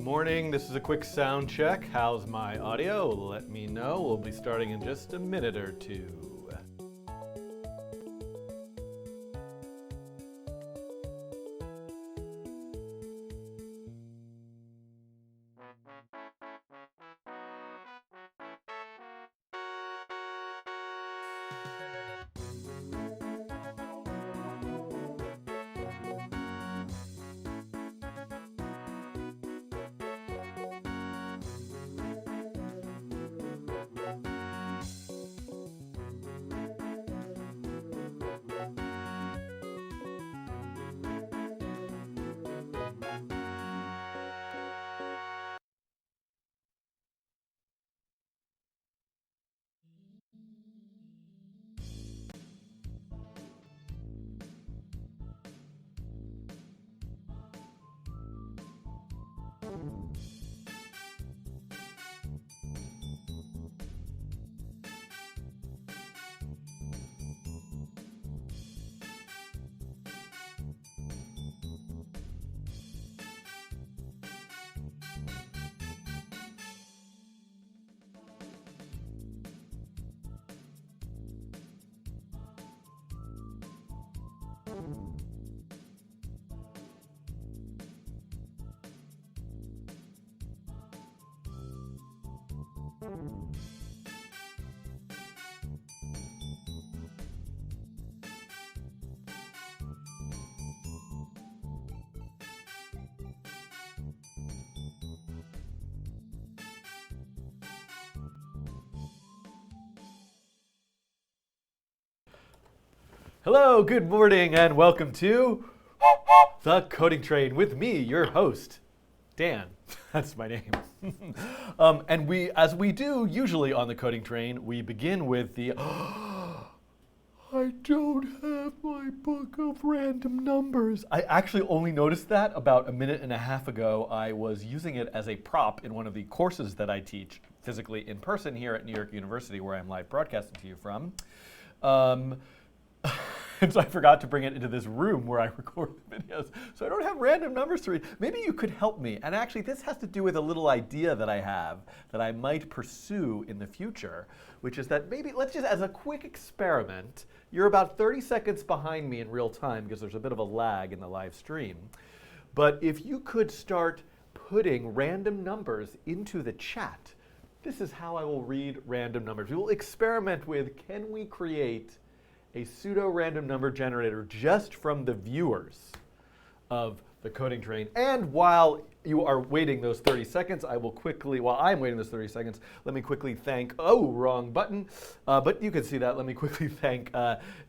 morning. This is a quick sound check. How's my audio? Let me know. We'll be starting in just a minute or two. Hello, good morning, and welcome to The Coding Train with me, your host, Dan. That's my name. And as we do usually on The Coding Train, we begin with the I don't have my book of random numbers. I actually only noticed that about a minute and a half ago. I was using it as a prop in one of the courses that I teach physically in person here at New York University, where I'm live broadcasting to you from. And so I forgot to bring it into this room where I record the videos. So I don't have random numbers to read. Maybe you could help me. And actually, this has to do with a little idea that I have that I might pursue in the future, which is that maybe, let's just, as a quick experiment, you're about 30 seconds behind me in real time because there's a bit of a lag in the live stream. But if you could start putting random numbers into the chat, this is how I will read random numbers. We will experiment with, can we create a pseudo-random number generator just from the viewers of The Coding Train. And while you are waiting those 30 seconds, while I'm waiting those 30 seconds, let me quickly thank, wrong button, but you can see that. Let me quickly thank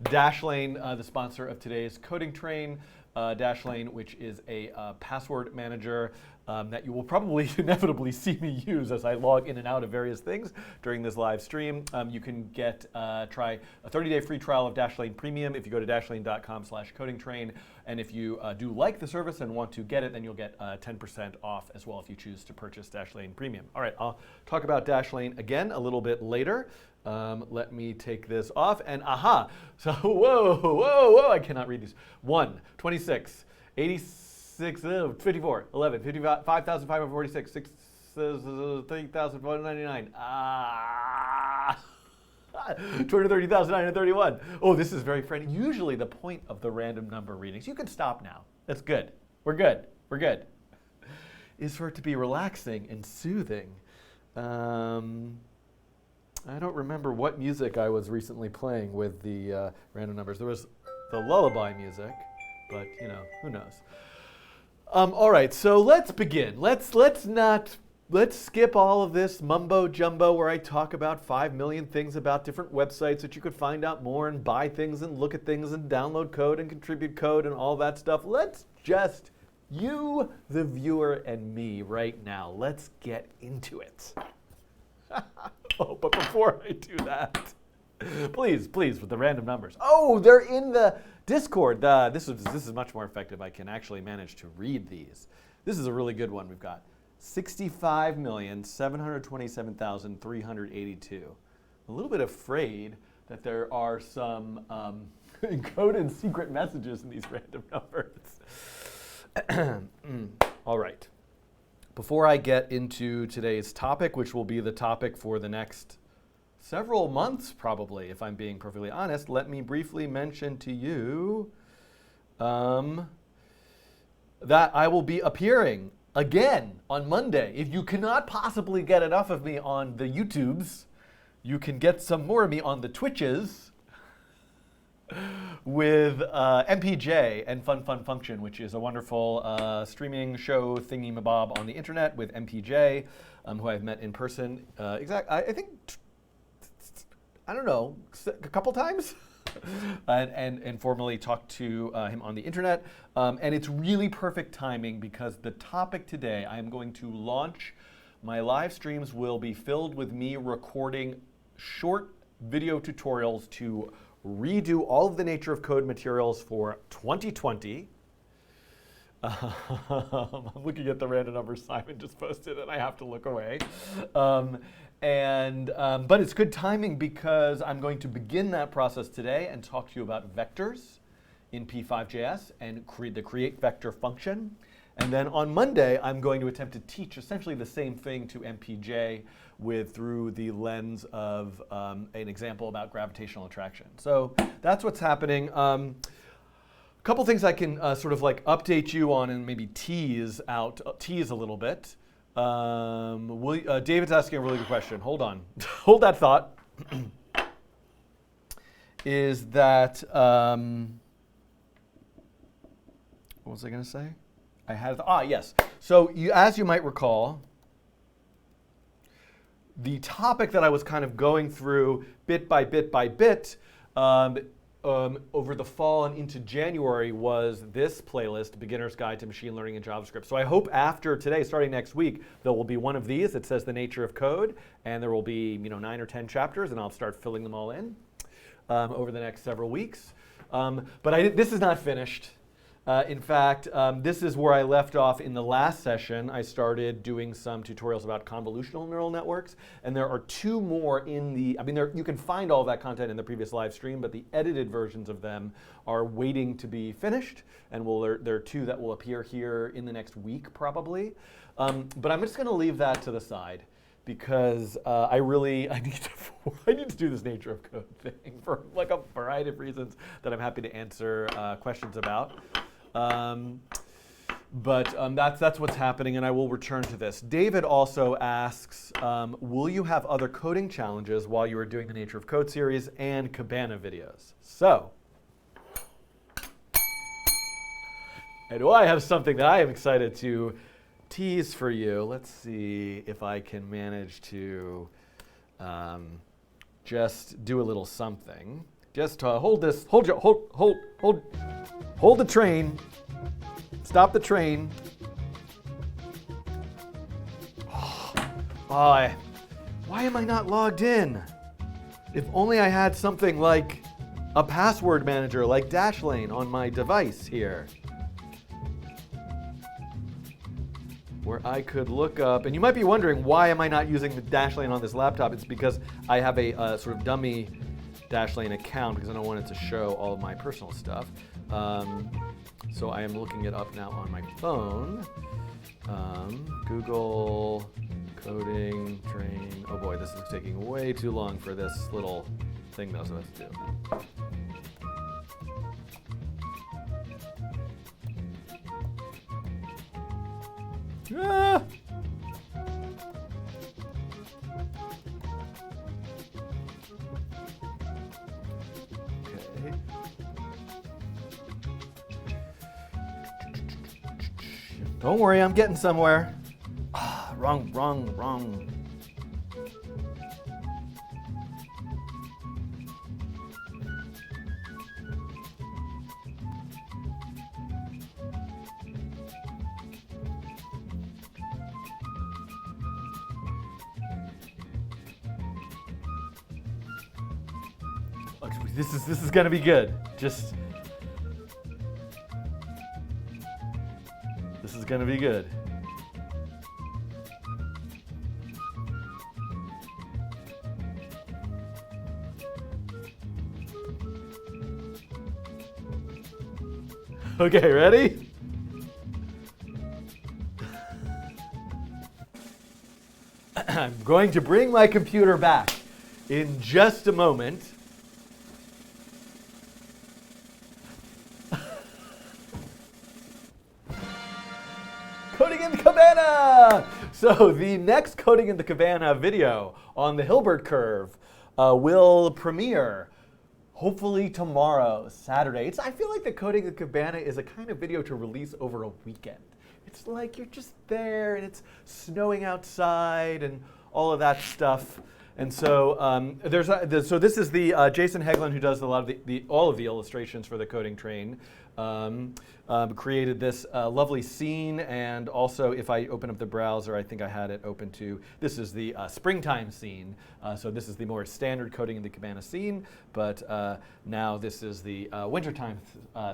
Dashlane, the sponsor of today's Coding Train. Dashlane, which is a password manager that you will probably inevitably see me use as I log in and out of various things during this live stream. You can try a 30-day free trial of Dashlane Premium if you go to dashlane.com/codingtrain. And if you do like the service and want to get it, then you'll get 10% off as well if you choose to purchase Dashlane Premium. All right, I'll talk about Dashlane again a little bit later. Let me take this off, and aha! So, whoa, I cannot read these. 1, 26, 86, 54, 11, 55, 5,546, 3,499, 230,931. Oh, this is very frightening. Usually the point of the random number readings, you can stop now. That's good. We're good, is for it to be relaxing and soothing. I don't remember what music I was recently playing with the random numbers. There was the lullaby music, but who knows. All right, so let's begin. Let's skip all of this mumbo jumbo where I talk about 5 million things about different websites that you could find out more and buy things and look at things and download code and contribute code and all that stuff. Let's just, you, the viewer, and me right now, let's get into it. Oh, but before I do that, please, with the random numbers. Oh, they're in the Discord. This is much more effective. I can actually manage to read these. This is a really good one we've got. 65,727,382. A little bit afraid that there are some encoded secret messages in these random numbers. All right. Before I get into today's topic, which will be the topic for the next several months probably, if I'm being perfectly honest, let me briefly mention to you that I will be appearing again on Monday. If you cannot possibly get enough of me on the YouTubes, you can get some more of me on the Twitches with MPJ and Fun Function, which is a wonderful streaming show thingy-mabob on the internet with MPJ, who I've met in person. I think, I don't know, a couple times, and formally talked to him on the internet. And it's really perfect timing because the topic today, I am going to launch. My live streams will be filled with me recording short video tutorials to redo all of the Nature of Code materials for 2020. I'm looking at the random numbers Simon just posted and I have to look away. But it's good timing because I'm going to begin that process today and talk to you about vectors in P5.js and the create vector function. And then on Monday, I'm going to attempt to teach essentially the same thing to MPJ through the lens of an example about gravitational attraction. So that's what's happening. A couple things I can sort of like update you on and maybe tease a little bit. David's asking a really good question. Hold on. Hold that thought. Is that, what was I going to say? I had, yes. So as you might recall, the topic that I was kind of going through bit by bit by bit over the fall and into January was this playlist, Beginner's Guide to Machine Learning in JavaScript. So I hope after today, starting next week, there will be one of these that says the nature of code, and there will be 9 or 10 chapters, and I'll start filling them all in over the next several weeks. But this is not finished. In fact, this is where I left off in the last session. I started doing some tutorials about convolutional neural networks, and there are 2 more in the, you can find all of that content in the previous live stream, but the edited versions of them are waiting to be finished, and there are 2 that will appear here in the next week probably. But I'm just going to leave that to the side because I need to do this nature of code thing for like a variety of reasons that I'm happy to answer questions about. That's what's happening, and I will return to this. David also asks, will you have other coding challenges while you are doing the Nature of Code series and Cabana videos? So, do I have something that I am excited to tease for you? Let's see if I can manage to just do a little something. Just hold the train. Stop the train. Why am I not logged in? If only I had something like a password manager like Dashlane on my device here, where I could look up, and you might be wondering, why am I not using the Dashlane on this laptop? It's because I have a sort of dummy Dashlane account because I don't want it to show all of my personal stuff. So I am looking it up now on my phone. Google coding train. Oh boy, this is taking way too long for this little thing that I was supposed to do. Ah! Okay. Don't worry, I'm getting somewhere. Wrong. This is gonna be good. This is gonna be good. Okay, ready? I'm going to bring my computer back in just a moment. Coding in the Cabana! So the next Coding in the Cabana video on the Hilbert curve will premiere hopefully tomorrow, Saturday. I feel like the Coding in the Cabana is a kind of video to release over a weekend. It's like you're just there and it's snowing outside and all of that stuff. And so so this is the Jason Hegland, who does a lot of all of the illustrations for the Coding Train. Created this lovely scene, and also if I open up the browser, I think I had it open to, this is the springtime scene. So this is the more standard Coding in the Cabana scene, but now this is the wintertime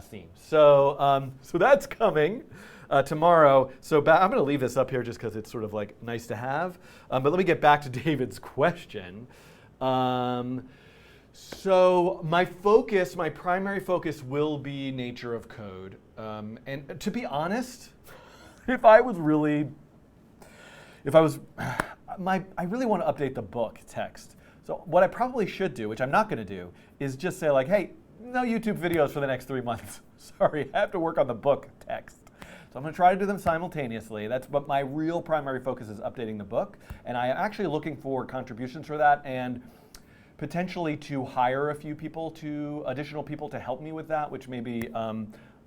scene. So, so that's coming tomorrow. So I'm going to leave this up here just because it's sort of like nice to have. But let me get back to David's question. So my primary focus will be nature of code. And to be honest, I really want to update the book text. So what I probably should do, which I'm not going to do, is just say like, hey, no YouTube videos for the next 3 months. Sorry, I have to work on the book text. So I'm going to try to do them simultaneously. But my real primary focus is updating the book. And I'm actually looking for contributions for that, and potentially to hire a few additional people to help me with that, which maybe I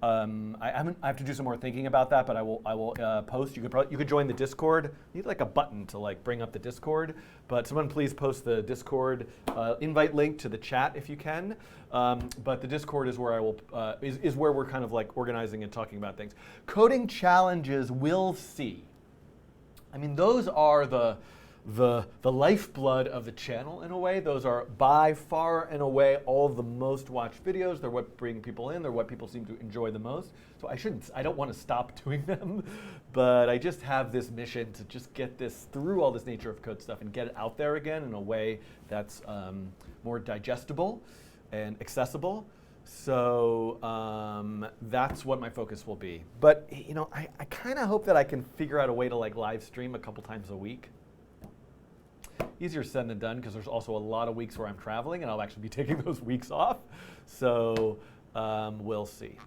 have to do some more thinking about that, but I will post. You could join the Discord. You need like a button to like bring up the Discord, but someone please post the Discord invite link to the chat if you can. But the Discord is where I will is where we're kind of like organizing and talking about things. Coding challenges, we'll see. I mean, those are the lifeblood of the channel in a way. Those are by far and away all of the most watched videos. They're what bring people in. They're what people seem to enjoy the most. So I don't want to stop doing them, but I just have this mission to just get this through all this nature of code stuff and get it out there again in a way that's more digestible and accessible. So that's what my focus will be. But you know, I kind of hope that I can figure out a way to like live stream a couple times a week. Easier said than done, because there's also a lot of weeks where I'm traveling and I'll actually be taking those weeks off. So we'll see.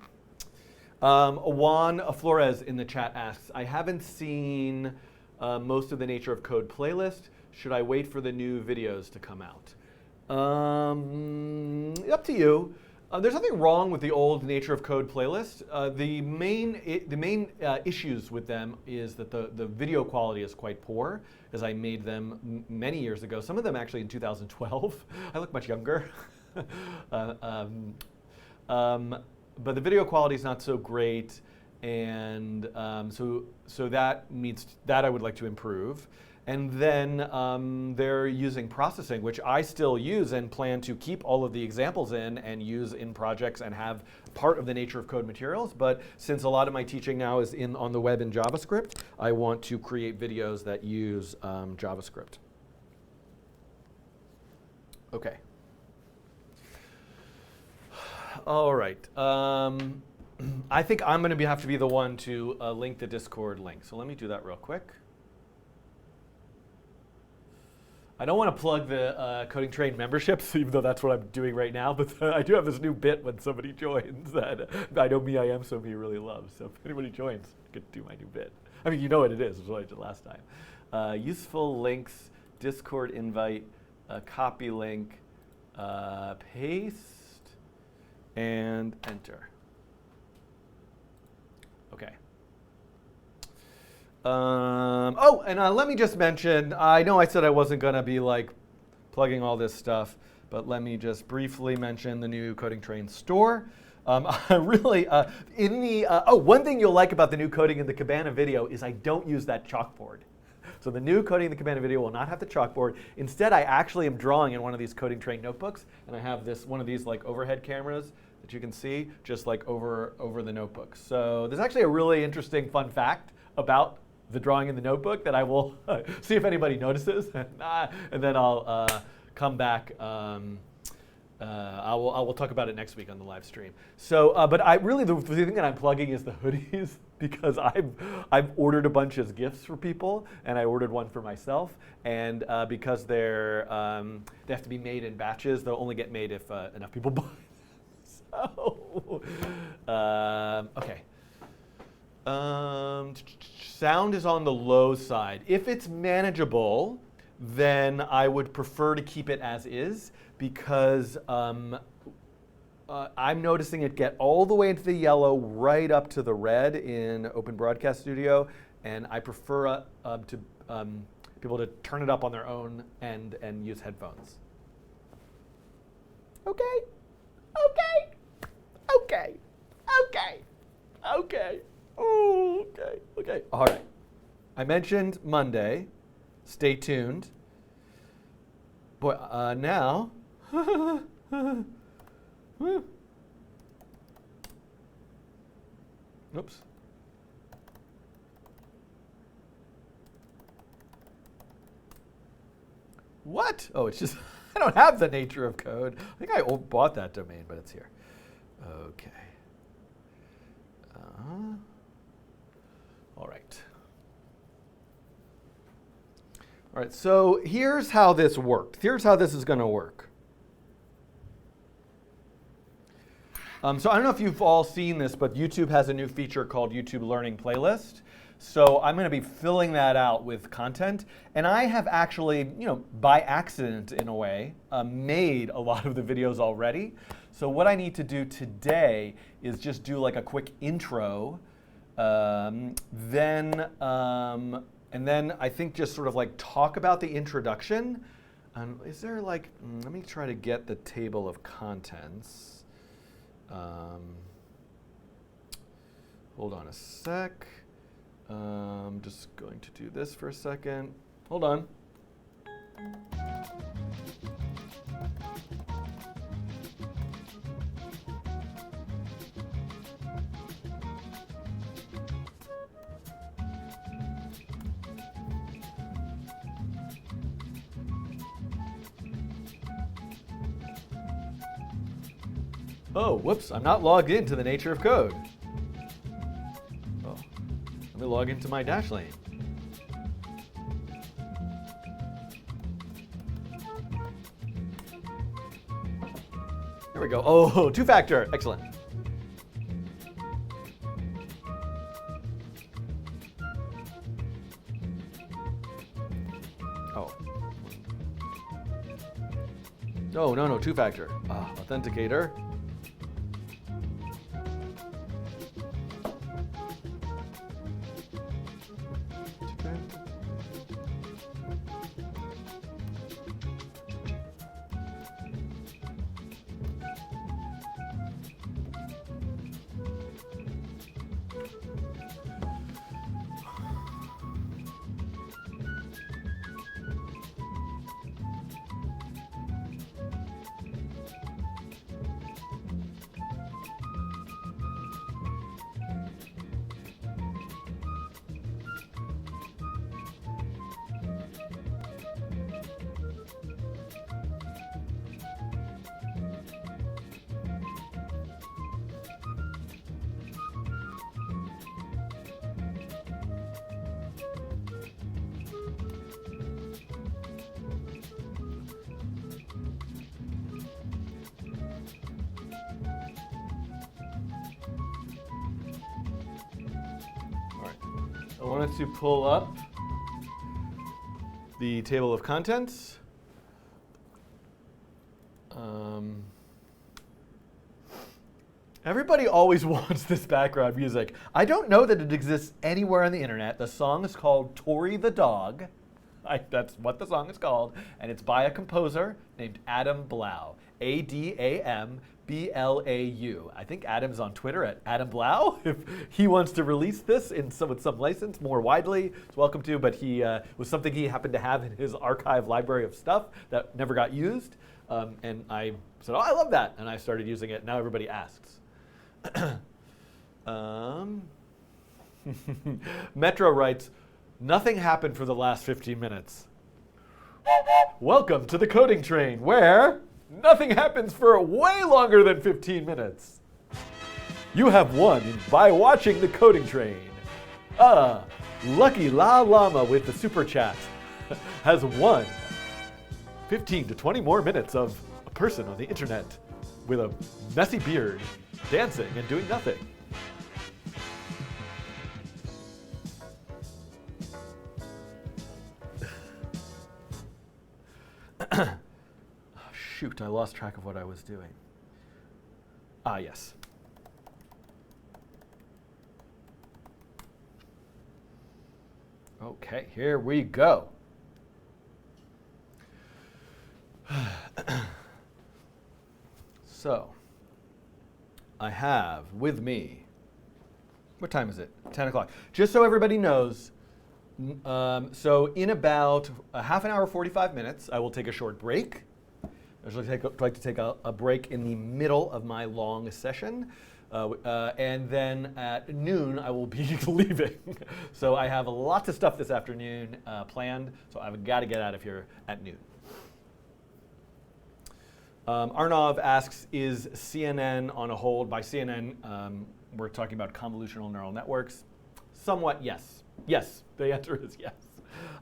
Juan Flores in the chat asks, I haven't seen most of the Nature of Code playlist. Should I wait for the new videos to come out? Up to you. There's nothing wrong with the old Nature of Code playlist. The main issues with them is that the video quality is quite poor, as I made them many years ago. Some of them actually in 2012. I look much younger. But the video quality is not so great, and so that I would like to improve. And then they're using processing, which I still use and plan to keep all of the examples in and use in projects and have part of the Nature of Code materials. But since a lot of my teaching now is on the web in JavaScript, I want to create videos that use JavaScript. Okay. All right. I think I'm going to have to be the one to link the Discord link. So let me do that real quick. I don't want to plug the Coding Train memberships, even though that's what I'm doing right now, but I do have this new bit when somebody joins that I know Me, I Am So Me really loves. So if anybody joins, I could do my new bit. I mean, you know what it is. It's what I did last time. Useful links, Discord invite, copy link, paste, and enter. Okay. Let me just mention, I know I said I wasn't going to be like plugging all this stuff, but let me just briefly mention the new Coding Train store. One thing you'll like about the new Coding in the Cabana video is I don't use that chalkboard. So the new Coding in the Cabana video will not have the chalkboard. Instead, I actually am drawing in one of these Coding Train notebooks, and I have one of these like overhead cameras that you can see just like over the notebook. So there's actually a really interesting fun fact about the drawing in the notebook that I will see if anybody notices, and then I'll come back I will talk about it next week on the live stream. So, but I really the thing that I'm plugging is the hoodies because I've ordered a bunch as gifts for people, and I ordered one for myself. And because they have to be made in batches, they'll only get made if enough people buy. So, okay. Sound is on the low side. If it's manageable, then I would prefer to keep it as is because I'm noticing it get all the way into the yellow right up to the red in Open Broadcast Studio, and I prefer to people to turn it up on their own and use headphones. Okay. Okay. All right. I mentioned Monday. Stay tuned. Boy, now. Oops. What? Oh, it's just, I don't have the nature of code. I think I bought that domain, but it's here. Okay. All right. All right, so here's how this worked. Here's how this is going to work. So I don't know if you've all seen this, but YouTube has a new feature called YouTube Learning Playlist. So I'm going to be filling that out with content. And I have actually, by accident in a way, made a lot of the videos already. So what I need to do today is just do like a quick intro, and then I think just sort of like talk about the introduction. Is there like, let me try to get the table of contents. Hold on a sec. I'm just going to do this for a second. Hold on. Oh, whoops, I'm not logged into the nature of code. Oh, let me log into my Dashlane. There we go. Oh, two-factor, excellent. Oh. No, two-factor. Authenticator. I wanted to pull up the table of contents. Everybody always wants this background music. I don't know that it exists anywhere on the internet. The song is called Tori the Dog. That's what the song is called. And it's by a composer named Adam Blau. A-D-A-M-B-L-A-U. I think Adam's on Twitter at Adam Blau. If he wants to release this with some license more widely, it's welcome to. But he was something he happened to have in his archive library of stuff that never got used. And I said, oh, I love that. And I started using it. Now everybody asks. Metro writes, nothing happened for the last 15 minutes. Welcome to the coding train, where Nothing happens for way longer than 15 minutes. You have won by watching the coding train. Lucky La Llama with the super chat has won 15 to 20 more minutes of a person on the internet with a messy beard dancing and doing nothing. Oh, shoot, I lost track of what I was doing. Ah, yes. Okay, here we go. So, I have with me, what time is it? 10 o'clock. Just so everybody knows, so in about a half an hour, 45 minutes, I will take a short break. I usually like to take a break in the middle of my long session. And then at noon, I will be leaving. So I have lots of stuff this afternoon planned, so I've got to get out of here at noon. Arnav asks, is CNN on a hold? By CNN, we're talking about convolutional neural networks. Somewhat, yes. Yes, the answer is yes.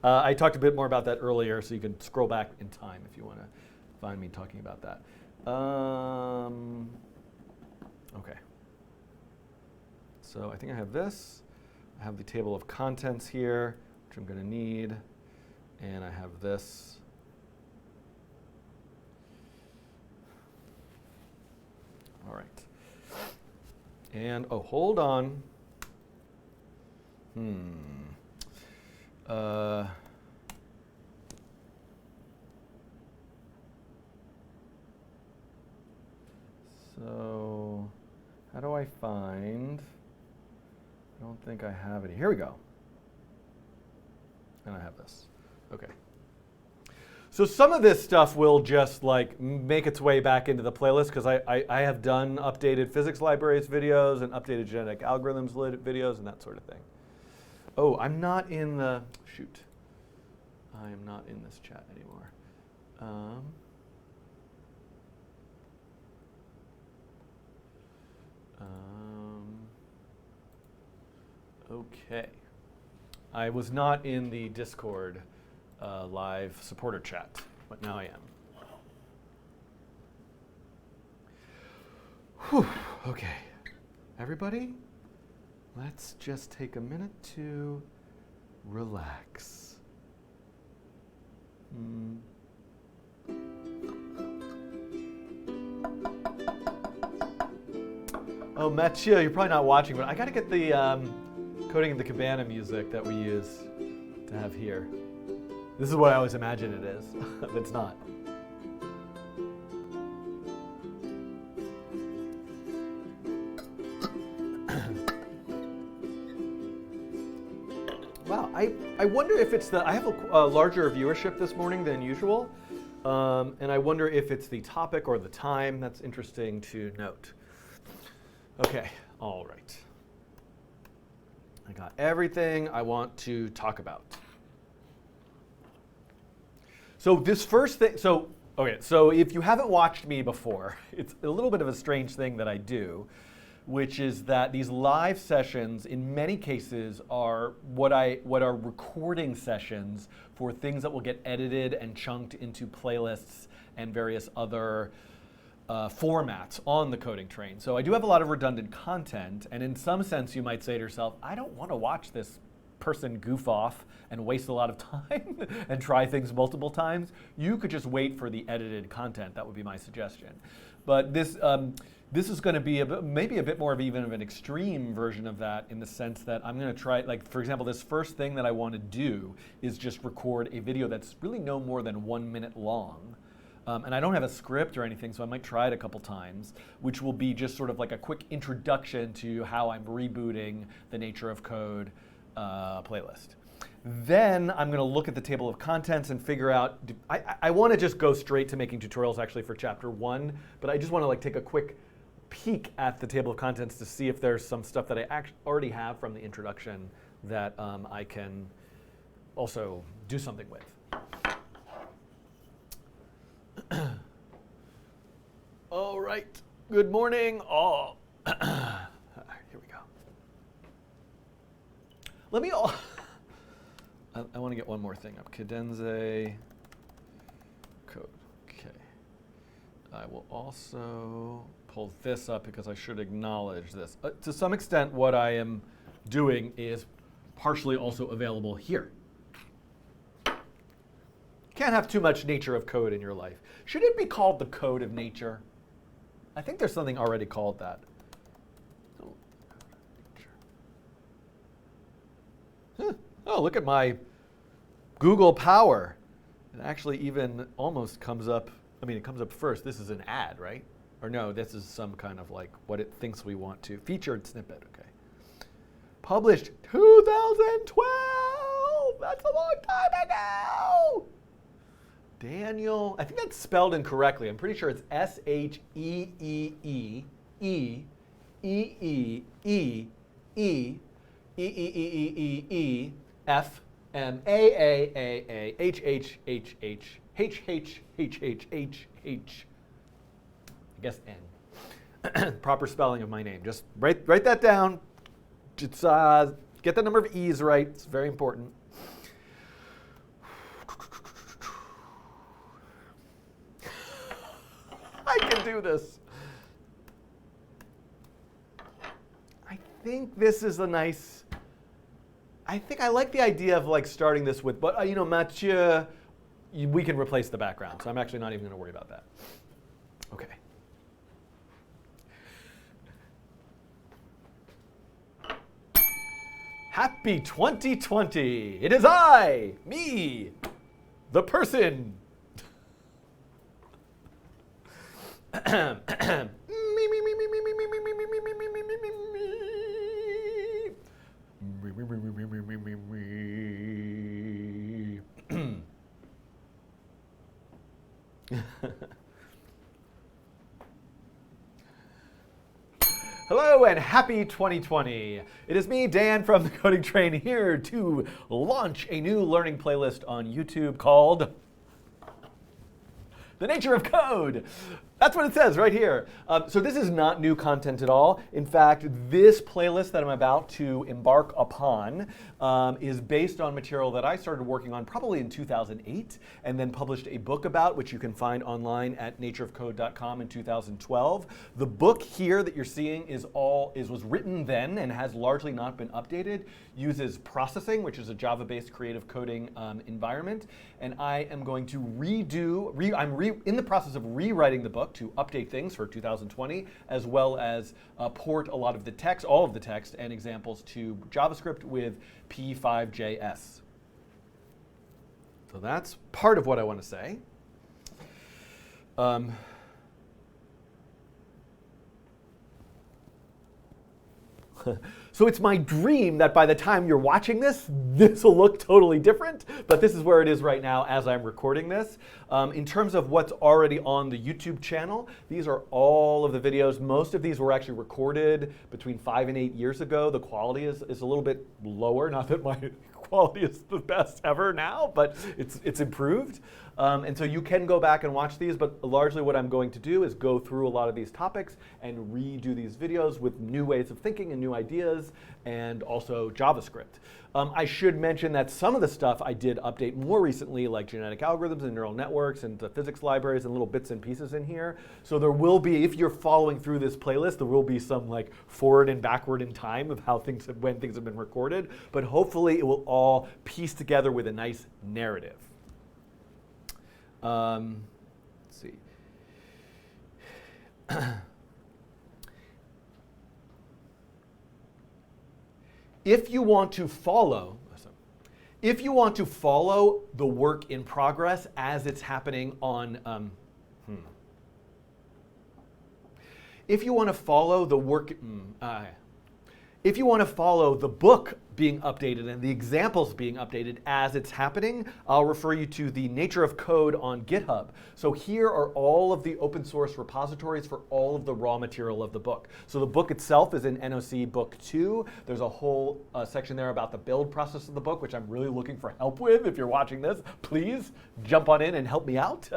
I talked a bit more about that earlier, so you can scroll back in time if you want to find me talking about that. Okay. So I think I have this. I have the table of contents here, which I'm going to need. And I have this. All right. And, oh, hold on. So how do I find? I don't think I have it. Here we go. And I have this. Okay. So some of this stuff will just like make its way back into the playlist because I have done updated physics libraries videos and updated genetic algorithms videos and that sort of thing. Oh, I'm not in the, shoot. I am not in this chat anymore. Okay. I was not in the Discord live supporter chat, but now I am. Whew, okay. Everybody, let's just take a minute to relax. Oh, Mathieu, you're probably not watching, but I got to get the Coding in the Cabana music that we use to have here. This is what I always imagine it is, but it's not. Wow, I wonder if it's the, I have a larger viewership this morning than usual, and I wonder if it's the topic or the time. That's interesting to note. Okay, all right. I got everything I want to talk about. So this first thing, so if you haven't watched me before, it's a little bit of a strange thing that I do, which is that these live sessions in many cases are what are recording sessions for things that will get edited and chunked into playlists and various other formats on the coding train. So I do have a lot of redundant content, and in some sense you might say to yourself, I don't want to watch this person goof off and waste a lot of time and try things multiple times. You could just wait for the edited content. That would be my suggestion. But this is going to be maybe a bit more of even of an extreme version of that, in the sense that I'm going to try, like for example, this first thing that I want to do is just record a video that's really no more than 1 minute long. And I don't have a script or anything, so I might try it a couple times, which will be just sort of like a quick introduction to how I'm rebooting the Nature of Code playlist. Then I'm going to look at the table of contents and figure out, I want to just go straight to making tutorials actually for chapter 1, but I just want to like take a quick peek at the table of contents to see if there's some stuff that I already have from the introduction that I can also do something with. Good morning, all. Here we go. Let me all. I want to get one more thing up. Cadenze code. Okay. I will also pull this up because I should acknowledge this. To some extent, what I am doing is partially also available here. Can't have too much nature of code in your life. Should it be called the code of nature? I think there's something already called that. Huh. Oh, look at my Google Power. It actually even almost comes up. I mean, it comes up first. This is an ad, right? Or no, this is some kind of like what it thinks we want to. Featured snippet, okay. Published 2012. That's a long time ago. Daniel, I think that's spelled incorrectly. I'm pretty sure it's S-H-E-E-E-E-E-E-F-M-A-A-A-H-H-H-H-H-H. I guess N. Proper spelling of my name. Just write that down. It's, get the number of E's right. It's very important. I can do this. I think this is a nice. I think I like the idea of like starting this with, but you know, Mathieu, we can replace the background, so I'm actually not even going to worry about that. Okay. Happy 2020. It is I, me, the person. Hello and happy 2020. It is me, Dan from the Coding Train, here to launch a new learning playlist on YouTube called The Nature of Code. That's what it says right here. So this is not new content at all. In fact, this playlist that I'm about to embark upon is based on material that I started working on probably in 2008 and then published a book about, which you can find online at natureofcode.com in 2012. The book here that you're seeing was written then and has largely not been updated, uses processing, which is a Java-based creative coding environment. And I am going to I'm in the process of rewriting the book to update things for 2020, as well as port a lot of the text, all of the text and examples to JavaScript with P5.js. So that's part of what I want to say. So it's my dream that by the time you're watching this, this will look totally different, but this is where it is right now as I'm recording this. In terms of what's already on the YouTube channel, these are all of the videos. Most of these were actually recorded between 5 and 8 years ago. The quality is a little bit lower, not that my quality is the best ever now, but it's improved. And so you can go back and watch these, but largely what I'm going to do is go through a lot of these topics and redo these videos with new ways of thinking and new ideas, and also JavaScript. I should mention that some of the stuff I did update more recently, like genetic algorithms and neural networks and the physics libraries and little bits and pieces in here. So there will be, if you're following through this playlist, there will be some like forward and backward in time of how when things have been recorded, but hopefully it will all piece together with a nice narrative. Let's see. If you want to follow the work in progress as it's happening on, if you want to follow the book being updated and the examples being updated as it's happening, I'll refer you to the Nature of Code on GitHub. So here are all of the open source repositories for all of the raw material of the book. So the book itself is in NOC Book 2. There's a whole section there about the build process of the book, which I'm really looking for help with. If you're watching this, please jump on in and help me out.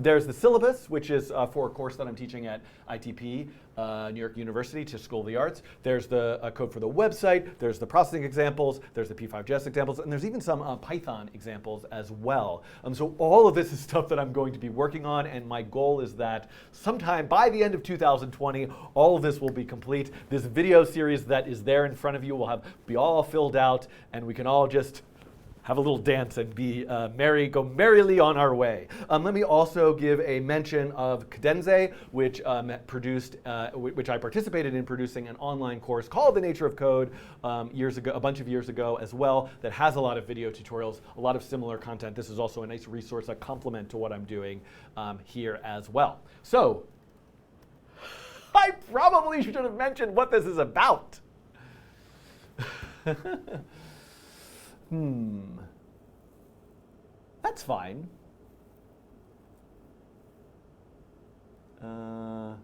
There's the syllabus, which is for a course that I'm teaching at ITP, New York University, to School of the Arts. There's the code for the website. There's the processing examples. There's the P5JS examples. And there's even some Python examples as well. So all of this is stuff that I'm going to be working on. And my goal is that sometime by the end of 2020, all of this will be complete. This video series that is there in front of you will be all filled out. And we can all just have a little dance and be go merrily on our way. Let me also give a mention of Cadenze, which which I participated in producing an online course called The Nature of Code a bunch of years ago as well, that has a lot of video tutorials, a lot of similar content. This is also a nice resource, a complement to what I'm doing here as well. So, I probably should have mentioned what this is about. That's fine. I'm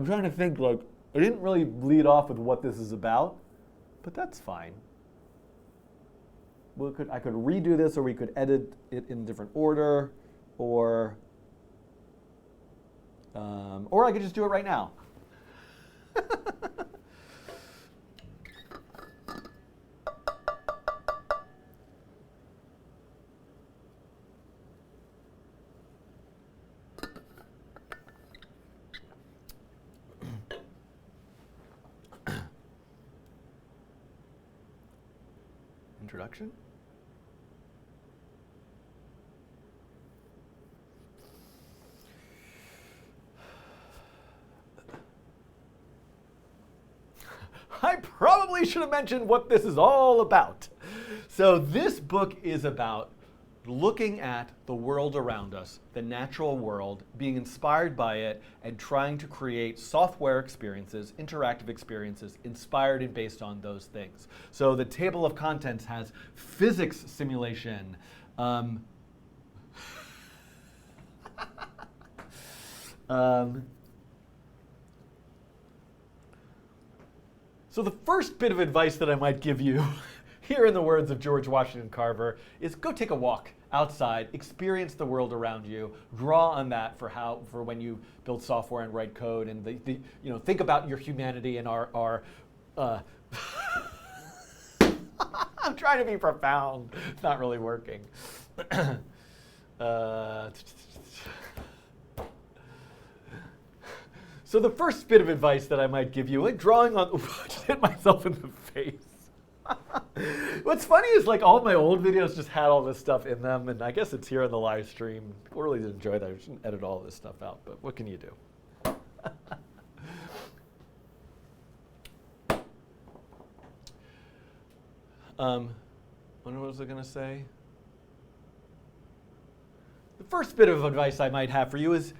trying to think, like, I didn't really lead off with what this is about, but that's fine. I could redo this, or we could edit it in a different order, or I could just do it right now. Introduction? I probably should have mentioned what this is all about. So this book is about looking at the world around us, the natural world, being inspired by it, and trying to create software experiences, interactive experiences, inspired and based on those things. So the table of contents has physics simulation, so the first bit of advice that I might give you, here in the words of George Washington Carver, is go take a walk outside, experience the world around you, draw on that for when you build software and write code, and think about your humanity and our I'm trying to be profound. It's not really working. So the first bit of advice that I might give you, like drawing on, I just hit myself in the face. What's funny is, like, all of my old videos just had all this stuff in them, and I guess it's here in the live stream. People really did enjoy that. I shouldn't edit all this stuff out, but what can you do? What was I going to say? The first bit of advice I might have for you is,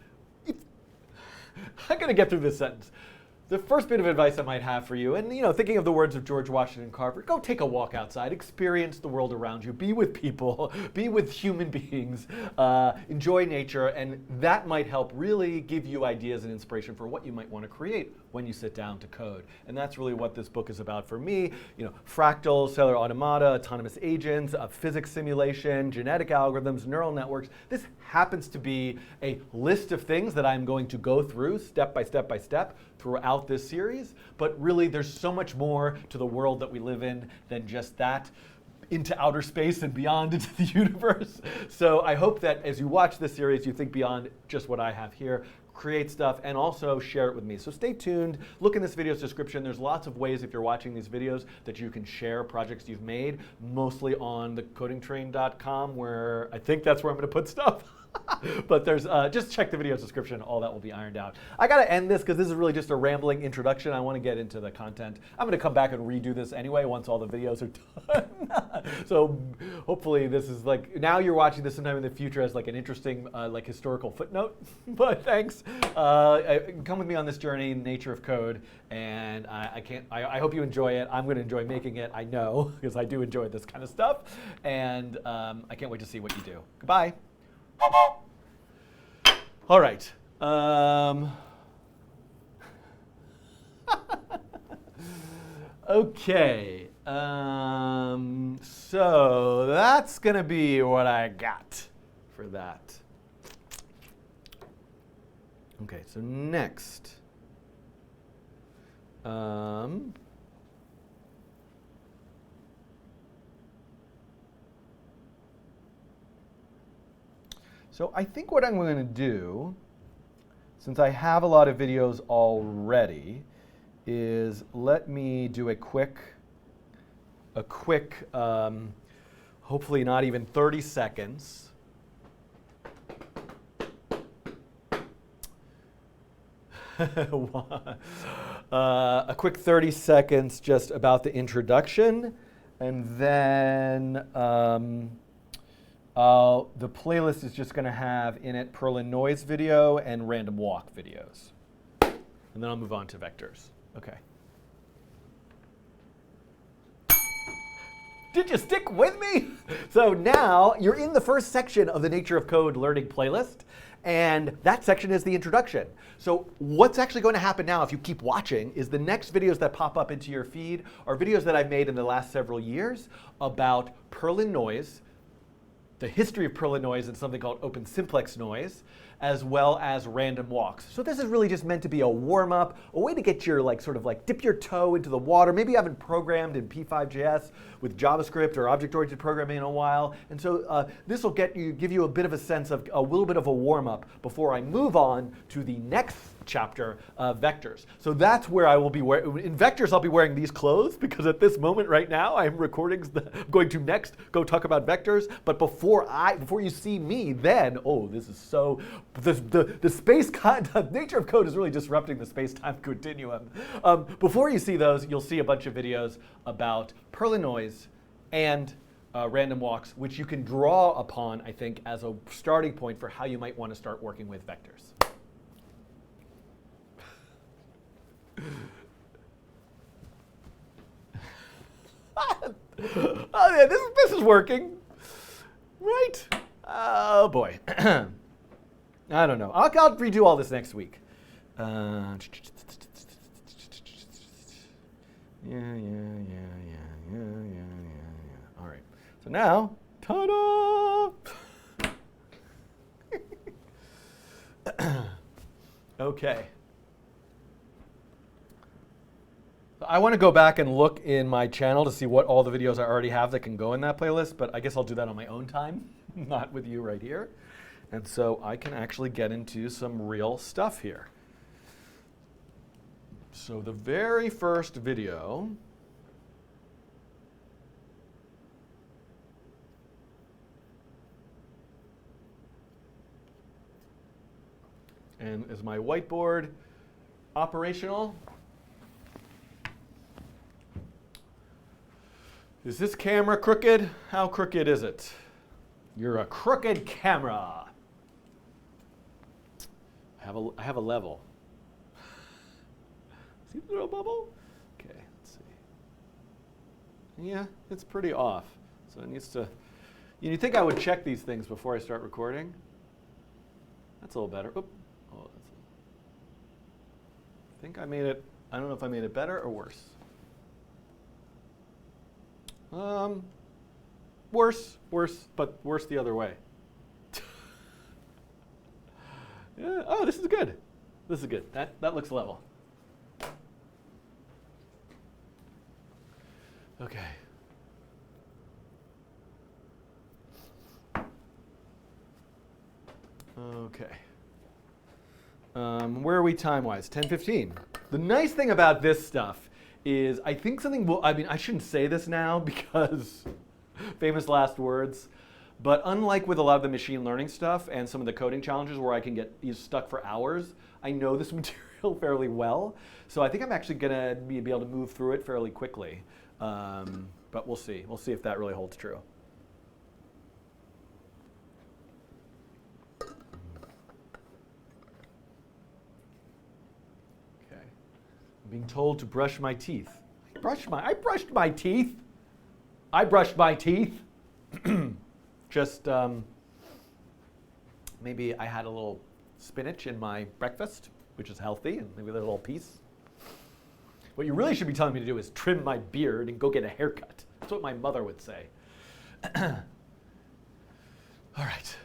I'm going to get through this sentence. The first bit of advice I might have for you, and thinking of the words of George Washington Carver, go take a walk outside, experience the world around you, be with people, be with human beings, enjoy nature, and that might help really give you ideas and inspiration for what you might want to create when you sit down to code. And that's really what this book is about for me. Fractals, cellular automata, autonomous agents, physics simulation, genetic algorithms, neural networks. This happens to be a list of things that I'm going to go through step by step by step throughout this series, but really there's so much more to the world that we live in than just that, into outer space and beyond into the universe. So I hope that as you watch this series, you think beyond just what I have here, create stuff, and also share it with me. So stay tuned, look in this video's description. There's lots of ways, if you're watching these videos, that you can share projects you've made, mostly on thecodingtrain.com, where I think that's where I'm gonna put stuff. But there's just check the video description. All that will be ironed out. I got to end this because this is really just a rambling introduction. I want to get into the content. I'm going to come back and redo this anyway once all the videos are done. So hopefully this is like, now you're watching this sometime in the future as like an interesting like historical footnote. But thanks. Come with me on this journey, nature of code, and I hope you enjoy it. I'm going to enjoy making it. I know because I do enjoy this kind of stuff, and I can't wait to see what you do. Goodbye. All right. Okay. So that's going to be what I got for that. Okay, so next. So I think what I'm going to do, since I have a lot of videos already, is let me do a quick, hopefully not even 30 seconds. A quick 30 seconds just about the introduction, and then the playlist is just going to have in it Perlin noise video and random walk videos. And then I'll move on to vectors. Okay. Did you stick with me? So now you're in the first section of the Nature of Code learning playlist. And that section is the introduction. So what's actually going to happen now if you keep watching is the next videos that pop up into your feed are videos that I've made in the last several years about Perlin noise, the history of Perlin noise and something called open simplex noise, as well as random walks. So this is really just meant to be a warm-up, a way to get your sort of dip your toe into the water. Maybe you haven't programmed in P5.js with JavaScript or object-oriented programming in a while. And so this will give you a bit of a sense of a little bit of a warm-up before I move on to the next chapter of vectors. So that's where I will be wearing, in vectors I'll be wearing these clothes because at this moment right now I'm recording, going to next go talk about vectors, but before you see me then, oh, this is so, the space, the nature of code is really disrupting the space-time continuum. Before you see those, you'll see a bunch of videos about Perlin noise and random walks, which you can draw upon, I think, as a starting point for how you might want to start working with vectors. Oh yeah, this is working, right? Oh boy, I don't know. I'll redo all this next week. Yeah. All right. So now, ta-da! Okay. I want to go back and look in my channel to see what all the videos I already have that can go in that playlist, but I guess I'll do that on my own time, not with you right here. And so I can actually get into some real stuff here. So the very first video and is my whiteboard operational? Is this camera crooked? How crooked is it? You're a crooked camera. I have a level. See the little bubble? Okay, let's see. Yeah, it's pretty off. So it needs to, you'd think I would check these things before I start recording. That's a little better. Oop. Oh, that's I think I made it, I don't know if I made it better or worse. Worse, but worse the other way. Yeah. Oh, this is good. This is good. That looks level. Okay. Okay. Where are we time-wise? 10:15. The nice thing about this stuff is I think something will, I mean, I shouldn't say this now because famous last words, But unlike with a lot of the machine learning stuff and some of the coding challenges where I can get stuck for hours, I know this material fairly well. So I think I'm actually going to be able to move through it fairly quickly. But we'll see. We'll see if that really holds true. Okay. I'm being told to brush my teeth. I brushed my teeth. I brushed my teeth. Just maybe I had a little spinach in my breakfast, which is healthy, and maybe a little piece. What you really should be telling me to do is trim my beard and go get a haircut. That's what my mother would say. All right.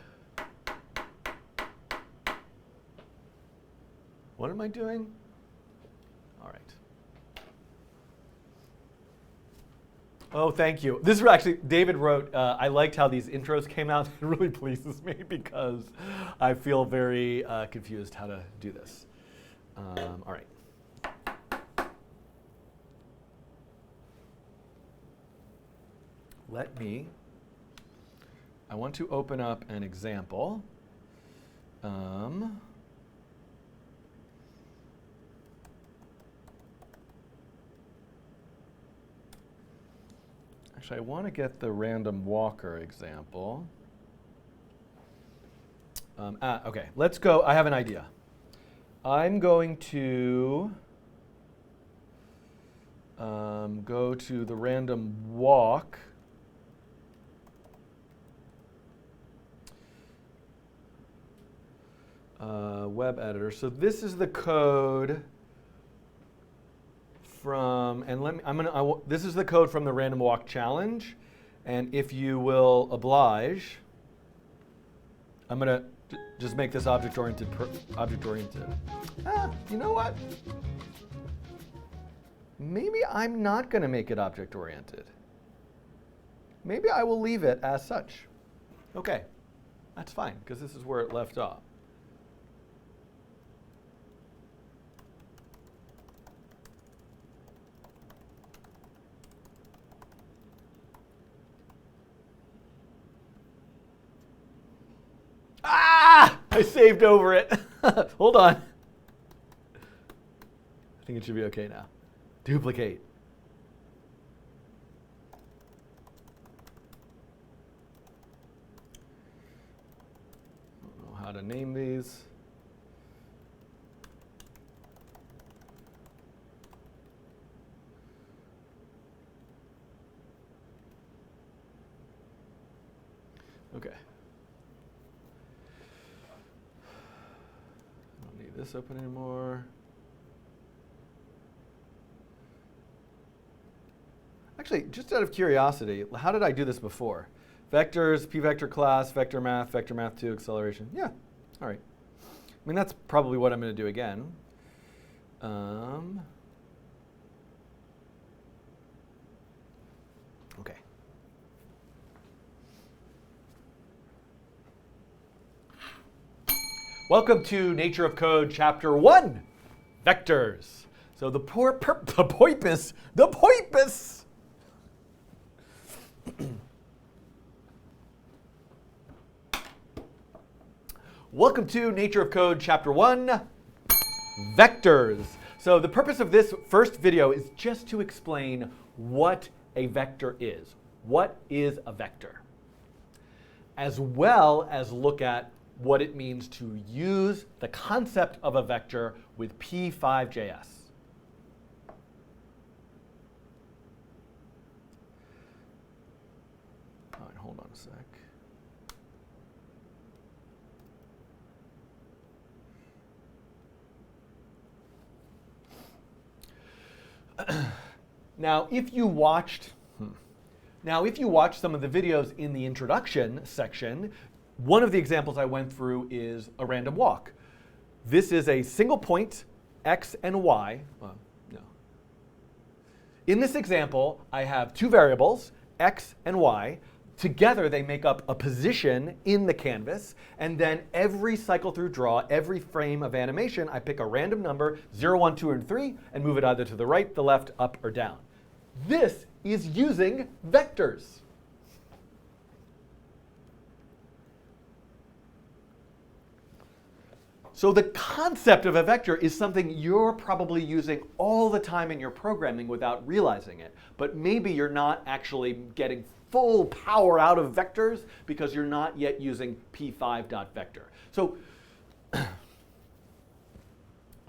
What am I doing? All right. Oh, thank you. This is actually, David wrote, I liked how these intros came out. It really pleases me because I feel very confused how to do this. All right. I want to open up an example. Actually, I want to get the random walker example. Okay, let's go. I have an idea. I'm going to go to the random walk. Web editor. So this is the code from, and this is the code from the random walk challenge. And if you will oblige, I'm going to just make this object-oriented. You know what? Maybe I'm not going to make it object-oriented. Maybe I will leave it as such. Okay, that's fine, because this is where it left off. I saved over it. Hold on. I think it should be okay now. Duplicate. I don't know how to name these. Okay. This open anymore. Actually, just out of curiosity, how did I do this before? Vectors, p-vector class, vector math 2, acceleration. Yeah, all right. I mean, that's probably what I'm going to do again. Okay. Welcome to Nature of Code, Chapter 1, Vectors. So the poipus. Welcome to Nature of Code, Chapter 1, Vectors. So the purpose of this first video is just to explain what a vector is. What is a vector? As well as look at what it means to use the concept of a vector with P5JS. All right, hold on a sec. Now, if you watched some of the videos in the introduction section, one of the examples I went through is a random walk. This is a single point, x and y. Well, no. In this example, I have two variables, x and y. Together, they make up a position in the canvas. And then every cycle through draw, every frame of animation, I pick a random number, 0, 1, 2, and 3, and move it either to the right, the left, up, or down. This is using vectors. So the concept of a vector is something you're probably using all the time in your programming without realizing it. But maybe you're not actually getting full power out of vectors because you're not yet using p5.vector. So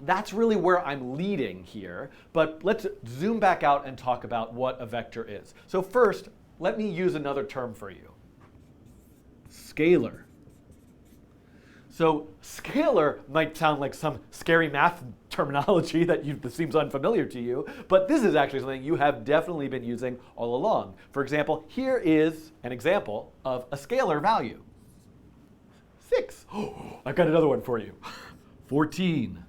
that's really where I'm leading here. But let's zoom back out and talk about what a vector is. So first, let me use another term for you. Scalar. So scalar might sound like some scary math terminology that seems unfamiliar to you, but this is actually something you have definitely been using all along. For example, here is an example of a scalar value. 6. Oh, I've got another one for you. 14.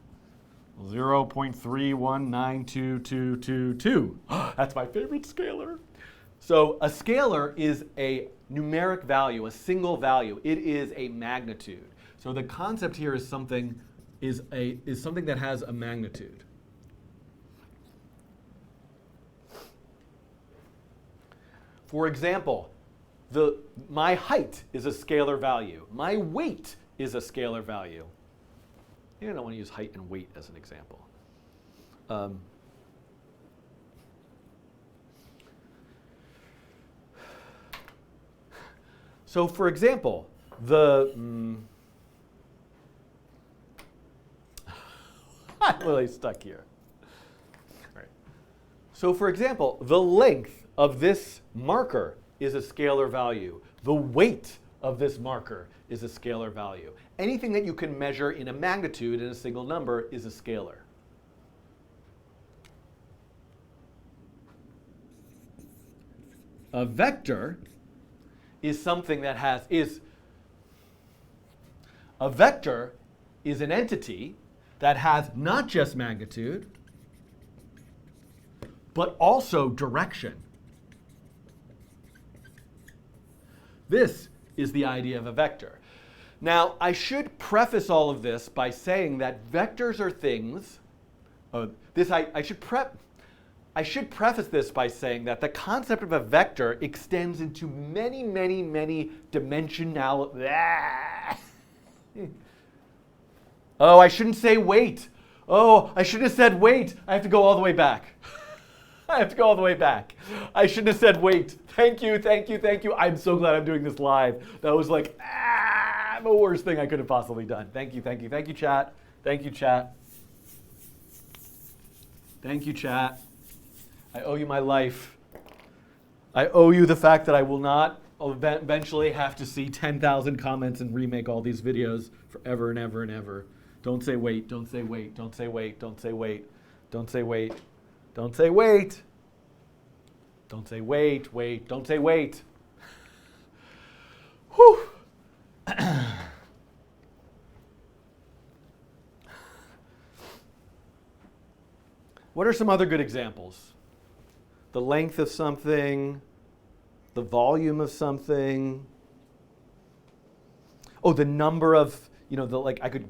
0.319222. That's my favorite scalar. So a scalar is a numeric value, a single value. It is a magnitude. So the concept here is something that has a magnitude. For example, my height is a scalar value. My weight is a scalar value. You don't want to use height and weight as an example. So for example, I'm really stuck here. All right. So for example, the length of this marker is a scalar value. The weight of this marker is a scalar value. Anything that you can measure in a magnitude in a single number is a scalar. A vector is something that a vector is an entity that has not just magnitude, but also direction. This is the idea of a vector. Now, I should preface all of this by saying that vectors are things. I should preface this by saying that the concept of a vector extends into many, many, many dimensional. Oh, I shouldn't say wait. Oh, I shouldn't have said wait. I have to go all the way back. I have to go all the way back. I shouldn't have said wait. Thank you, thank you, thank you. I'm so glad I'm doing this live. That was like, the worst thing I could have possibly done. Thank you, thank you, thank you, chat. Thank you, chat. Thank you, chat. I owe you my life. I owe you the fact that I will not eventually have to see 10,000 comments and remake all these videos forever and ever and ever. Don't say wait, don't say wait, don't say wait, don't say wait, don't say wait, don't say wait, don't say wait, wait, don't say wait. Whew. What are some other good examples? The length of something, the volume of something. Oh, the number of, I could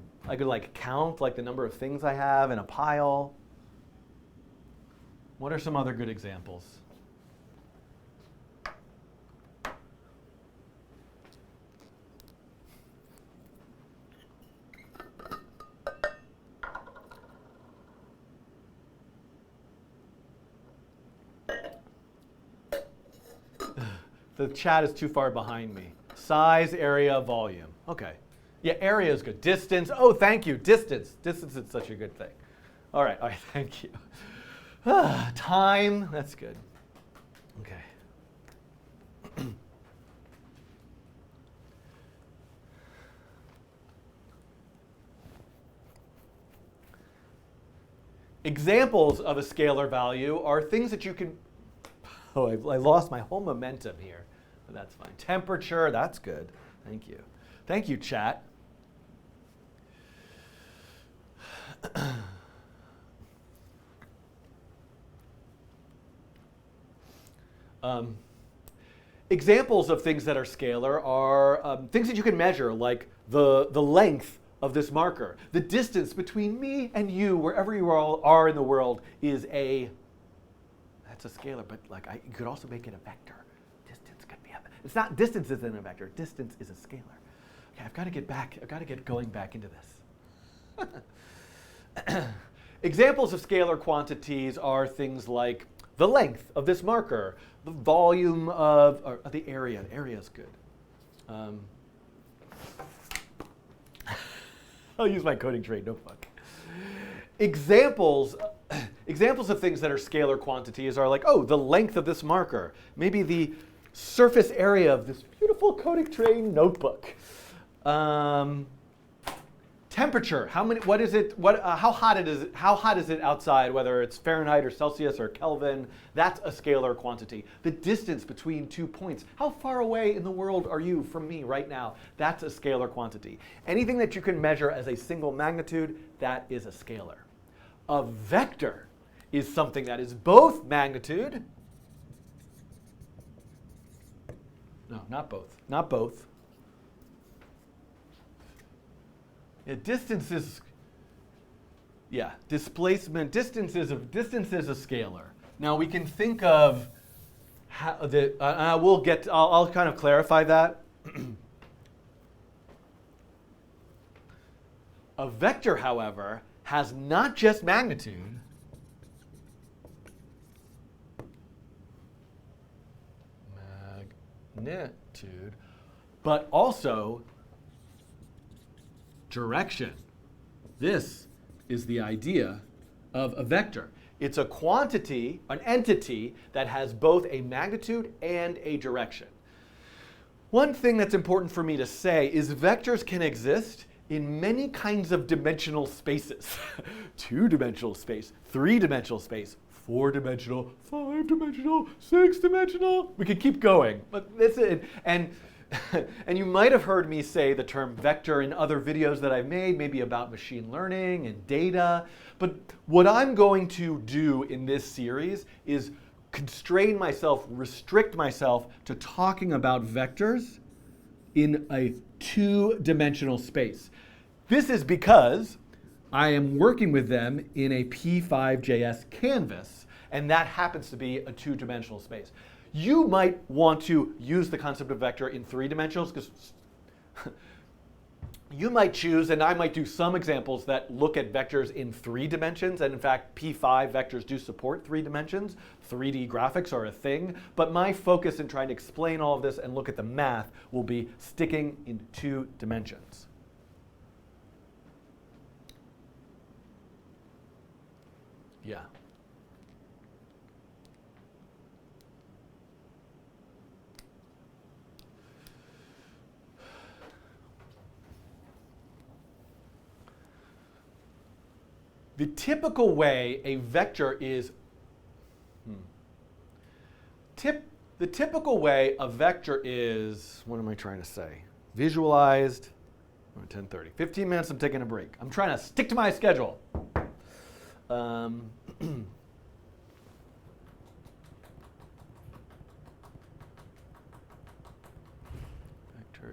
count like the number of things I have in a pile. What are some other good examples? The chat is too far behind me. Size, area, volume. Okay. Yeah, area is good. Distance. Oh, thank you. Distance. Distance is such a good thing. All right, thank you. Time. That's good. Okay. Examples of a scalar value are things that you can. Oh, I lost my whole momentum here, but that's fine. Temperature, that's good. Thank you. Thank you, chat. Examples of things that are scalar are things that you can measure, like the length of this marker. The distance between me and you, wherever you all are in the world, is that's a scalar, but you could also make it a vector. Distance could be it's not, distance isn't a vector, distance is a scalar. Okay, I've got to get going back into this. Examples of scalar quantities are things like the length of this marker, the volume of, or the area. Area is good. I'll use my coding train notebook. Examples of things that are scalar quantities are like, oh, the length of this marker, maybe the surface area of this beautiful coding train notebook. Temperature, what is it, how hot is it outside, whether it's Fahrenheit or Celsius or Kelvin, that's a scalar quantity. The distance between 2 points, how far away in the world are you from me right now, that's a scalar quantity. Anything that you can measure as a single magnitude, that is a scalar. A vector is something that is both magnitude, no, not both. Yeah, distance is displacement. Distance is a scalar. Now we can think of how I'll kind of clarify that. A vector, however, has not just magnitude, but also direction. This is the idea of a vector. It's a quantity, an entity that has both a magnitude and a direction. One thing that's important for me to say is vectors can exist in many kinds of dimensional spaces. 2-dimensional space, 3-dimensional space, 4-dimensional, 5-dimensional, 6-dimensional. We could keep going, but this is, and you might have heard me say the term vector in other videos that I've made, maybe about machine learning and data. But what I'm going to do in this series is restrict myself to talking about vectors in a 2-dimensional space. This is because I am working with them in a P5JS canvas, and that happens to be a 2-dimensional space. You might want to use the concept of vector in 3 dimensions, because you might choose, and I might do some examples that look at vectors in 3 dimensions, and in fact, P5 vectors do support 3 dimensions. 3D graphics are a thing, but my focus in trying to explain all of this and look at the math will be sticking in 2 dimensions. Yeah. The typical way a vector is, the typical way a vector is, what am I trying to say? Visualized, 10:30. 15 minutes, I'm taking a break. I'm trying to stick to my schedule. Vector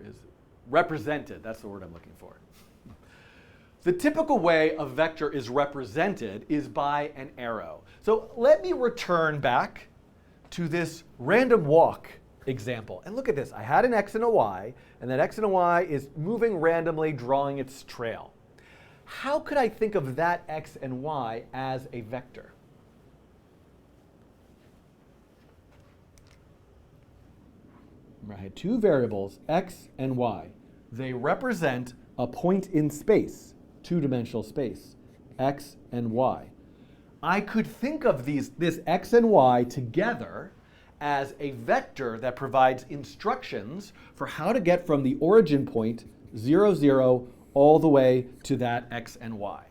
is represented, that's the word I'm looking for. The typical way a vector is represented is by an arrow. So let me return back to this random walk example. And look at this. I had an x and a y, and that x and a y is moving randomly, drawing its trail. How could I think of that x and y as a vector? Remember, I had 2 variables, x and y. They represent a point in space. 2-dimensional space, x and y. I could think of this x and y together as a vector that provides instructions for how to get from the origin point, 0, 0, all the way to that x and y.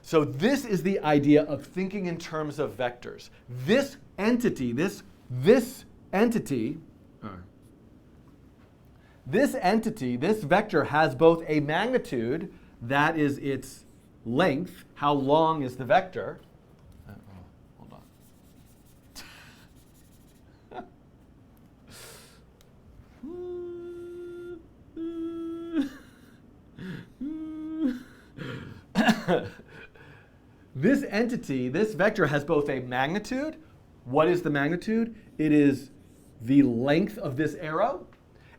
So this is the idea of thinking in terms of vectors. This entity, this vector has both a magnitude, that is its length. How long is the vector? Hold on. This entity, this vector has both a magnitude. What is the magnitude? It is the length of this arrow.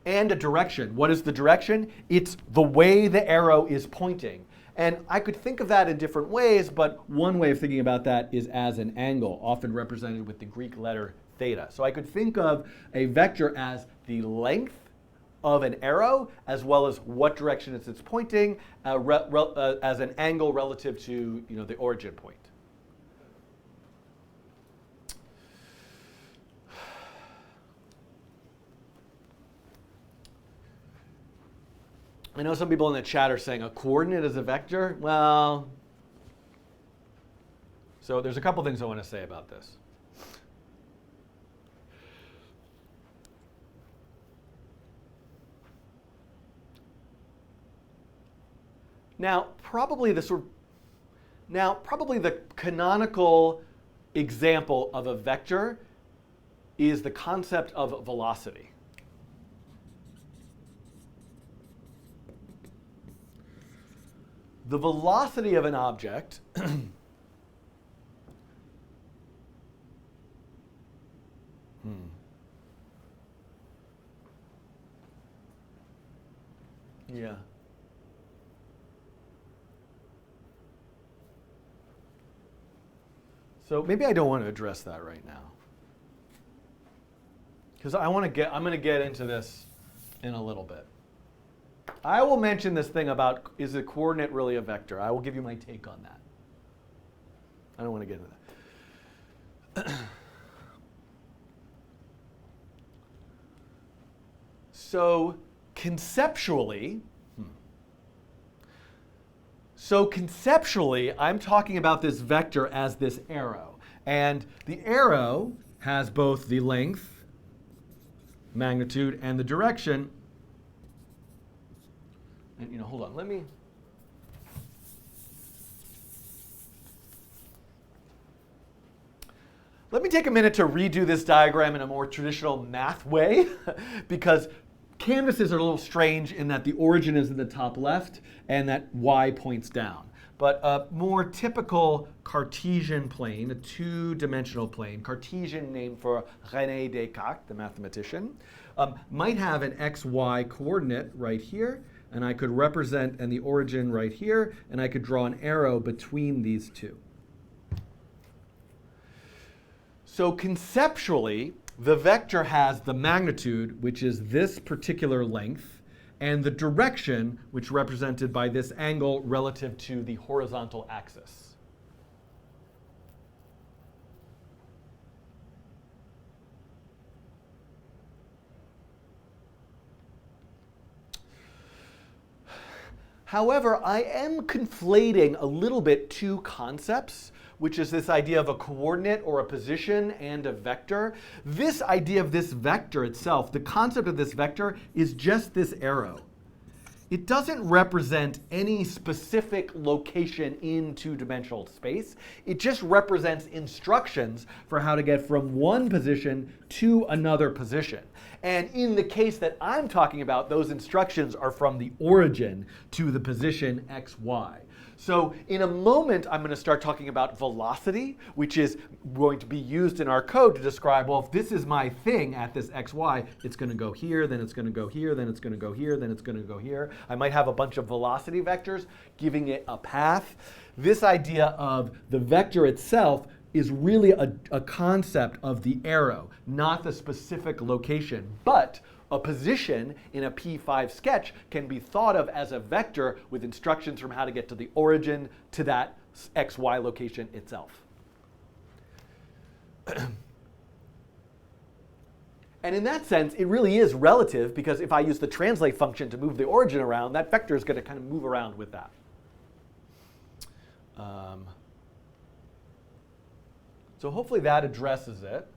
And a direction. What is the direction? It's the way the arrow is pointing. And I could think of that in different ways, but one way of thinking about that is as an angle, often represented with the Greek letter theta. So I could think of a vector as the length of an arrow, as well as what direction it's pointing, as an angle relative to the origin point. I know some people in the chat are saying a coordinate is a vector. Well, so there's a couple things I want to say about this. Now, probably the canonical example of a vector is the concept of velocity. The velocity of an object Yeah. So maybe I don't want to address that right now, because I'm going to get into this in a little bit. I will mention this thing about, is a coordinate really a vector? I will give you my take on that. I don't want to get into that. So conceptually, I'm talking about this vector as this arrow. And the arrow has both the length, magnitude, and the direction. And hold on, let me take a minute to redo this diagram in a more traditional math way, because canvases are a little strange in that the origin is in the top left and that y points down. But a more typical Cartesian plane, a two-dimensional plane, Cartesian name for René Descartes, the mathematician, might have an xy coordinate right here, and I could represent, and the origin right here, and I could draw an arrow between these two. So conceptually, the vector has the magnitude, which is this particular length, and the direction, which is represented by this angle relative to the horizontal axis. However, I am conflating a little bit two concepts, which is this idea of a coordinate or a position and a vector. This idea of this vector itself, the concept of this vector, is just this arrow. It doesn't represent any specific location in two-dimensional space. It just represents instructions for how to get from one position to another position. And in the case that I'm talking about, those instructions are from the origin to the position x, y. So in a moment, I'm going to start talking about velocity, which is going to be used in our code to describe, well, if this is my thing at this xy, it's going to go here, then it's going to go here, then it's going to go here, then it's going to go here. I might have a bunch of velocity vectors giving it a path. This idea of the vector itself is really a concept of the arrow, not the specific location. But a position in a P5 sketch can be thought of as a vector with instructions from how to get to the origin to that XY location itself. And in that sense, it really is relative, because if I use the translate function to move the origin around, that vector is going to kind of move around with that. So hopefully that addresses it.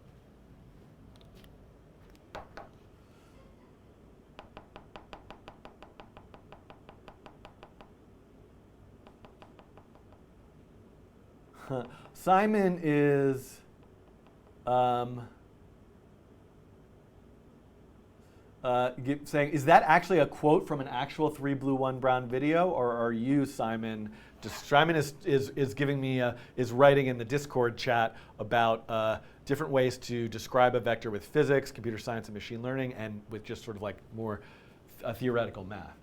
Simon is saying, is that actually a quote from an actual 3 Blue 1 Brown video, or are you, Simon? Simon is giving me is writing in the Discord chat about different ways to describe a vector with physics, computer science, and machine learning, and with just sort of like more theoretical math.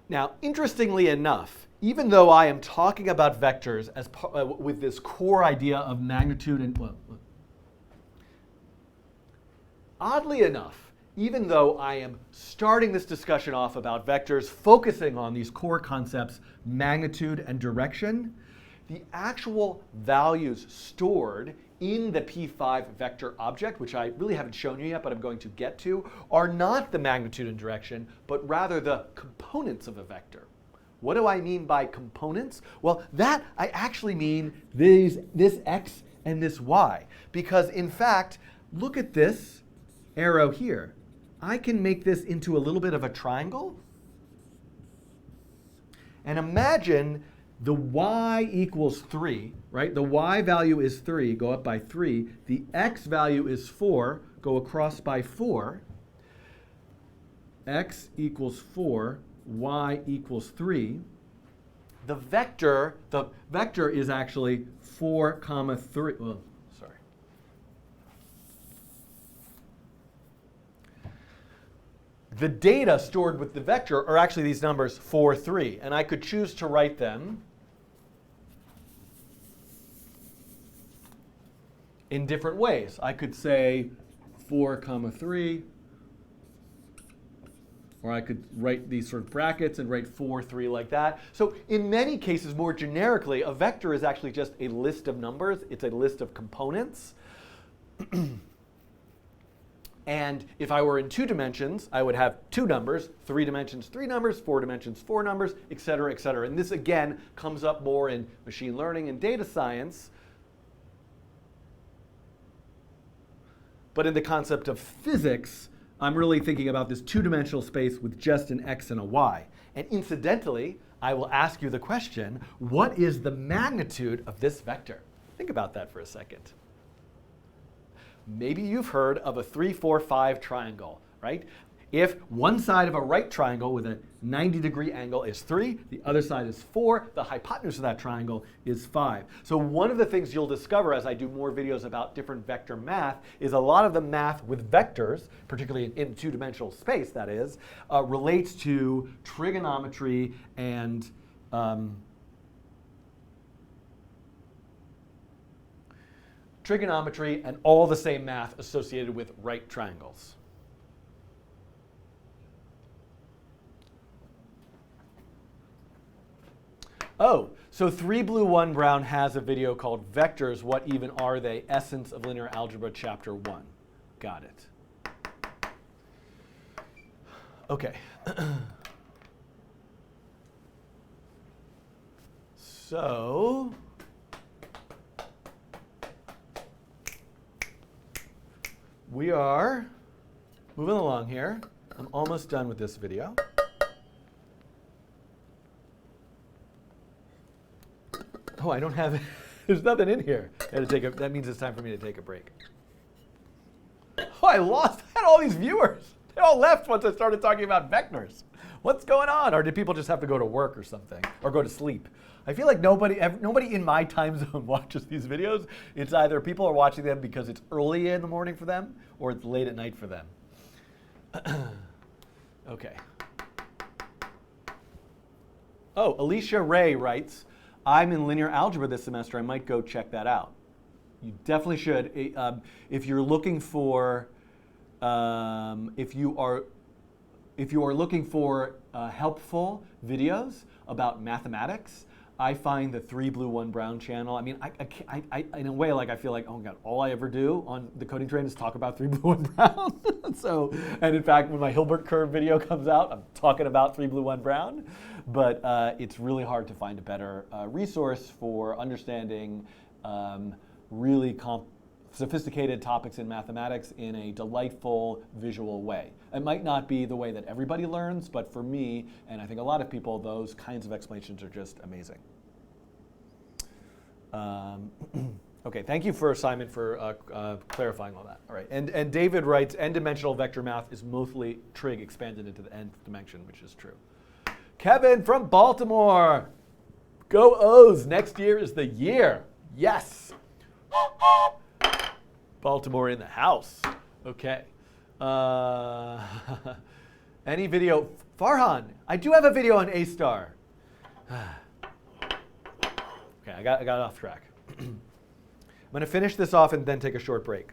Now, interestingly enough, even though I am talking about vectors as with this core idea of magnitude and, well, oddly enough, even though I am starting this discussion off about vectors, focusing on these core concepts, magnitude and direction, the actual values stored in the P5 vector object, which I really haven't shown you yet, but I'm going to get to, are not the magnitude and direction, but rather the components of a vector. What do I mean by components? Well, that I actually mean this x and this y, because in fact, look at this arrow here. I can make this into a little bit of a triangle. And imagine the y equals 3, right? The y value is 3, go up by 3. The x value is 4, go across by 4. X equals 4, y equals 3. The vector is actually 4, comma 3. Oh, sorry. The data stored with the vector are actually these numbers 4, 3, and I could choose to write them in different ways. I could say 4, comma 3, or I could write these sort of brackets and write 4, 3 like that. So in many cases, more generically, a vector is actually just a list of numbers. It's a list of components. And if I were in 2 dimensions, I would have 2 numbers, 3 dimensions, 3 numbers, 4 dimensions, 4 numbers, et cetera, et cetera. And this, again, comes up more in machine learning and data science. But in the concept of physics, I'm really thinking about this 2-dimensional space with just an x and a y. And incidentally, I will ask you the question, what is the magnitude of this vector? Think about that for a second. Maybe you've heard of a 3, 4, 5 triangle, right? If one side of a right triangle with a 90-degree angle is 3, the other side is 4, the hypotenuse of that triangle is 5. So one of the things you'll discover as I do more videos about different vector math is a lot of the math with vectors, particularly in 2-dimensional space, that is, relates to trigonometry and all the same math associated with right triangles. Oh, so 3 Blue 1 Brown has a video called Vectors, What Even Are They? Essence of Linear Algebra, Chapter 1. Got it. Okay. So we are moving along here. I'm almost done with this video. Oh, I don't have, there's nothing in here. That means it's time for me to take a break. Oh, I had all these viewers. They all left once I started talking about vectors. What's going on? Or did people just have to go to work or something, or go to sleep? I feel like nobody in my time zone watches these videos. It's either people are watching them because it's early in the morning for them, or it's late at night for them. Okay. Oh, Alicia Ray writes, I'm in linear algebra this semester. I might go check that out. You definitely should. If you're looking for, if you are looking for helpful videos about mathematics, I find the 3 Blue 1 Brown channel. I mean, I in a way, like I feel like, oh God, all I ever do on the coding train is talk about 3 Blue 1 Brown. So, and in fact, when my Hilbert curve video comes out, I'm talking about 3 Blue 1 Brown. But it's really hard to find a better resource for understanding really sophisticated topics in mathematics in a delightful visual way. It might not be the way that everybody learns, but for me, and I think a lot of people, those kinds of explanations are just amazing. Okay, thank you for Simon for clarifying all that. All right, and David writes, n-dimensional vector math is mostly trig expanded into the nth dimension, which is true. Kevin from Baltimore. Go O's. Next year is the year. Yes. Baltimore in the house. Okay. Any video? Farhan, I do have a video on A-star. Okay, I got off track. I'm going to finish this off and then take a short break.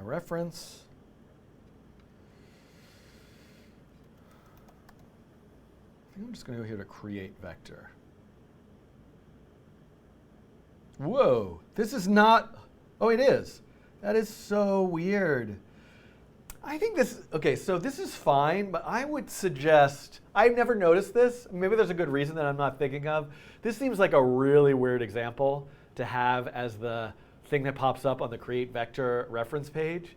Reference. I think I'm just going to go here to create vector. Whoa, this is not, oh, it is. That is so weird. I think this, okay, so this is fine, but I would suggest, I've never noticed this. Maybe there's a good reason that I'm not thinking of. This seems like a really weird example to have as the thing that pops up on the create vector reference page.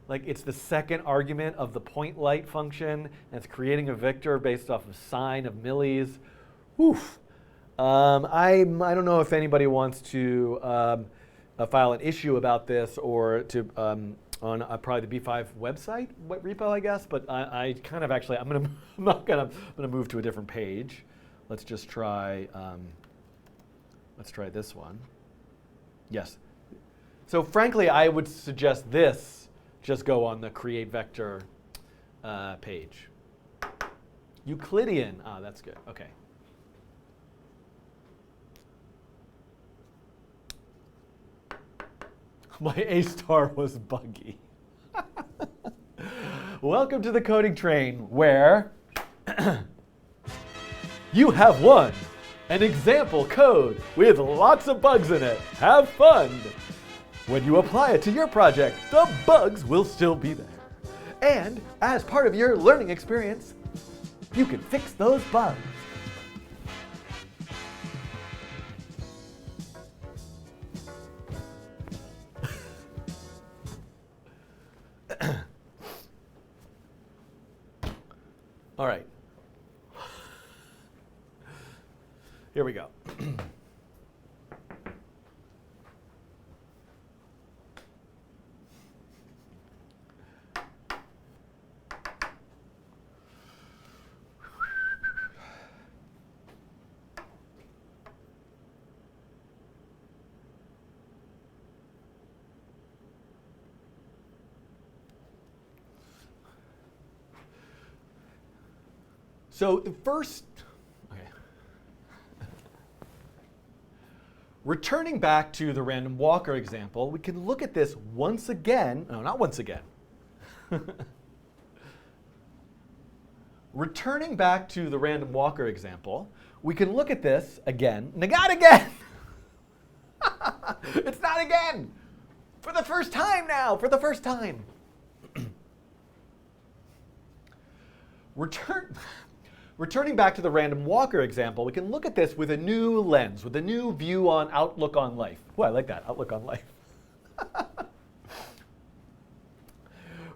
Like it's the second argument of the point light function, and it's creating a vector based off of sine of millis. Oof. I don't know if anybody wants to file an issue about this or to on probably the B5 website repo, I guess. But I kind of actually I'm gonna move to a different page. Let's just try. Let's try this one. Yes. So frankly, I would suggest this just go on the create vector page. Euclidean. Ah, that's good. Okay. My A-star was buggy. Welcome to the coding train, where you have won an example code with lots of bugs in it. Have fun. When you apply it to your project, the bugs will still be there. And as part of your learning experience, you can fix those bugs. All right. Here we go. So the first, okay. Returning back to the random walker example, we can look at this once again. No, not once again. Returning back to the random walker example, we can look at this again. Not again! It's not again! For the first time now, for the first time. Returning back to the random walker example, we can look at this with a new lens, with a new view on outlook on life. Oh, I like that, outlook on life.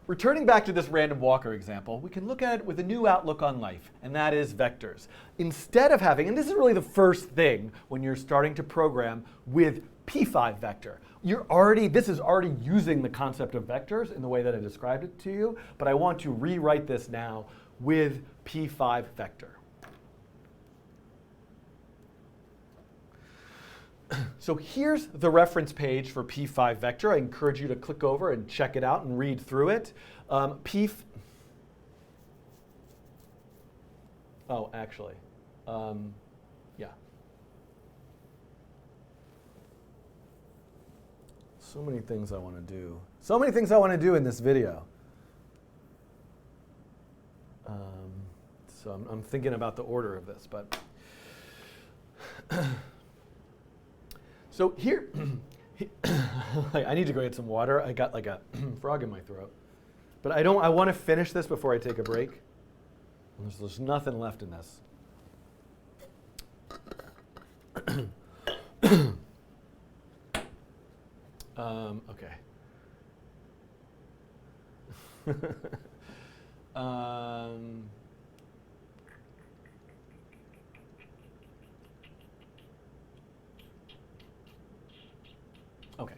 Returning back to this random walker example, we can look at it with a new outlook on life, and that is vectors. Instead of having, and this is really the first thing when you're starting to program with P5 vector. This is already using the concept of vectors in the way that I described it to you, but I want to rewrite this now with P5 vector. So here's the reference page for P5 vector. I encourage you to click over and check it out and read through it. Oh, actually, yeah. So many things I want to do. So many things I want to do in this video. So I'm thinking about the order of this, but so here, I need to go get some water. I got like a frog in my throat, but I want to finish this before I take a break. There's nothing left in this. Okay. Okay.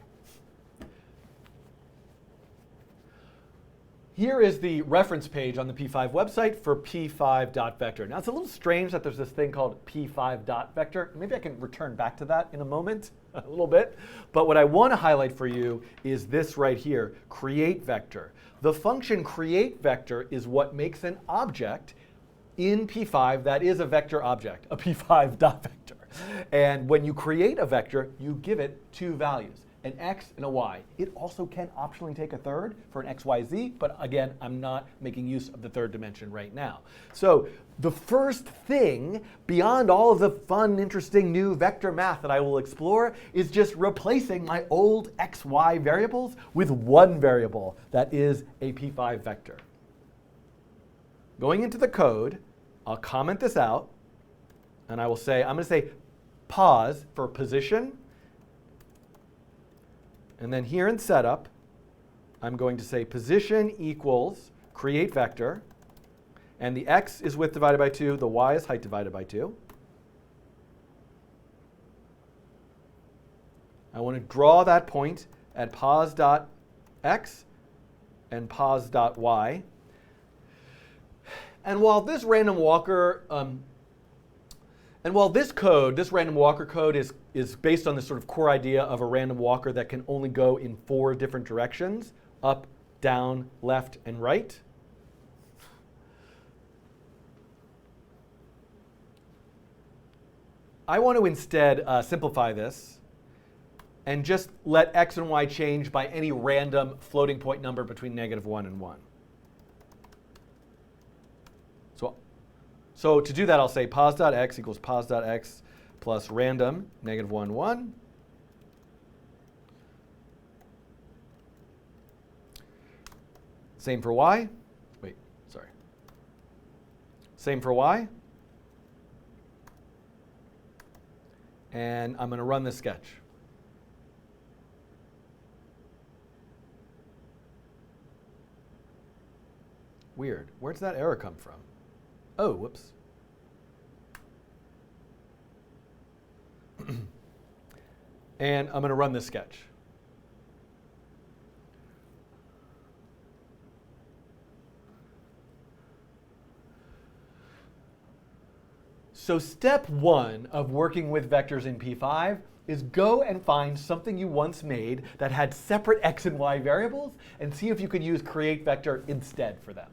here is the reference page on the P5 website for p5.vector. Now, it's a little strange that there's this thing called p5.vector. Maybe I can return back to that in a moment, a little bit. But what I want to highlight for you is this right here, create vector. The function create vector is what makes an object in P5 that is a vector object, a p5.vector. And when you create a vector, you give it two values, an x and a y. It also can optionally take a third for an x, y, z, but again, I'm not making use of the third dimension right now. So the first thing, beyond all of the fun, interesting new vector math that I will explore, is just replacing my old x, y variables with one variable that is a P5 vector. Going into the code, I'll comment this out, and I will say, I'm going to say pause for position. And then here in setup, I'm going to say position equals create vector. And the x is width divided by 2. The y is height divided by 2. I want to draw that point at pos.x and pos.y. And while this random walker, this random walker code is based on this sort of core idea of a random walker that can only go in 4 different directions, up, down, left, and right. I want to instead simplify this and just let x and y change by any random floating point number between -1 and 1. So to do that, I'll say pos.x equals pos.x plus random -1, 1. Same for y. Wait, sorry. Same for y. And I'm going to run this sketch. Weird. Where does that error come from? Oh, whoops. And I'm going to run this sketch. So step 1 of working with vectors in P5 is go and find something you once made that had separate x and y variables and see if you can use create vector instead for them.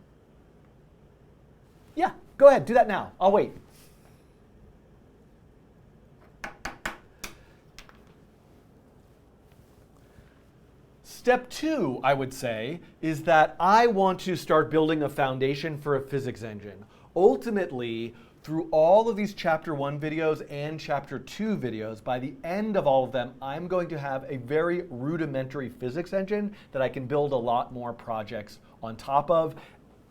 Yeah, go ahead, do that now. I'll wait. Step 2, I would say, is that I want to start building a foundation for a physics engine. Ultimately, through all of these Chapter 1 videos and Chapter 2 videos, by the end of all of them, I'm going to have a very rudimentary physics engine that I can build a lot more projects on top of.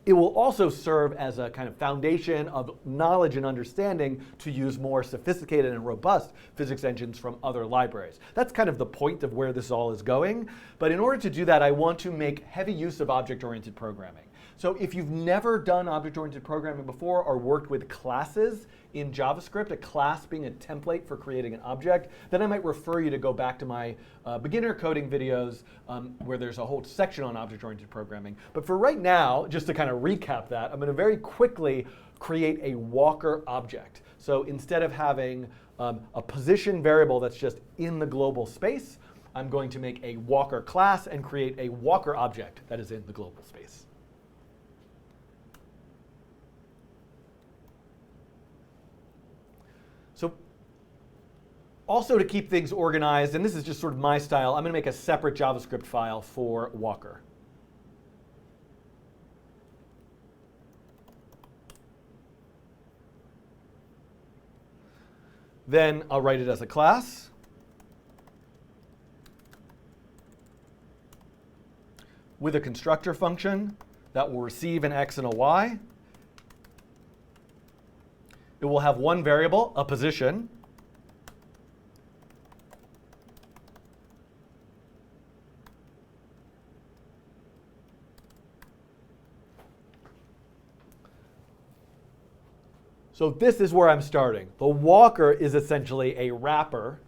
It will also serve as a kind of foundation of knowledge and understanding to use more sophisticated and robust physics engines from other libraries. That's kind of the point of where this all is going. But in order to do that, I want to make heavy use of object-oriented programming. So if you've never done object-oriented programming before or worked with classes in JavaScript, a class being a template for creating an object, then I might refer you to go back to my beginner coding videos where there's a whole section on object-oriented programming. But for right now, just to kind of recap that, I'm going to very quickly create a walker object. So instead of having a position variable that's just in the global space, I'm going to make a walker class and create a walker object that is in the global space. So also to keep things organized, and this is just sort of my style, I'm going to make a separate JavaScript file for walker. Then I'll write it as a class. With a constructor function that will receive an x and a y. It will have one variable, a position. So this is where I'm starting. The walker is essentially a wrapper.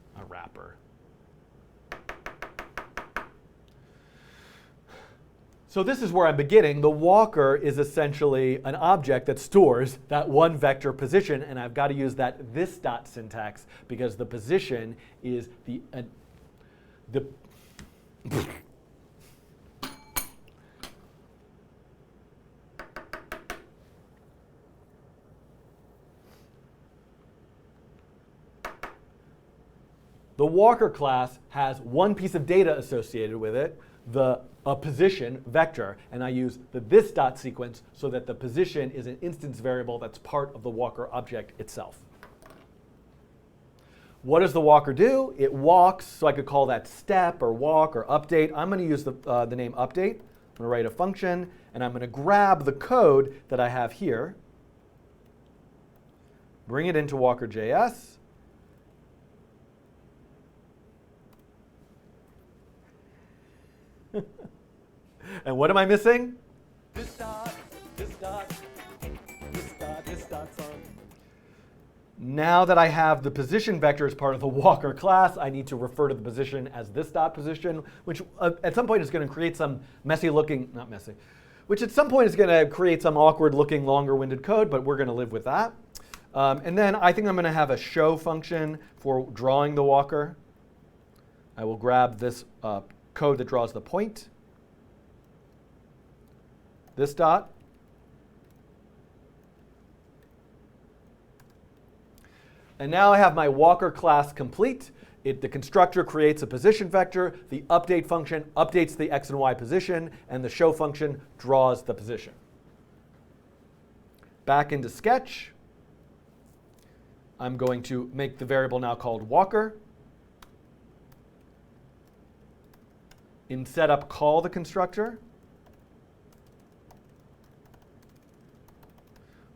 So this is where I'm beginning. The walker is essentially an object that stores that one vector position, and I've got to use that this dot syntax because the position is the The walker class has one piece of data associated with it, a position vector, and I use the this dot sequence so that the position is an instance variable that's part of the walker object itself. What does the walker do? It walks, so I could call that step or walk or update. I'm going to use the name update. I'm going to write a function, and I'm going to grab the code that I have here, bring it into walker.js, and what am I missing? This dot, this dot, this dot, this dot's on. Now that I have the position vector as part of the walker class, I need to refer to the position as this dot position, which at some point is going to create some messy looking, not messy, which at some point is going to create some awkward looking longer winded code, but we're going to live with that. And then I think I'm going to have a show function for drawing the walker. I will grab this code that draws the point. This dot. And now I have my walker class complete. The constructor creates a position vector. The update function updates the x and y position. And the show function draws the position. Back into Sketch. I'm going to make the variable now called walker. In setup, call the constructor.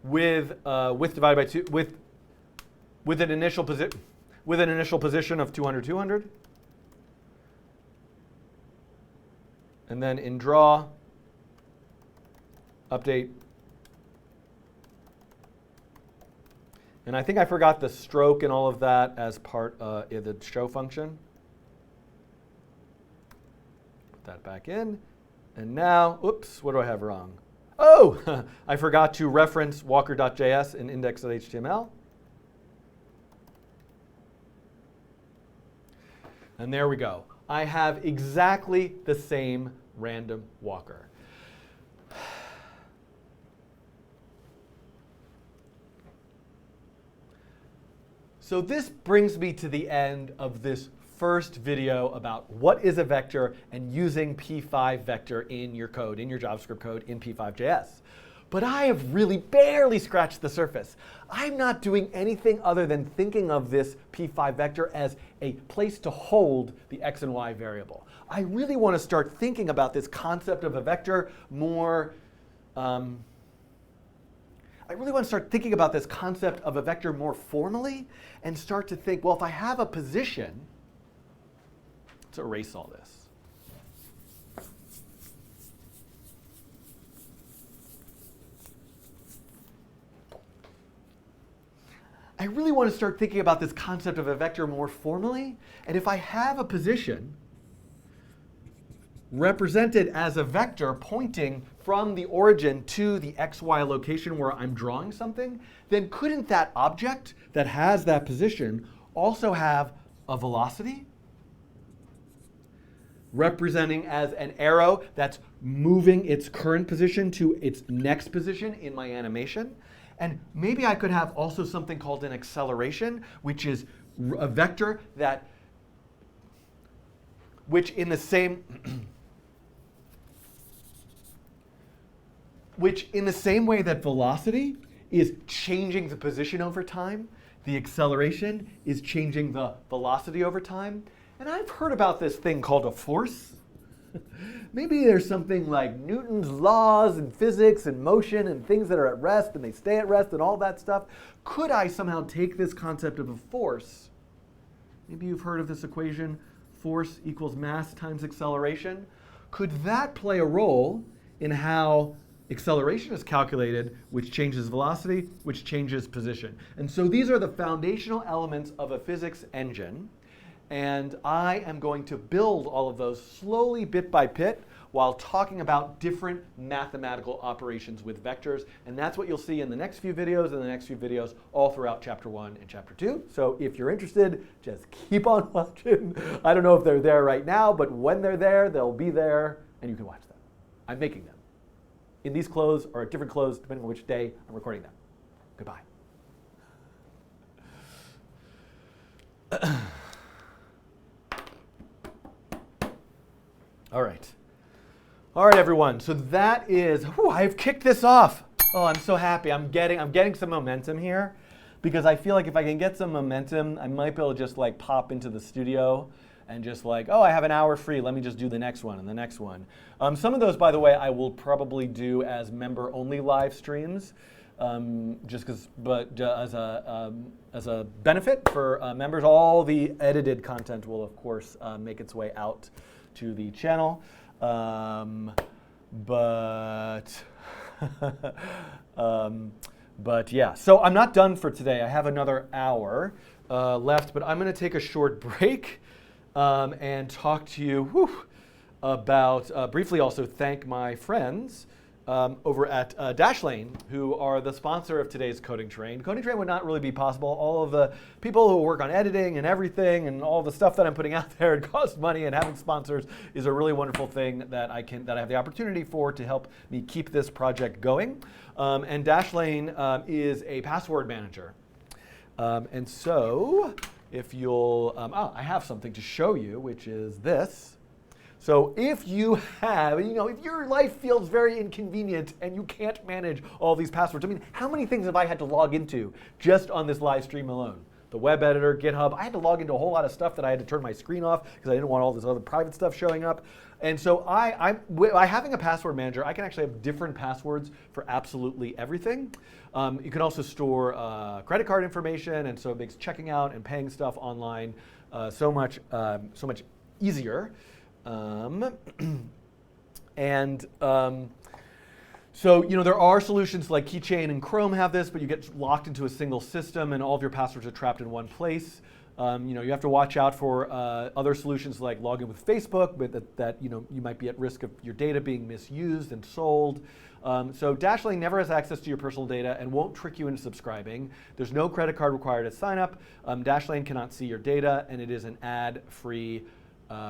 With divided by 2 with an initial position of 200 200, and then in draw update, and I think I forgot the stroke and all of that as part of the show function. Put that back in, and now, oops, what do I have wrong? Oh, I forgot to reference walker.js in index.html. And there we go. I have exactly the same random walker. So this brings me to the end of this first video about what is a vector and using P5 vector in your code, in your JavaScript code in P5.js. But I have really barely scratched the surface. I'm not doing anything other than thinking of this P5 vector as a place to hold the x and y variable. I really want to start thinking about this concept of a vector more formally and start to think, well, if I have a position, let's erase all this. I really want to start thinking about this concept of a vector more formally. And if I have a position represented as a vector pointing from the origin to the xy location where I'm drawing something, then couldn't that object that has that position also have a velocity representing as an arrow that's moving its current position to its next position in my animation? And maybe I could have also something called an acceleration, which is a vector that, which in the same way that velocity is changing the position over time, the acceleration is changing the velocity over time. And I've heard about this thing called a force. Maybe there's something like Newton's laws and physics and motion and things that are at rest and they stay at rest and all that stuff. Could I somehow take this concept of a force? Maybe you've heard of this equation, force equals mass times acceleration. Could that play a role in how acceleration is calculated, which changes velocity, which changes position? And so these are the foundational elements of a physics engine. And I am going to build all of those slowly, bit by bit, while talking about different mathematical operations with vectors. And that's what you'll see in the next few videos and the next few videos all throughout Chapter 1 and Chapter 2. So if you're interested, just keep on watching. I don't know if they're there right now, but when they're there, they'll be there, and you can watch them. I'm making them in these clothes or different clothes, depending on which day I'm recording them. Goodbye. All right. All right, everyone. So that is, I've kicked this off. Oh, I'm so happy. I'm getting some momentum here, because I feel like if I can get some momentum, I might be able to just like pop into the studio and just like, oh, I have an hour free. Let me just do the next one and the next one. Some of those, by the way, I will probably do as member-only live streams. Just because, but as a benefit for members, all the edited content will, of course, make its way out to the channel. But yeah, so I'm not done for today. I have another hour left, but I'm going to take a short break and talk to you about, briefly also thank my friends over at Dashlane, who are the sponsor of today's Coding Train. Coding Train would not really be possible. All of the people who work on editing and everything and all the stuff that I'm putting out there, it costs money, and having sponsors is a really wonderful thing that I have the opportunity for to help me keep this project going. And Dashlane is a password manager. And so if you'll, I have something to show you, which is this. So if you have, if your life feels very inconvenient and you can't manage all these passwords, I mean, how many things have I had to log into just on this live stream alone? The web editor, GitHub, I had to log into a whole lot of stuff that I had to turn my screen off because I didn't want all this other private stuff showing up. And so by having a password manager, I can actually have different passwords for absolutely everything. You can also store credit card information, and so it makes checking out and paying stuff online so much easier. So there are solutions like Keychain and Chrome have this, but you get locked into a single system and all of your passwords are trapped in one place. You have to watch out for other solutions like login with Facebook, but that you might be at risk of your data being misused and sold. So Dashlane never has access to your personal data and won't trick you into subscribing. There's no credit card required at sign up. Dashlane cannot see your data, and it is an ad-free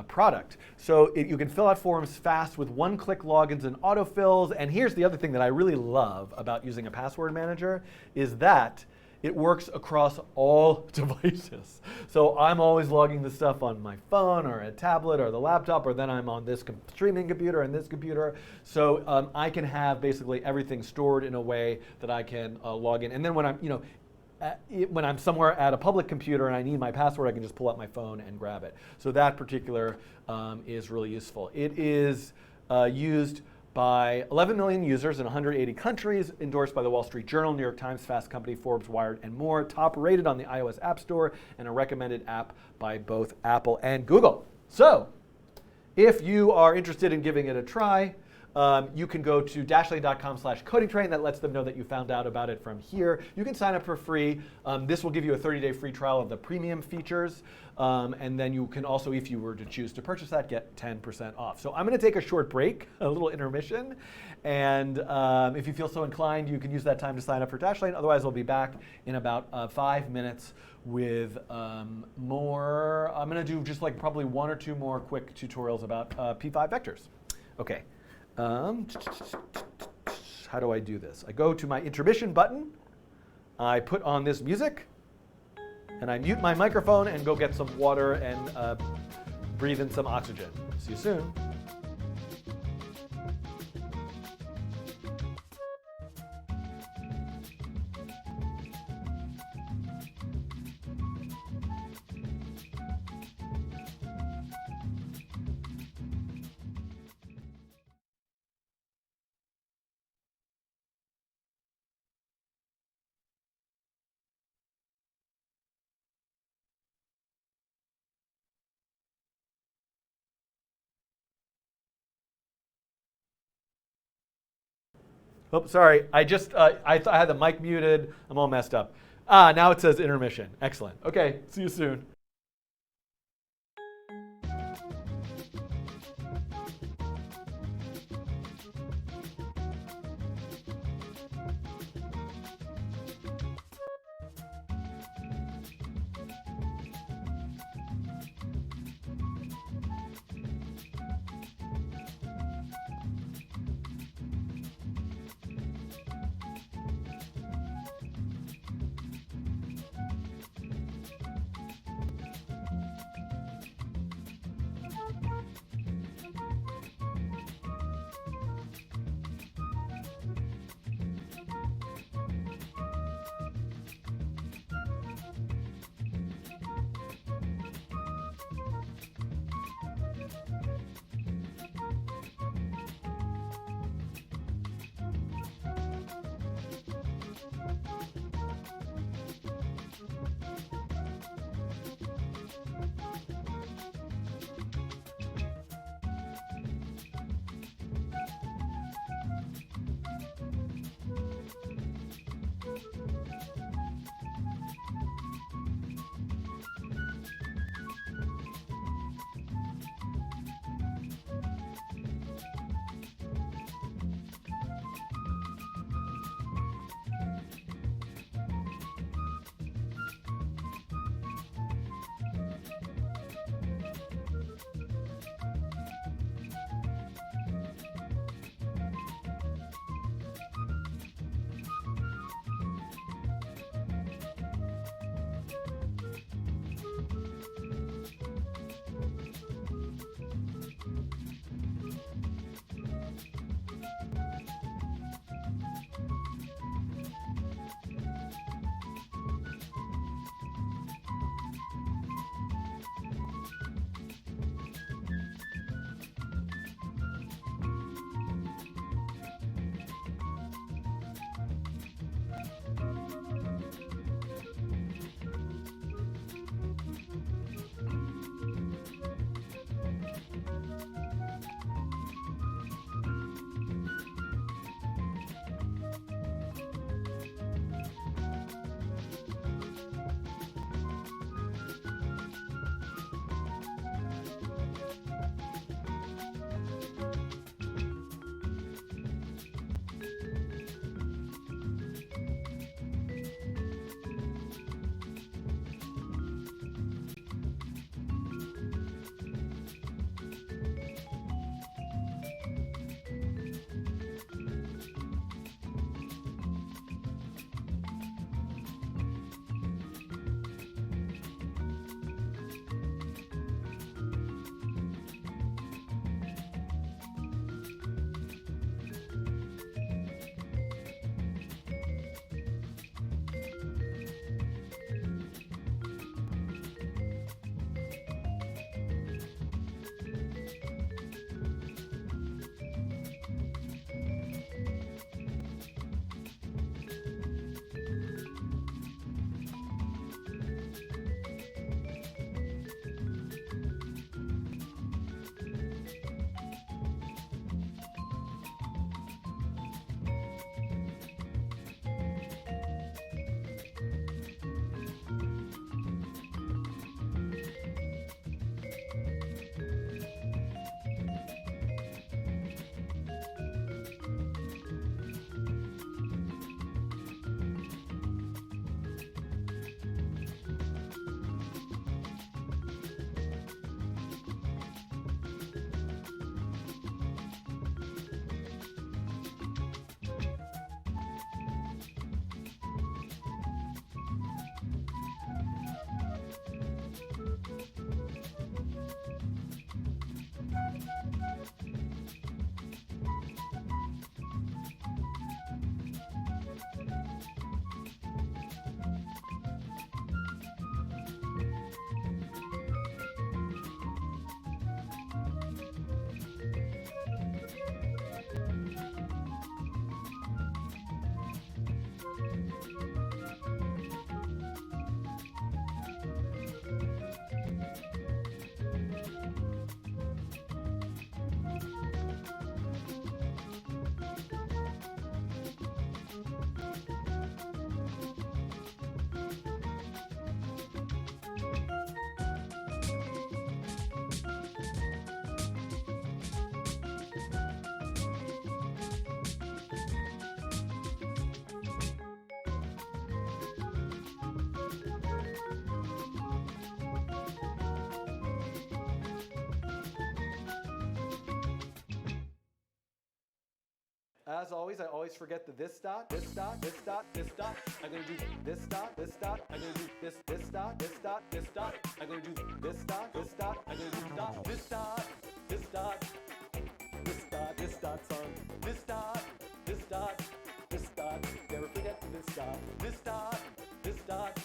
product. So you can fill out forms fast with one-click logins and autofills. And here's the other thing that I really love about using a password manager is that it works across all devices. So I'm always logging the stuff on my phone or a tablet or the laptop, or then I'm on this streaming computer and this computer. So I can have basically everything stored in a way that I can log in. And then when I'm somewhere at a public computer and I need my password, I can just pull out my phone and grab it. So that particular is really useful. It is used by 11 million users in 180 countries, endorsed by the Wall Street Journal, New York Times, Fast Company, Forbes, Wired, and more, top rated on the iOS App Store, and a recommended app by both Apple and Google. So if you are interested in giving it a try, you can go to dashlane.com/codingtrain. That lets them know that you found out about it from here. You can sign up for free. This will give you a 30-day free trial of the premium features. And then you can also, if you were to choose to purchase that, get 10% off. So I'm going to take a short break, a little intermission. And if you feel so inclined, you can use that time to sign up for Dashlane. Otherwise, we'll be back in about 5 minutes with more. I'm going to do just like probably one or two more quick tutorials about P5 vectors. OK. How do I do this? I go to my intermission button, I put on this music, and I mute my microphone and go get some water and breathe in some oxygen. See you soon. Oh, sorry. I had the mic muted. I'm all messed up. Now it says intermission. Excellent. OK, see you soon. As always, I always forget the this dot, this dot, this dot, this dot. I'm gonna do this dot, this dot. I'm gonna do this dot, this dot, this dot. I'm gonna do this dot, this dot. I'm gonna do dot, this dot, this dot, this dot, this dot song. This dot, this dot, this dot. Never forget this dot, this dot, this dot,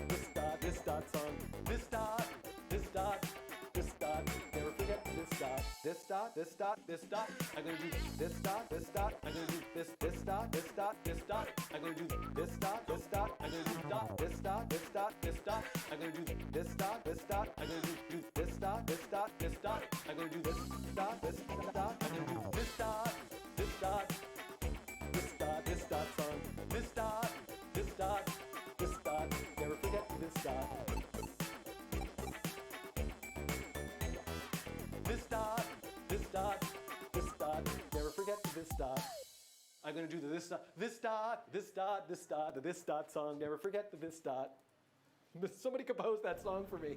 this dot, this dot song. This dot, this dot, this dot. Never forget this dot. This dot, this dot, this dot. I'm gonna do this dot, this dot. I'm gonna do this dot, this dot, this dot. I'm gonna do this dot, this dot. I'm gonna do dot, this dot, this dot, this dot. I'm gonna do this dot, this dot. I'm gonna do this dot, this dot, this dot. I'm gonna do this dot, this dot. I'm gonna do this dot, this dot, this dot, this dot song. This dot, this dot, this dot. Never forget this dot. This dot, this dot, this dot. Never forget this dot. I'm gonna do the this dot, this dot, this dot, this dot, the this dot song. Never forget the this dot. Somebody compose that song for me.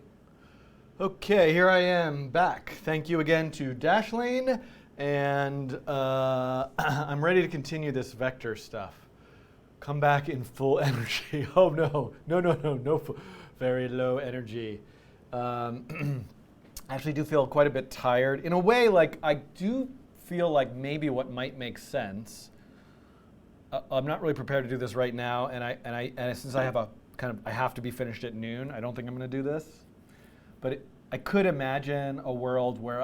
Okay, here I am back. Thank you again to Dashlane, and I'm ready to continue this vector stuff. Come back in full energy. Oh no, no, very low energy. I actually do feel quite a bit tired. In a way, like I do feel like maybe what might make sense. I'm not really prepared to do this right now, and since I have I have to be finished at noon. I don't think I'm going to do this, but I could imagine a world where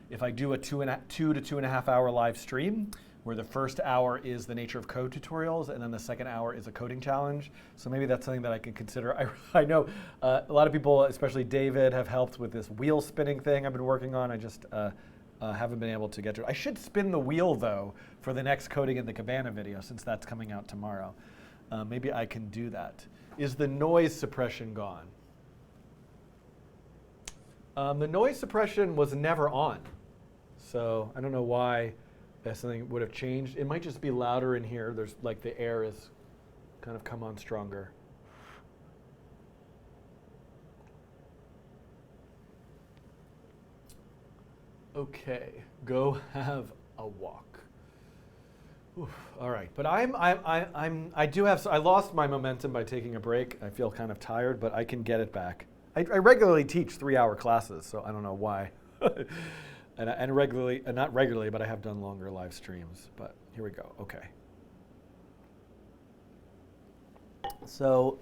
if I do a 2 to 2.5 hour live stream, where the first hour is the nature of code tutorials, and then the second hour is a coding challenge. So maybe that's something that I can consider. I know a lot of people, especially David, have helped with this wheel spinning thing I've been working on. I just haven't been able to get to it. I should spin the wheel, though, for the next Coding in the Cabana video, since that's coming out tomorrow. Maybe I can do that. Is the noise suppression gone? The noise suppression was never on. So I don't know why something would have changed. It might just be louder in here. There's like the air is kind of come on stronger. Okay, go have a walk. Oof, all right, but I lost my momentum by taking a break. I feel kind of tired, but I can get it back. I regularly teach 3-hour classes, so I don't know why. And regularly, not regularly, but I have done longer live streams. But here we go. Okay. So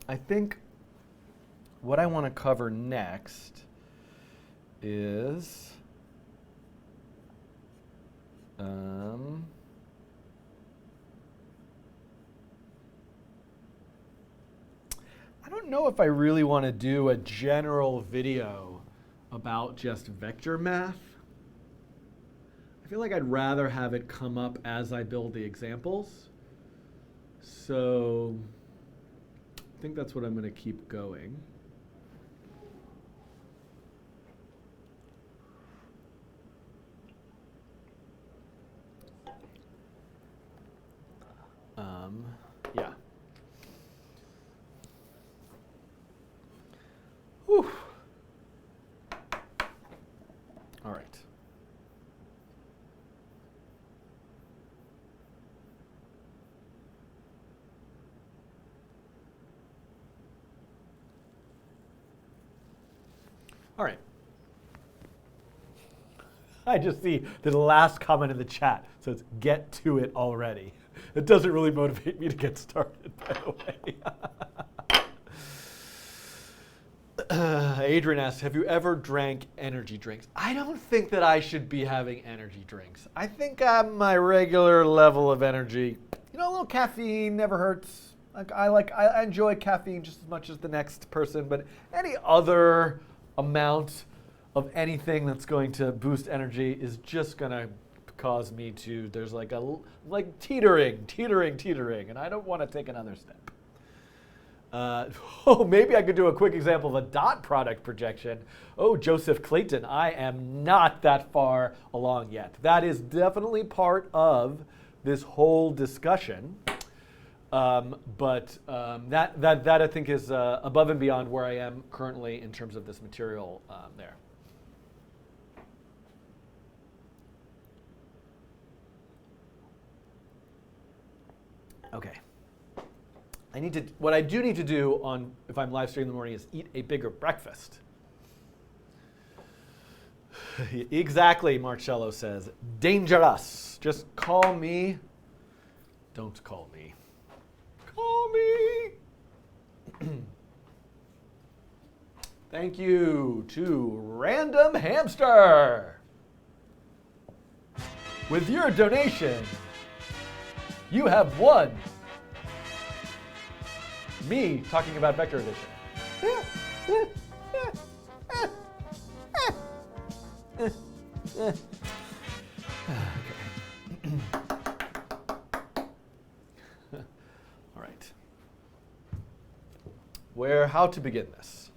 I think what I want to cover next is I don't know if I really want to do a general video about just vector math. I feel like I'd rather have it come up as I build the examples. So I think that's what I'm going to keep going. Yeah. Whew. All right. All right. I just see the last comment in the chat says, get to it already. It doesn't really motivate me to get started, by the way. Adrian asks, have you ever drank energy drinks? I don't think that I should be having energy drinks. I think I'm my regular level of energy. You know, a little caffeine never hurts. I enjoy caffeine just as much as the next person, but any other amount of anything that's going to boost energy is just going to cause me to, there's like teetering, and I don't want to take another step. Maybe I could do a quick example of a dot product projection. Oh, Joseph Clayton, I am not that far along yet. That is definitely part of this whole discussion. But that I think is above and beyond where I am currently in terms of this material there. Okay. What I do need to do if I'm live streaming in the morning is eat a bigger breakfast. Exactly, Marcello says. Dangerous. Just call me. Don't call me. Call me. Thank you to Random Hamster. With your donation, you have won me talking about Vector Edition. All right. How to begin this?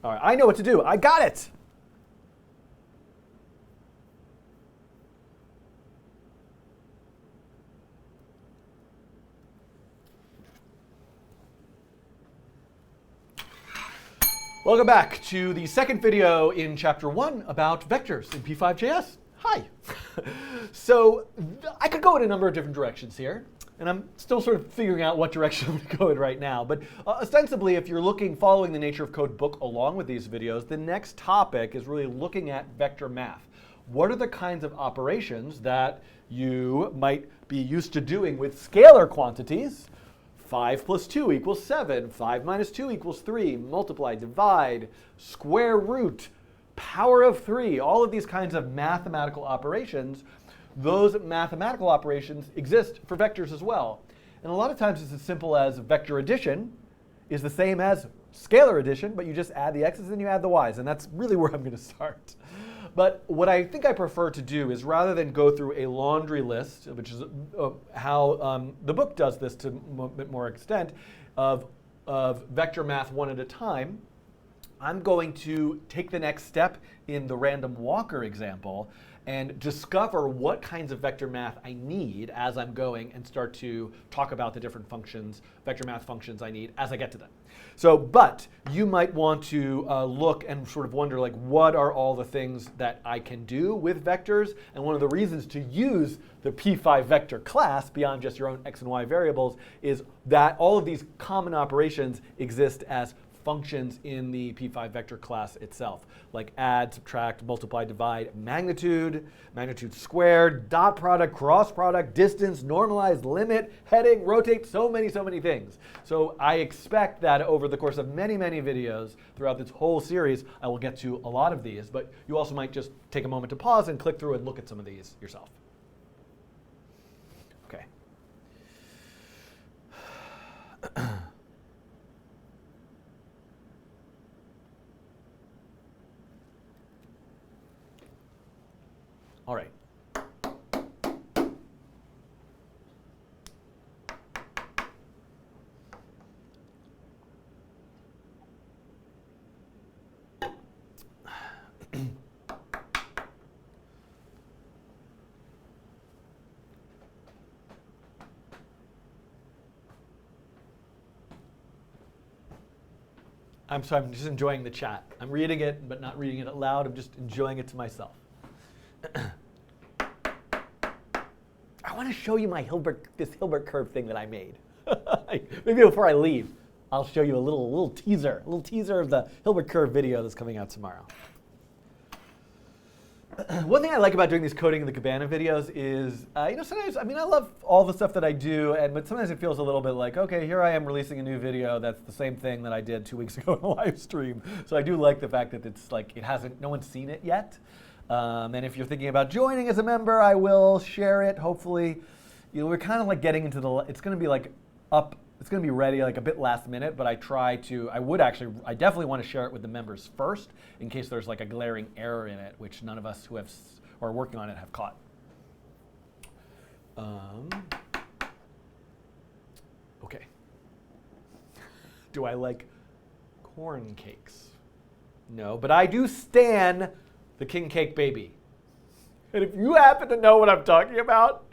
All right, I know what to do. I got it. Welcome back to the second video in chapter 1 about vectors in P5.js. Hi. So I could go in a number of different directions here, and I'm still sort of figuring out what direction I'm going to go in right now. But ostensibly, if you're following the Nature of Code book along with these videos, the next topic is really looking at vector math. What are the kinds of operations that you might be used to doing with scalar quantities? 5 plus 2 equals 7, 5 minus 2 equals 3, multiply, divide, square root, power of 3, all of these kinds of mathematical operations. Those mathematical operations exist for vectors as well. And a lot of times it's as simple as vector addition is the same as scalar addition, but you just add the x's and you add the y's, and that's really where I'm going to start. But what I think I prefer to do is rather than go through a laundry list, which is how the book does this to a bit more extent, of vector math one at a time, I'm going to take the next step in the random walker example and discover what kinds of vector math I need as I'm going and start to talk about the different functions, vector math functions I need as I get to them. So, but you might want to look and sort of wonder, like, what are all the things that I can do with vectors? And one of the reasons to use the P5 vector class beyond just your own x and y variables is that all of these common operations exist as functions in the P5 vector class itself, like add, subtract, multiply, divide, magnitude, magnitude squared, dot product, cross product, distance, normalize, limit, heading, rotate, so many things. So I expect that over the course of many videos throughout this whole series, I will get to a lot of these, but you also might just take a moment to pause and click through and look at some of these yourself. Okay. All right. I'm sorry, I'm just enjoying the chat. I'm reading it, but not reading it out loud. I'm just enjoying it to myself. I want to show you this Hilbert curve thing that I made. Maybe before I leave, I'll show you a little teaser of the Hilbert curve video that's coming out tomorrow. One thing I like about doing these coding in the Cabana videos is, sometimes, I love all the stuff that I do, but sometimes it feels a little bit like, okay, here I am releasing a new video that's the same thing that I did 2 weeks ago in a live stream. So I do like the fact that it's like, no one's seen it yet. And if you're thinking about joining as a member, I will share it, hopefully. We're kind of like getting into it's going to be like it's going to be ready like a bit last minute, but I definitely want to share it with the members first in case there's like a glaring error in it, which none of us who are working on it have caught. Okay. Do I like corn cakes? No, but I do stan the king cake baby. And if you happen to know what I'm talking about,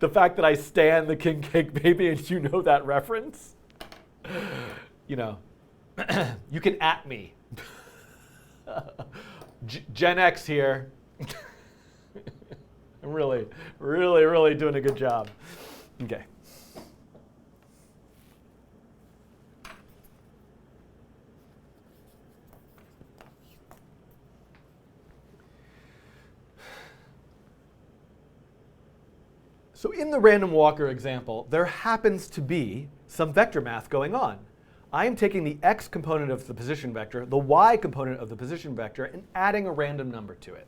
the fact that I stan the king cake baby and you know that reference, you can at me. Gen X here. I'm really, really, really doing a good job. Okay. So in the random walker example, there happens to be some vector math going on. I am taking the x component of the position vector, the y component of the position vector, and adding a random number to it.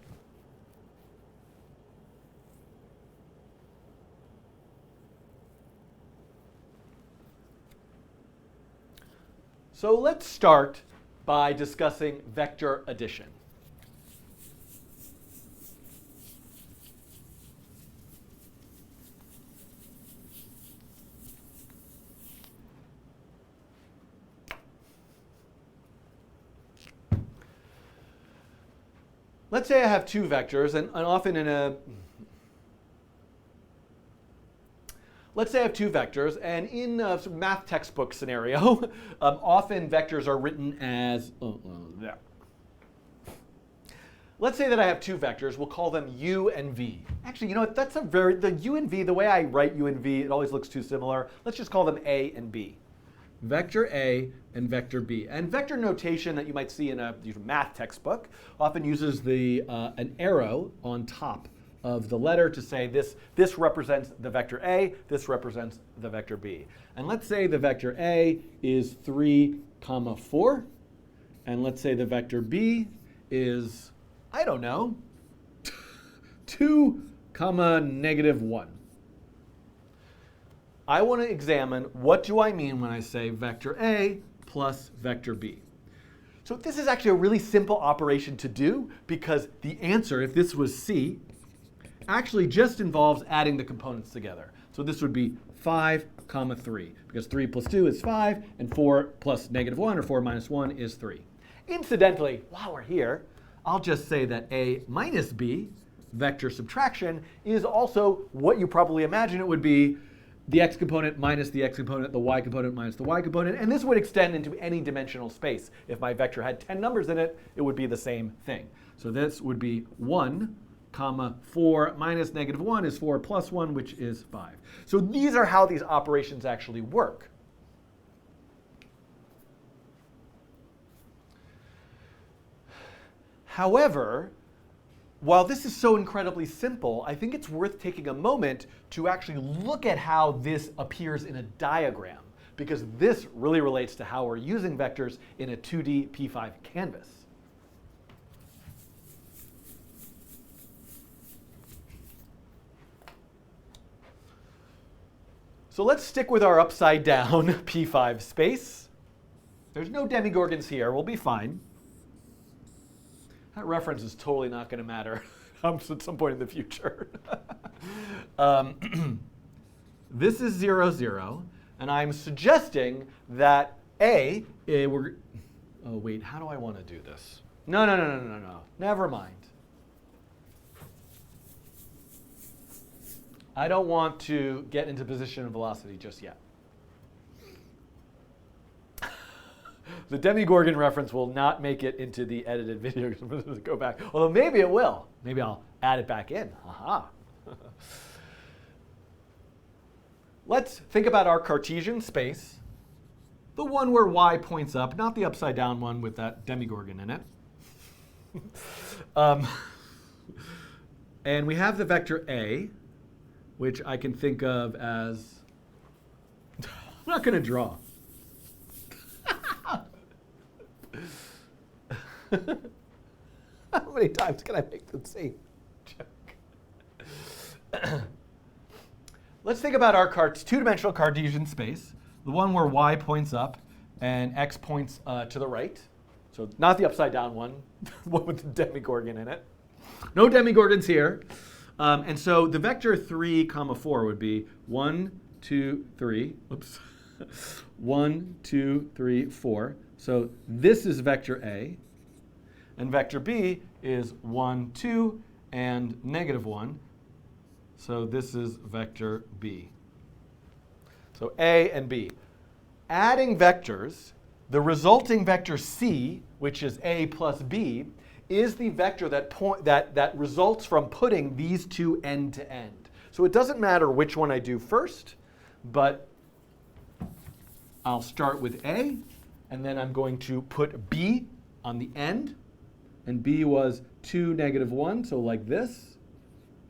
So let's start by discussing vector addition. Let's say I have two vectors, and often in a let's say I have two vectors, and in a math textbook scenario, often vectors are written as there. Let's say that I have two vectors. We'll call them u and v. Actually, you know what? That's the u and v. The way I write u and v, it always looks too similar. Let's just call them a and b. Vector A and vector B. And vector notation that you might see in a math textbook often uses an arrow on top of the letter to say this represents the vector A, this represents the vector B. And let's say the vector A is 3, 4, and let's say the vector B is, I don't know, 2, -1. I want to examine what do I mean when I say vector A plus vector B. So this is actually a really simple operation to do because the answer, if this was C, actually just involves adding the components together. So this would be 5, 3, because 3 plus 2 is 5, and 4 plus -1, or 4 minus 1, is 3. Incidentally, while we're here, I'll just say that A minus B, vector subtraction, is also what you probably imagine it would be, the x component minus the x component, the y component minus the y component, and this would extend into any dimensional space. If my vector had 10 numbers in it, it would be the same thing. So this would be 1, 4 minus -1 is 4 plus 1, which is 5. So these are how these operations actually work. However, while this is so incredibly simple, I think it's worth taking a moment to actually look at how this appears in a diagram, because this really relates to how we're using vectors in a 2D P5 canvas. So let's stick with our upside down P5 space. There's no demigorgons here, we'll be fine. That reference is totally not going to matter at some point in the future. This is 0, 0, and I'm suggesting that A, oh wait, how do I want to do this? No, never mind. I don't want to get into position and velocity just yet. The Demigorgon reference will not make it into the edited video. I'm going to go back. Although maybe it will. Maybe I'll add it back in. Aha. Let's think about our Cartesian space, the one where y points up, not the upside down one with that Demigorgon in it. And we have the vector A, which I can think of as, I'm not going to draw. How many times can I make the same joke? Let's think about our two-dimensional Cartesian space, the one where y points up and x points to the right. So not the upside down one, the one with the Demigorgon in it. No Demigorgons here. And so the vector 3, 4 would be 1, 2, 3. Oops. 1, 2, 3, 4. So this is vector A. And vector B is 1, 2, and -1. So this is vector B. So A and B. Adding vectors, the resulting vector C, which is A plus B, is the vector that results from putting these two end to end. So it doesn't matter which one I do first, but I'll start with A, and then I'm going to put B on the end. And B was 2, -1, so like this.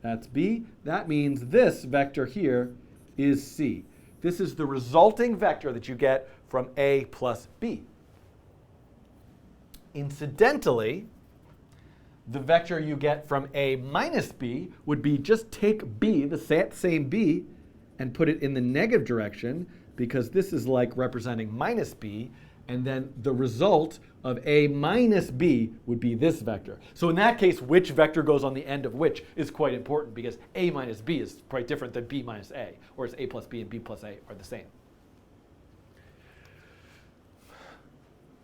That's B. That means this vector here is C. This is the resulting vector that you get from A plus B. Incidentally, the vector you get from A minus B would be just take B, the same B, and put it in the negative direction, because this is like representing minus B, and then the result of A minus B would be this vector. So in that case, which vector goes on the end of which is quite important, because A minus B is quite different than B minus A, whereas A plus B and B plus A are the same.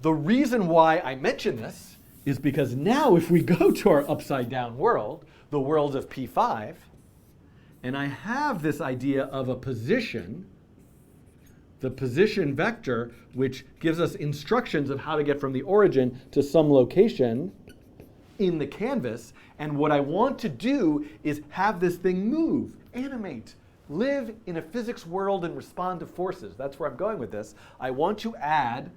The reason why I mention this is because now if we go to our upside down world, the world of P5, and I have this idea of a position, the position vector, which gives us instructions of how to get from the origin to some location in the canvas. And what I want to do is have this thing move, animate, live in a physics world and respond to forces. That's where I'm going with this. I want to add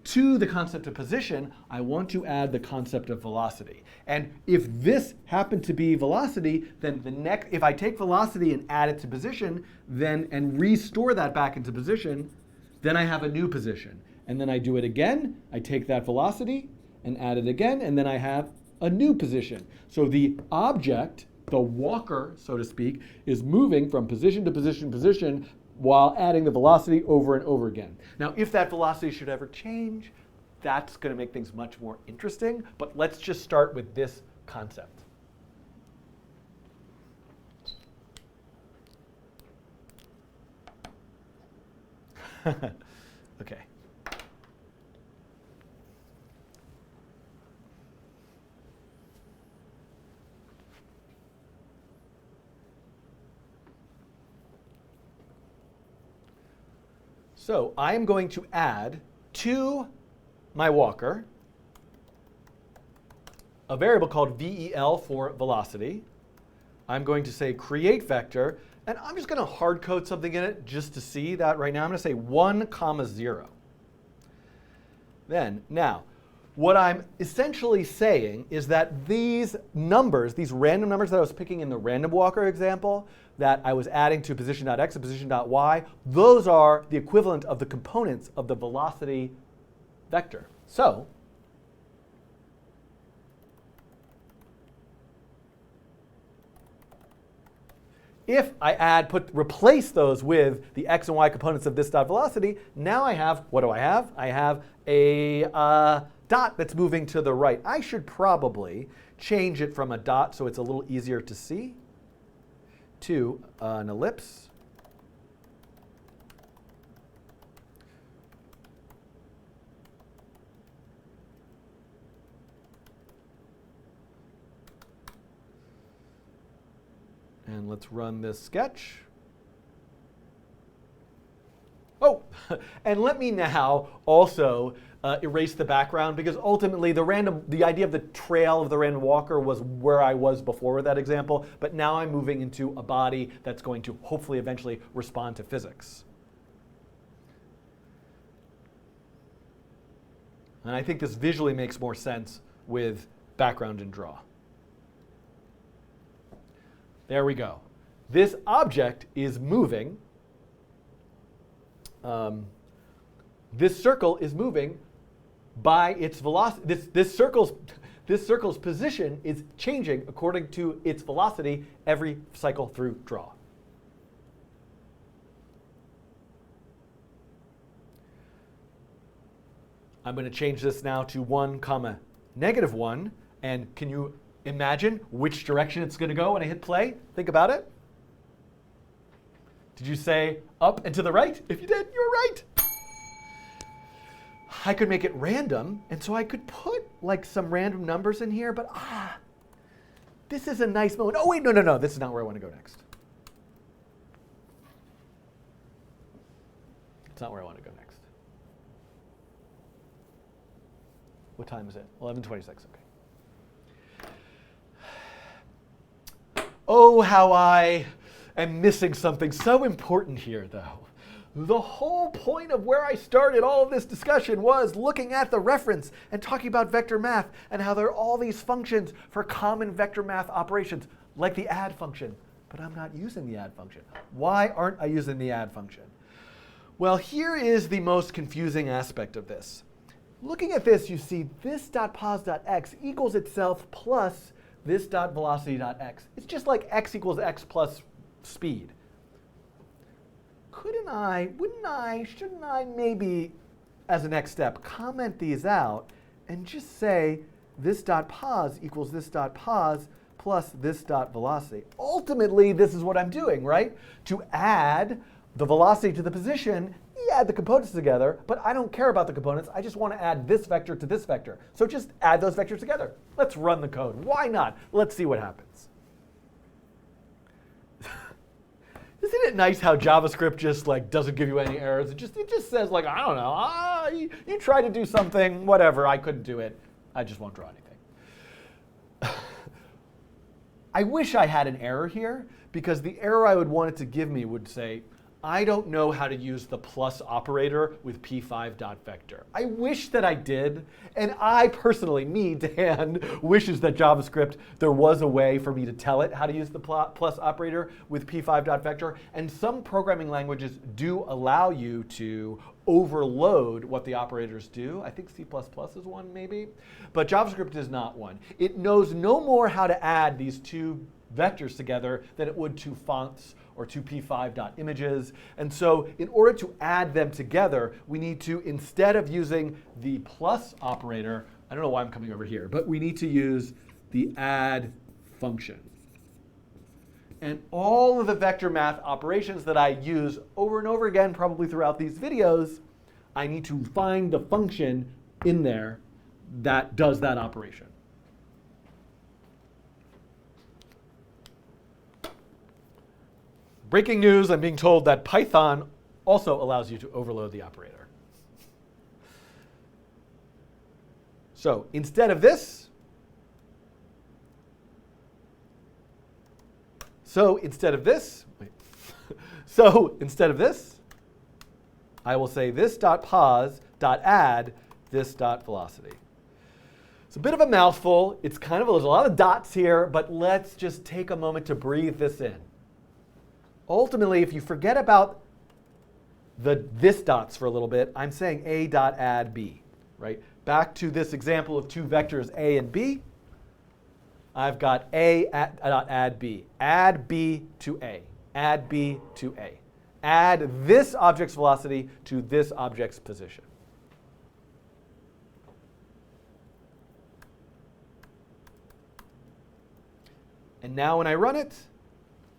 to the concept of position, I want to add the concept of velocity. And if this happened to be velocity, then if I take velocity and add it to position, and restore that back into position, then I have a new position. And then I do it again, I take that velocity and add it again, and then I have a new position. So the object, the walker, so to speak, is moving from position to position to position, while adding the velocity over and over again. Now, if that velocity should ever change, that's going to make things much more interesting. But let's just start with this concept. Okay. So I'm going to add to my walker a variable called VEL for velocity. I'm going to say create vector, and I'm just going to hard code something in it just to see that right now. I'm going to say 1, 0. Then, now, what I'm essentially saying is that these numbers, these random numbers that I was picking in the random walker example, that I was adding to position.x and position.y, those are the equivalent of the components of the velocity vector. So if I replace those with the x and y components of this dot velocity, now I have, what do I have? I have a dot that's moving to the right. I should probably change it from a dot so it's a little easier to see to an ellipse. And let's run this sketch. Oh, and let me now also erase the background, because ultimately the idea of the trail of the random walker was where I was before with that example, but now I'm moving into a body that's going to hopefully eventually respond to physics. And I think this visually makes more sense with background and draw. There we go. This object is moving. This circle is moving by its velocity. This circle's position is changing according to its velocity every cycle through draw. I'm going to change this now to 1, -1. And can you imagine which direction it's going to go when I hit play? Think about it. Did you say up and to the right? If you did, you were right. I could make it random, and so I could put like some random numbers in here, but this is a nice moment. Oh wait, no, this is not where I want to go next. It's not where I want to go next. What time is it? 11:26, okay. Oh, how I am missing something so important here, though. The whole point of where I started all of this discussion was looking at the reference and talking about vector math and how there are all these functions for common vector math operations, like the add function. But I'm not using the add function. Why aren't I using the add function? Well, here is the most confusing aspect of this. Looking at this, you see this dot pos dot x equals itself plus this dot velocity dot x. It's just like x equals x plus speed. Wouldn't I, shouldn't I maybe, as a next step, comment these out and just say this dot pos equals this dot pos plus this dot velocity. Ultimately, this is what I'm doing, right? To add the velocity to the position, you add the components together, but I don't care about the components. I just want to add this vector to this vector. So just add those vectors together. Let's run the code. Why not? Let's see what happens. Isn't it nice how JavaScript just like doesn't give you any errors? It just says like, I don't know, you try to do something, whatever, I couldn't do it. I just won't draw anything. I wish I had an error here, because the error I would want it to give me would say, I don't know how to use the plus operator with p5.vector. I wish that I did, and I personally, me, Dan, wishes that JavaScript, there was a way for me to tell it how to use the plus operator with p5.vector, and some programming languages do allow you to overload what the operators do. I think C++ is one, maybe, but JavaScript is not one. It knows no more how to add these two vectors together than it would two fonts or two p5.images. And so in order to add them together, we need to, instead of using the plus operator, I don't know why I'm coming over here, but we need to use the add function. And all of the vector math operations that I use over and over again, probably throughout these videos, I need to find the function in there that does that operation. Breaking news, I'm being told that Python also allows you to overload the operator. So instead of this, I will say this dot pos dot add this dot velocity. It's a bit of a mouthful. It's kind of, there's a lot of dots here, but let's just take a moment to breathe this in. Ultimately, if you forget about the this dots for a little bit, I'm saying a dot add b, right? Back to this example of two vectors a and b. I've got a dot add b. Add b to a. Add b to a. Add this object's velocity to this object's position. And now when I run it,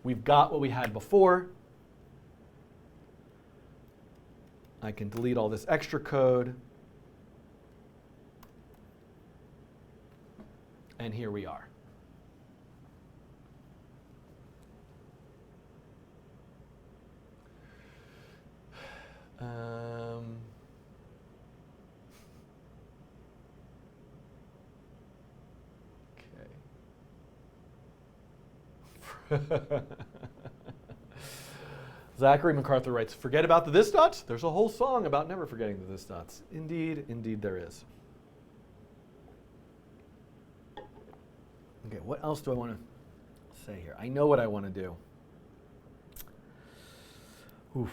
we've got what we had before. I can delete all this extra code. And here we are. Okay. Zachary MacArthur writes, forget about the this dots? There's a whole song about never forgetting the this dots. Indeed, indeed there is. Okay, what else do I want to say here? I know what I want to do. Oof.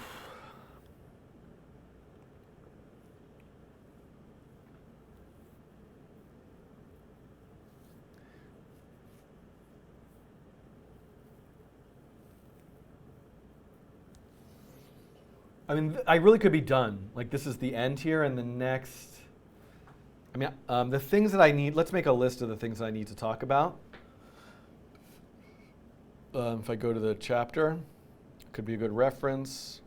I mean, I really could be done. Like, this is the end here, and the next, I mean, the things that I need, let's make a list of the things I need to talk about. If I go to the chapter, could be a good reference.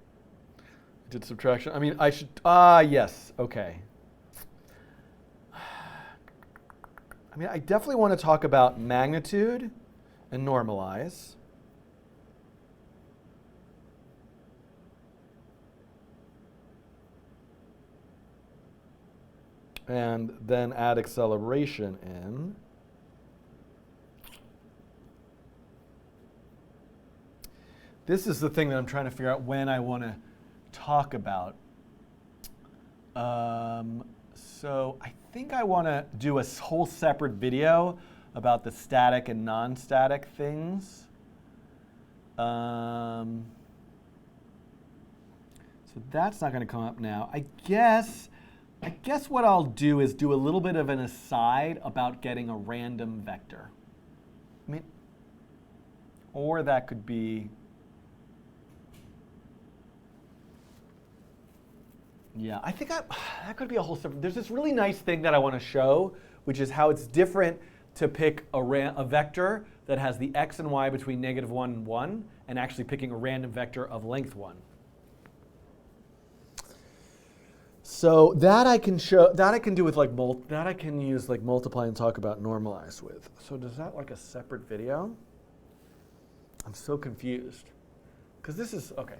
I did subtraction. I mean, I should, yes, okay. I mean, I definitely want to talk about magnitude and normalize. and then add acceleration in. This is the thing that I'm trying to figure out when I want to talk about. So I think I want to do a whole separate video about the static and non-static things. So that's not going to come up now. I guess what I'll do is do a little bit of an aside about getting a random vector. I mean, or that could be, yeah, I think that could be a whole separate. There's this really nice thing that I want to show, which is how it's different to pick a vector that has the x and y between -1 and 1, and actually picking a random vector of length 1. So that I can show, that I can do with like that I can use like multiply and talk about normalize with. So does that like a separate video? I'm so confused because this is okay.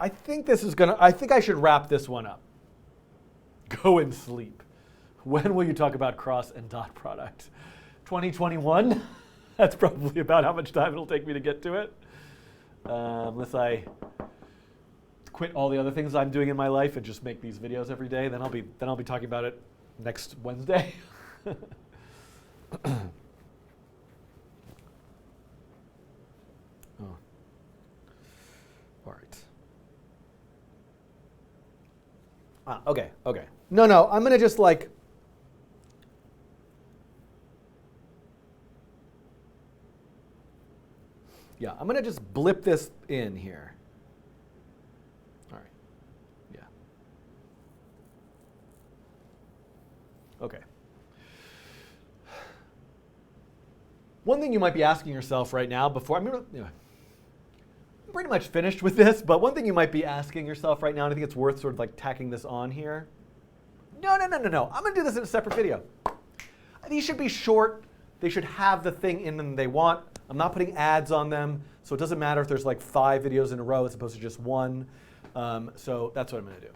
I think this is gonna. I think I should wrap this one up. Go and sleep. When will you talk about cross and dot product? 2021. That's probably about how much time it'll take me to get to it, unless I quit all the other things I'm doing in my life and just make these videos every day. Then I'll be talking about it next Wednesday. Oh. All right. Okay. No, I'm gonna just like. Yeah, I'm gonna just blip this in here. All right. Yeah. Okay. One thing you might be asking yourself right now before, I'm pretty much finished with this, but one thing you might be asking yourself right now, and I think it's worth sort of like tacking this on here. No. I'm gonna do this in a separate video. These should be short. They should have the thing in them they want. I'm not putting ads on them, so it doesn't matter if there's like 5 videos in a row as opposed to just one. So that's what I'm gonna do.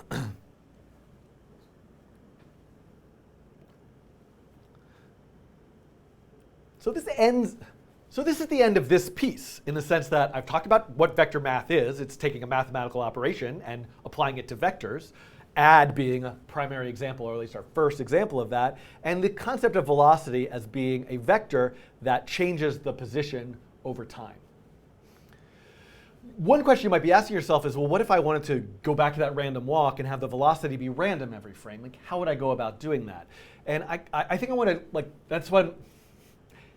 Okay. So this is the end of this piece in the sense that I've talked about what vector math is. It's taking a mathematical operation and applying it to vectors. Add being a primary example, or at least our first example of that, and the concept of velocity as being a vector that changes the position over time. One question you might be asking yourself is, well, what if I wanted to go back to that random walk and have the velocity be random every frame? Like, how would I go about doing that? And I think I want to, like, that's what,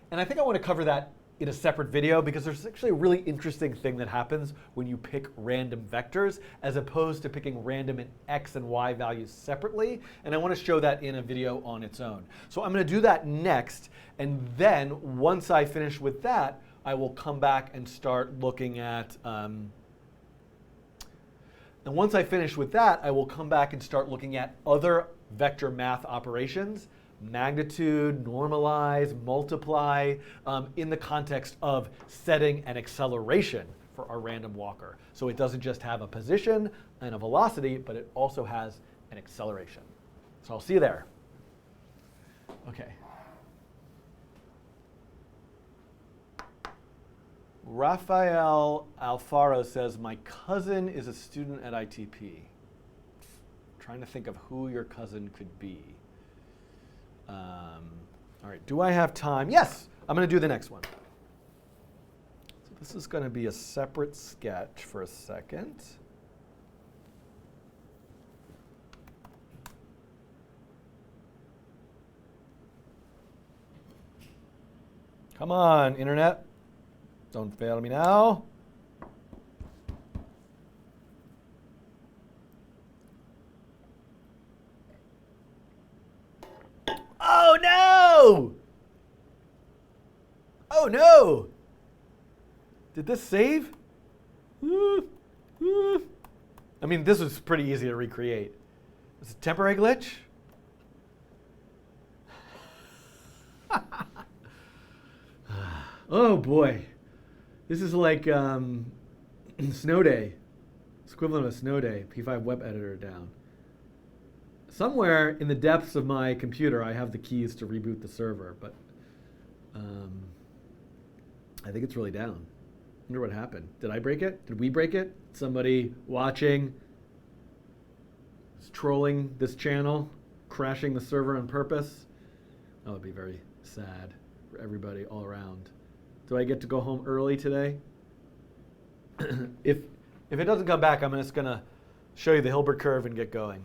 and I think I want to cover that in a separate video because there's actually a really interesting thing that happens when you pick random vectors as opposed to picking random and x and y values separately. And I want to show that in a video on its own. So I'm going to do that next. And then once I finish with that, I will come back and start looking at, and once I finish with that, I will come back and start looking at other vector math operations, magnitude, normalize, multiply, in the context of setting an acceleration for our random walker. So it doesn't just have a position and a velocity, but it also has an acceleration. So I'll see you there. Okay. Rafael Alfaro says, my cousin is a student at ITP. Trying to think of who your cousin could be. All right, do I have time? Yes, I'm going to do the next one. So this is going to be a separate sketch for a second. Come on, internet. Don't fail me now. Oh no! Oh no! Did this save? I mean, this was pretty easy to recreate. Is it a temporary glitch? Oh boy. This is like Snow day. It's equivalent of a snow day. P5 web editor down. Somewhere in the depths of my computer, I have the keys to reboot the server, but I think it's really down. I wonder what happened. Did I break it? Did we break it? Somebody watching is trolling this channel, crashing the server on purpose? That would be very sad for everybody all around. Do I get to go home early today? If it doesn't come back, I'm just going to show you the Hilbert curve and get going.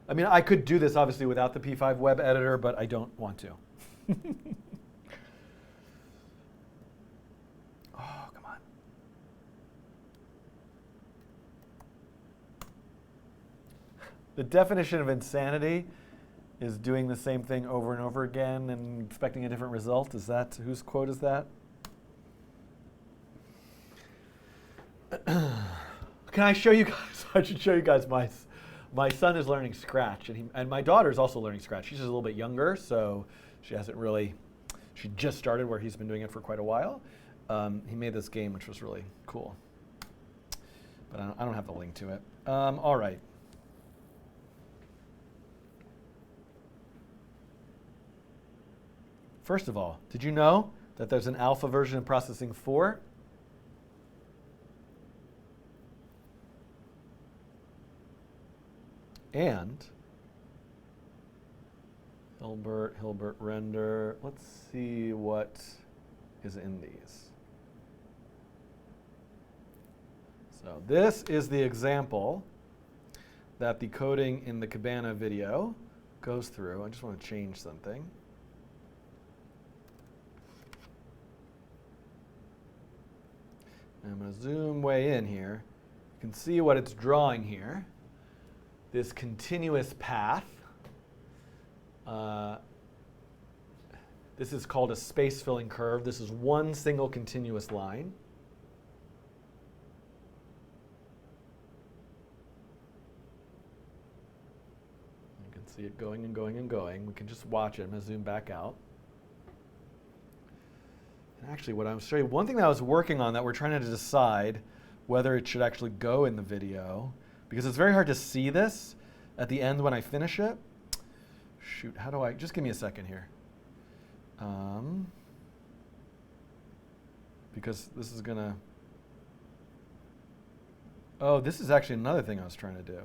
I mean, I could do this obviously without the P5 web editor, but I don't want to. Oh, come on. The definition of insanity is doing the same thing over and over again and expecting a different result. Is that, whose quote is that? Can I show you guys? I should show you guys my son is learning Scratch, and my daughter is also learning Scratch. She's just a little bit younger, so she just started where he's been doing it for quite a while. He made this game, which was really cool. But I don't have the link to it. All right. First of all, did you know that there's an alpha version of Processing 4? And Hilbert render. Let's see what is in these. So this is the example that the coding in the Cabana video goes through. I just want to change something. I'm going to zoom way in here. You can see what it's drawing here. This continuous path. This is called a space-filling curve. This is one single continuous line. You can see it going and going and going. We can just watch it. I'm going to zoom back out. And actually, what I was showing you, one thing that I was working on that we're trying to decide whether it should actually go in the video, because it's very hard to see this at the end when I finish it. Shoot, how do I, just give me a second here. Because this is gonna, oh, this is actually another thing I was trying to do.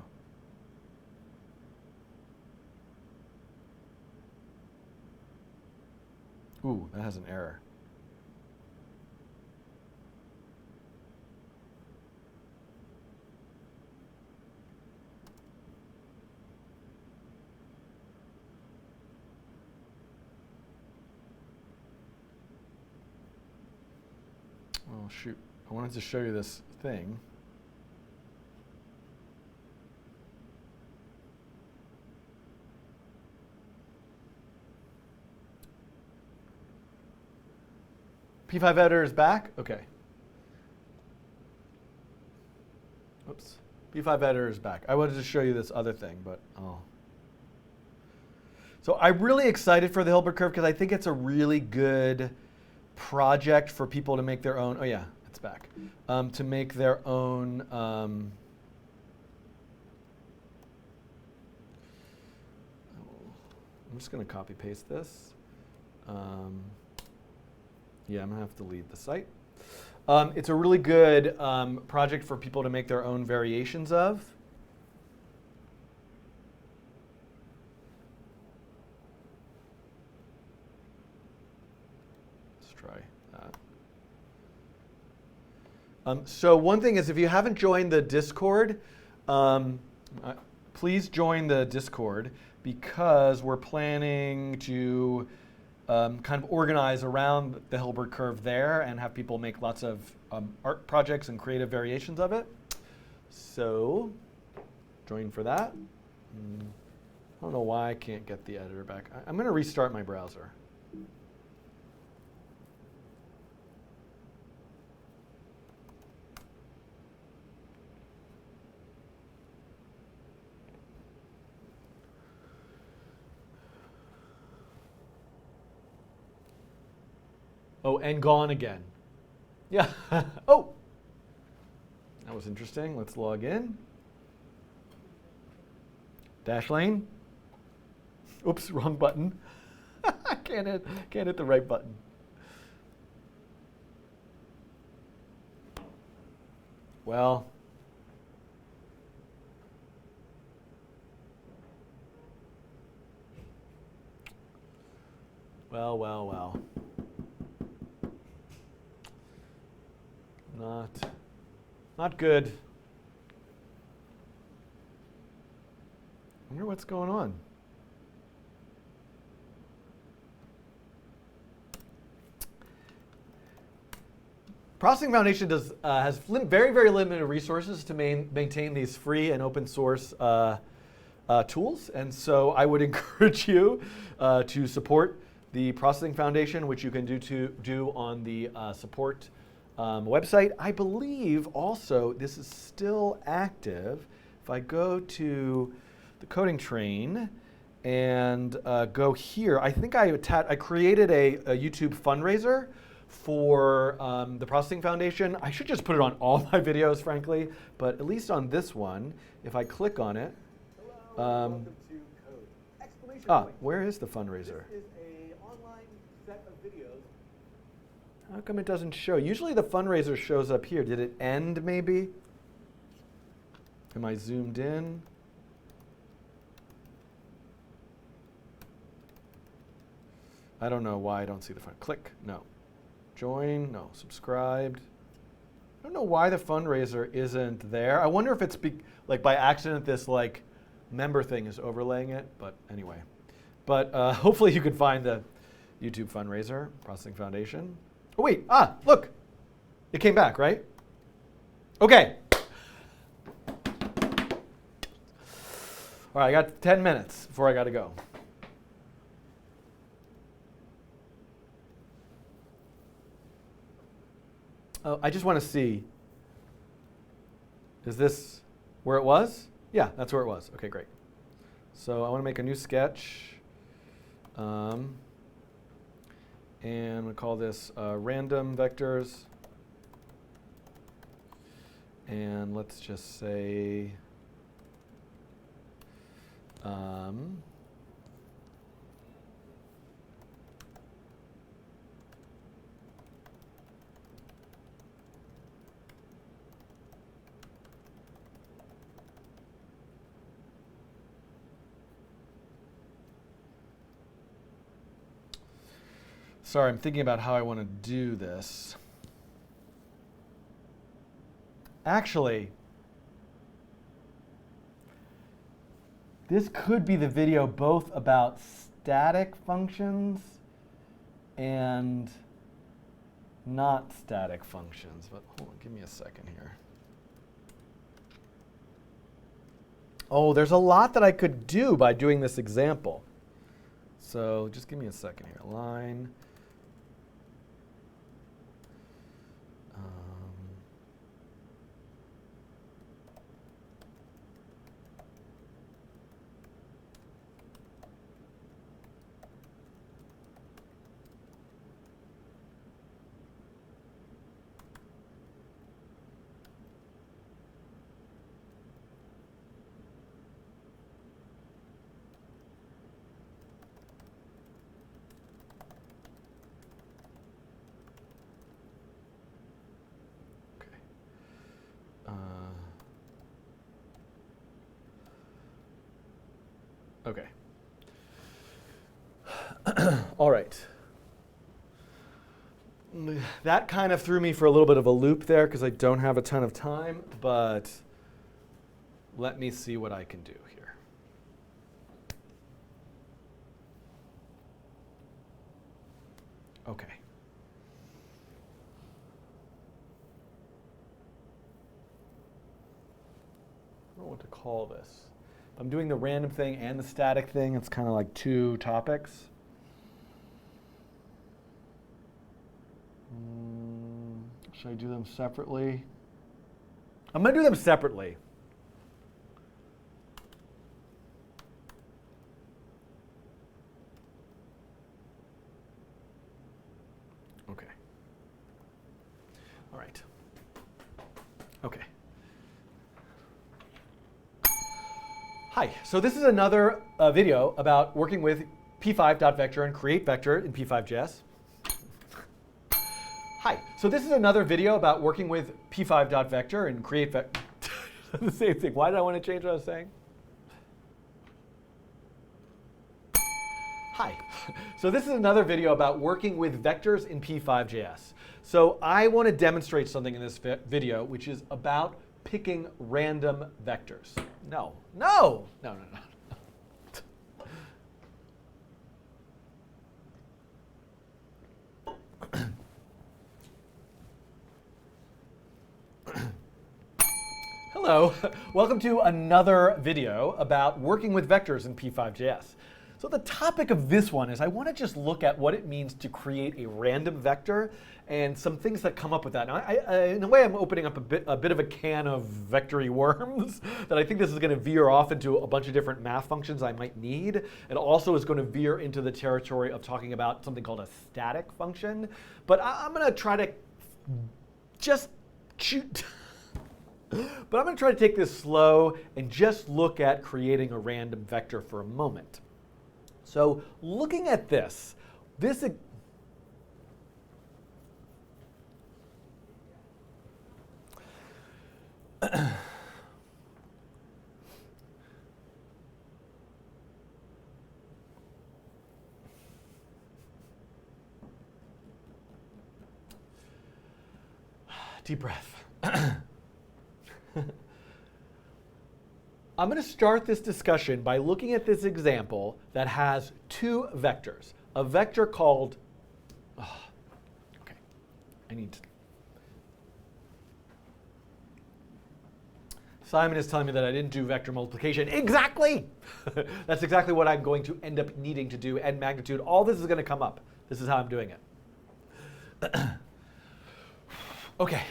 Ooh, that has an error. Oh, shoot. I wanted to show you this thing. P5 editor is back? OK. Oops. P5 editor is back. I wanted to show you this other thing, but oh. So I'm really excited for the Hilbert curve because I think it's a really good project for people to make their own, oh yeah, it's back, to make their own I'm just going to copy paste this. Yeah, I'm going to have to leave the site. It's a really good project for people to make their own variations of. So one thing is, if you haven't joined the Discord, please join the Discord, because we're planning to kind of organize around the Hilbert curve there and have people make lots of art projects and creative variations of it. So join for that. I don't know why I can't get the editor back. I'm going to restart my browser. Oh, and gone again. Yeah. Oh, That was interesting. Let's log in. Dashlane. Oops, wrong button. I can't hit the right button. Well. Well. Not good. I wonder what's going on. Processing Foundation has very, very limited resources to maintain these free and open source tools. And so I would encourage you to support the Processing Foundation, which you can do on the support website. I believe also this is still active. If I go to the coding train and go here, I think I created a YouTube fundraiser for the Processing Foundation. I should just put it on all my videos, frankly, but at least on this one, if I click on it, welcome to Code! Exclamation point. Where is the fundraiser? This is an online set of videos. How come it doesn't show? Usually the fundraiser shows up here. Did it end maybe? Am I zoomed in? I don't know why I don't see the fund. Click, no. Join, no. Subscribed. I don't know why the fundraiser isn't there. I wonder if it's like by accident this like member thing is overlaying it, but anyway. But hopefully you can find the YouTube fundraiser, Processing Foundation. Oh wait, look. It came back, right? Okay. All right, I got 10 minutes before I got to go. Oh, I just want to see, is this where it was? Yeah, that's where it was. Okay, great. So I want to make a new sketch. And I'm going to call this random vectors. And let's just say sorry, I'm thinking about how I want to do this. Actually, this could be the video both about static functions and not static functions. But hold on, give me a second here. Oh, there's a lot that I could do by doing this example. So just give me a second here. Line. Okay. All right. That kind of threw me for a little bit of a loop there because I don't have a ton of time, but let me see what I can do here. Okay. I don't know what to call this. I'm doing the random thing and the static thing. It's kind of like two topics. Should I do them separately? I'm going to do them separately. Okay. All right. Okay. Hi, so this is another video about working with p5.vector and create vector in p5.js. Hi, so this is another video about working with p5.vector and create vector. The same thing. Why did I want to change what I was saying? Hi, so this is another video about working with vectors in p5.js. So I want to demonstrate something in this video which is about picking random vectors. No. Hello, welcome to another video about working with vectors in p5.js. So the topic of this one is I want to just look at what it means to create a random vector and some things that come up with that. Now, in a way, I'm opening up a bit of a can of vectory worms that I think this is going to veer off into a bunch of different math functions I might need. It also is going to veer into the territory of talking about something called a static function. But I'm going to try to just shoot. But I'm going to try to take this slow and just look at creating a random vector for a moment. So looking at this deep breath. I'm going to start this discussion by looking at this example that has two vectors. A vector called, Simon is telling me that I didn't do vector multiplication. Exactly! That's exactly what I'm going to end up needing to do, and magnitude. All this is going to come up. This is how I'm doing it. Okay.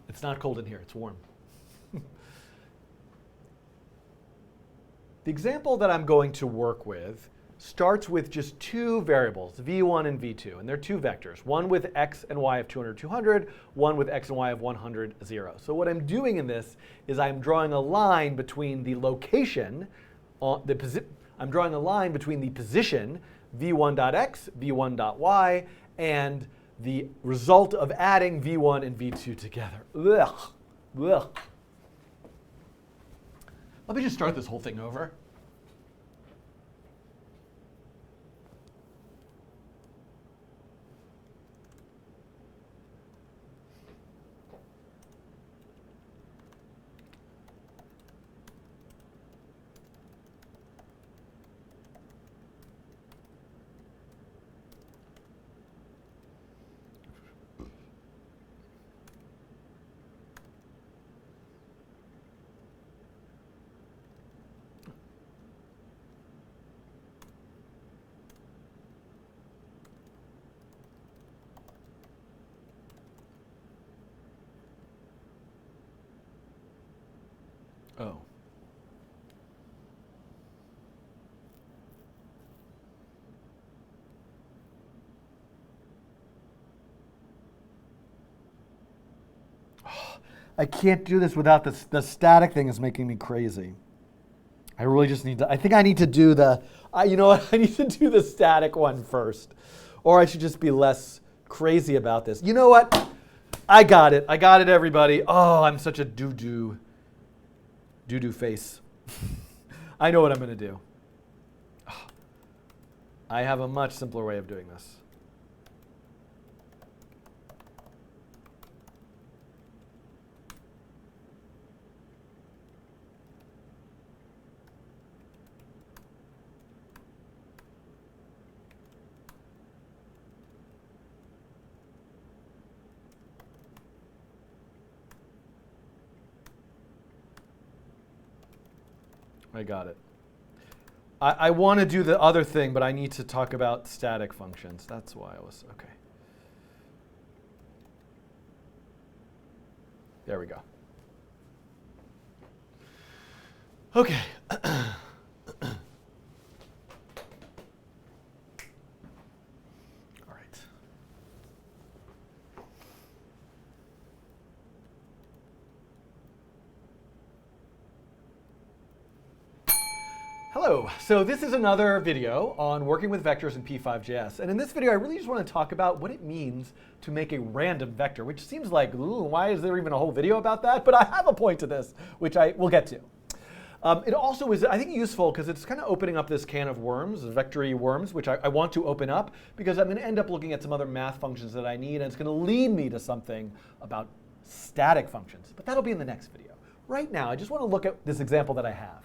It's not cold in here, it's warm. The example that I'm going to work with starts with just two variables, v1 and v2, and they're two vectors, one with x and y of 200, 200, one with x and y of 100, 0. So what I'm doing in this is I'm drawing a line between the location, I'm drawing a line between the position v1.x, v1.y, and the result of adding v1 and v2 together. Ugh. Ugh. Let me just start this whole thing over. Oh. I can't do this without this. The static thing is making me crazy. I really just need to, I think I need to do the, you know what, I need to do the static one first. Or I should just be less crazy about this. You know what? I got it, everybody. Oh, I'm such a doo-doo face. I know what I'm going to do. I have a much simpler way of doing this. I got it. I want to do the other thing, but I need to talk about static functions. That's why I was, okay. There we go. Okay. Hello, so this is another video on working with vectors in P5.js. And in this video, I really just want to talk about what it means to make a random vector, which seems like, ooh, why is there even a whole video about that? But I have a point to this, which I will get to. It also is, I think, useful because it's kind of opening up this can of worms, vectory worms, which I want to open up because I'm going to end up looking at some other math functions that I need, and it's going to lead me to something about static functions. But that'll be in the next video. Right now, I just want to look at this example that I have.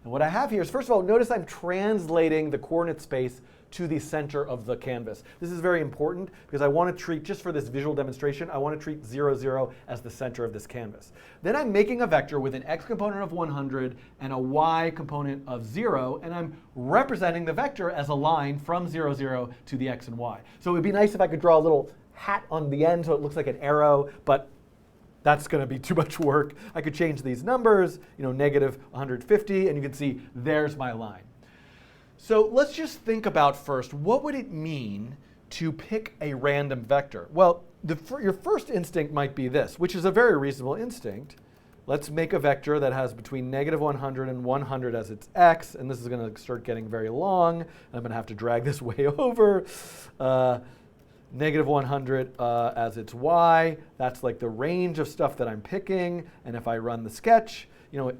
And what I have here is, first of all, notice I'm translating the coordinate space to the center of the canvas. This is very important because I want to treat, just for this visual demonstration, I want to treat 0, 0 as the center of this canvas. Then I'm making a vector with an x component of 100 and a y component of 0, and I'm representing the vector as a line from 0, 0 to the x and y. So it would be nice if I could draw a little hat on the end so it looks like an arrow, but that's going to be too much work. I could change these numbers, negative 150, and you can see there's my line. So let's just think about first, what would it mean to pick a random vector? Well, your first instinct might be this, which is a very reasonable instinct. Let's make a vector that has between negative 100 and 100 as its x, and this is going to start getting very long, and I'm going to have to drag this way over. Negative 100 as its y. That's like the range of stuff that I'm picking. And if I run the sketch,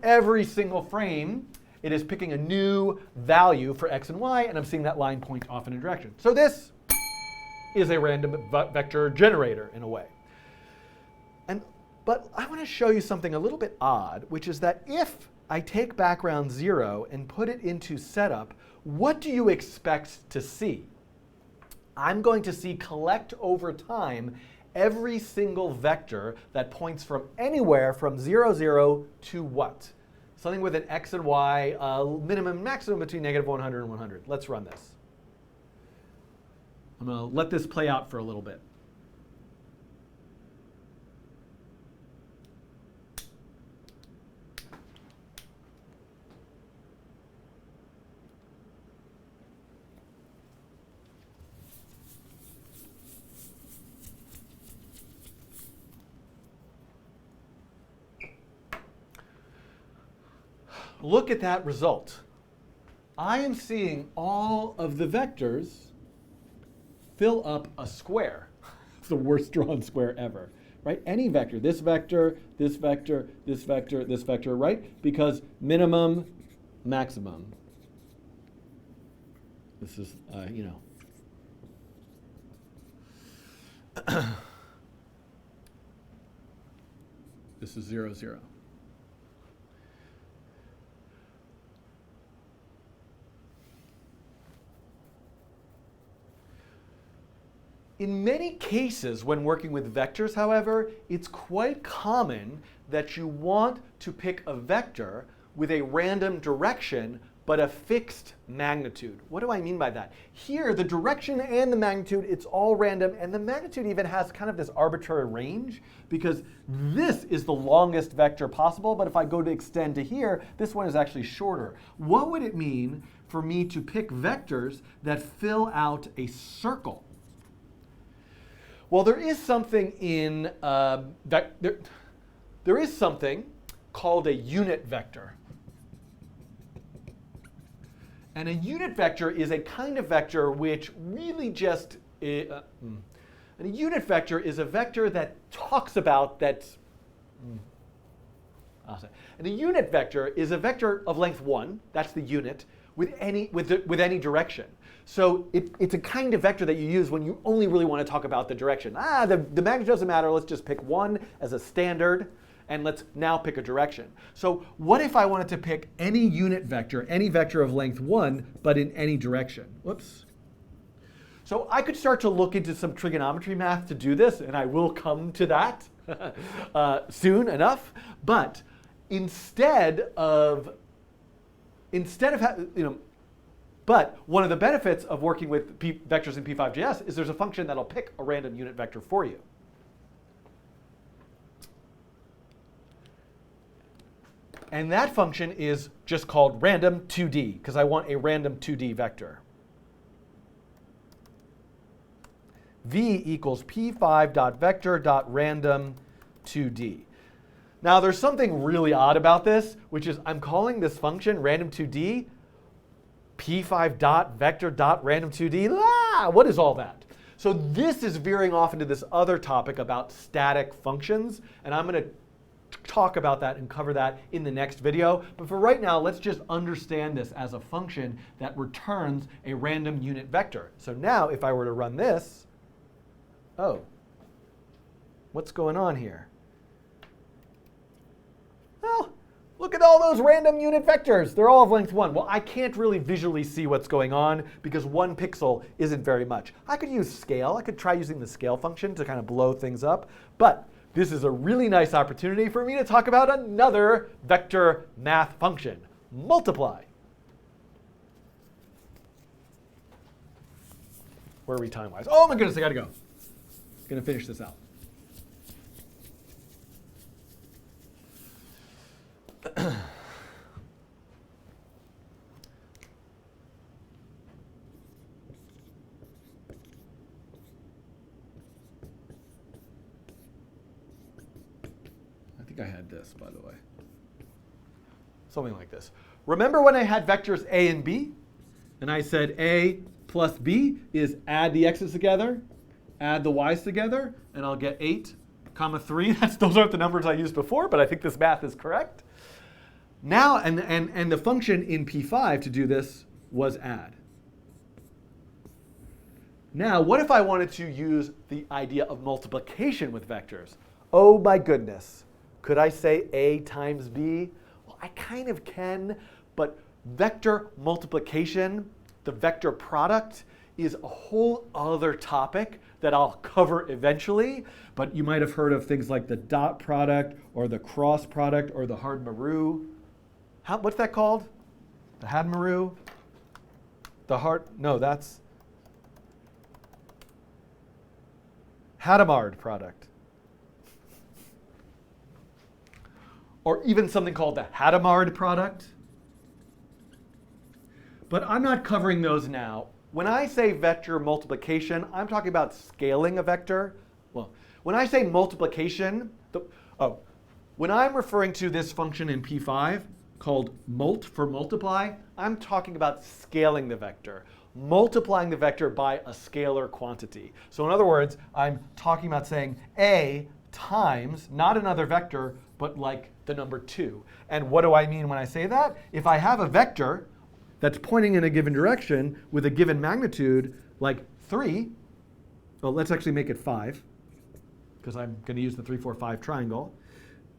every single frame, it is picking a new value for x and y, and I'm seeing that line point off in a direction. So this is a random vector generator in a way. But I want to show you something a little bit odd, which is that if I take background 0 and put it into setup, what do you expect to see? I'm going to see collect over time every single vector that points from anywhere from 0, 0 to what? Something with an x and y minimum and maximum between negative 100 and 100. Let's run this. I'm going to let this play out for a little bit. Look at that result. I am seeing all of the vectors fill up a square. It's the worst drawn square ever, right? Any vector, this vector, this vector, this vector, this vector, right? Because minimum, maximum. This is, this is 0, 0. In many cases, when working with vectors, however, it's quite common that you want to pick a vector with a random direction, but a fixed magnitude. What do I mean by that? Here, the direction and the magnitude, it's all random, and the magnitude even has kind of this arbitrary range, because this is the longest vector possible, but if I go to extend to here, this one is actually shorter. What would it mean for me to pick vectors that fill out a circle? Well, there is something in there is something called a unit vector. And a unit vector is a kind of vector which really just and a unit vector is a vector that talks about that. And a unit vector is a vector of length 1. That's the unit with any direction. So it's a kind of vector that you use when you only really want to talk about the direction. The magnitude doesn't matter. Let's just pick 1 as a standard, and let's now pick a direction. So what if I wanted to pick any unit vector, any vector of length 1, but in any direction? Whoops. So I could start to look into some trigonometry math to do this, and I will come to that soon enough. But but one of the benefits of working with vectors in P5.js is there's a function that'll pick a random unit vector for you. And that function is just called random 2D, because I want a random 2D vector. V equals p5.vector.random2D. Now there's something really odd about this, which is I'm calling this function random2D, p5 dot vector dot random 2D. What is all that? So this is veering off into this other topic about static functions, and I'm going to talk about that and cover that in the next video. But for right now, let's just understand this as a function that returns a random unit vector. So now if I were to run this, oh, what's going on here? Well, look at all those random unit vectors. They're all of length 1. Well, I can't really visually see what's going on because 1 pixel isn't very much. I could use scale. I could try using the scale function to kind of blow things up. But this is a really nice opportunity for me to talk about another vector math function, multiply. Where are we time-wise? Oh my goodness, I gotta go. Gonna finish this out. I think I had this, by the way. Something like this. Remember when I had vectors a and b? And I said a plus b is add the x's together, add the y's together, and I'll get 8, 3. Those aren't the numbers I used before, but I think this math is correct. Now, and the function in P5 to do this was add. Now, what if I wanted to use the idea of multiplication with vectors? Oh my goodness. Could I say a times b? Well, I kind of can, but vector multiplication, the vector product, is a whole other topic that I'll cover eventually. But you might have heard of things like the dot product or the cross product or the Hard-Maru. What's that called? The Had-Maru? No, that's Hadamard product. Or even something called the Hadamard product. But I'm not covering those now. When I say vector multiplication, I'm talking about scaling a vector. Well, when I say multiplication, when I'm referring to this function in P5 called mult for multiply, I'm talking about scaling the vector, multiplying the vector by a scalar quantity. So in other words, I'm talking about saying a times, not another vector, but like the number 2. And what do I mean when I say that? If I have a vector that's pointing in a given direction with a given magnitude, like 3, well, let's actually make it 5, because I'm going to use the 3, 4, 5 triangle.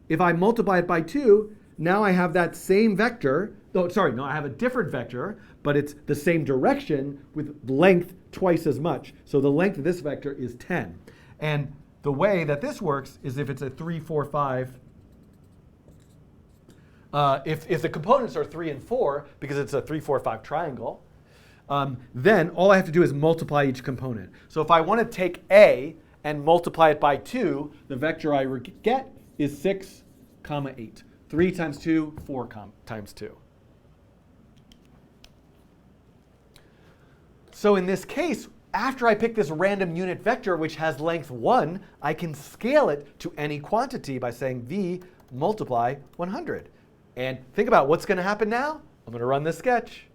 If I multiply it by 2, now I have that same vector. Oh, sorry, no, I have a different vector, but it's the same direction with length twice as much. So the length of this vector is 10. And the way that this works is if it's a 3, 4, 5, if the components are 3 and 4, because it's a 3, 4, 5 triangle, then all I have to do is multiply each component. So if I want to take a and multiply it by 2, the vector I get is 6, 8. 3 times 2, 4 times 2. So in this case, after I pick this random unit vector, which has length 1, I can scale it to any quantity by saying v multiply 100. And think about what's going to happen now. I'm going to run this sketch.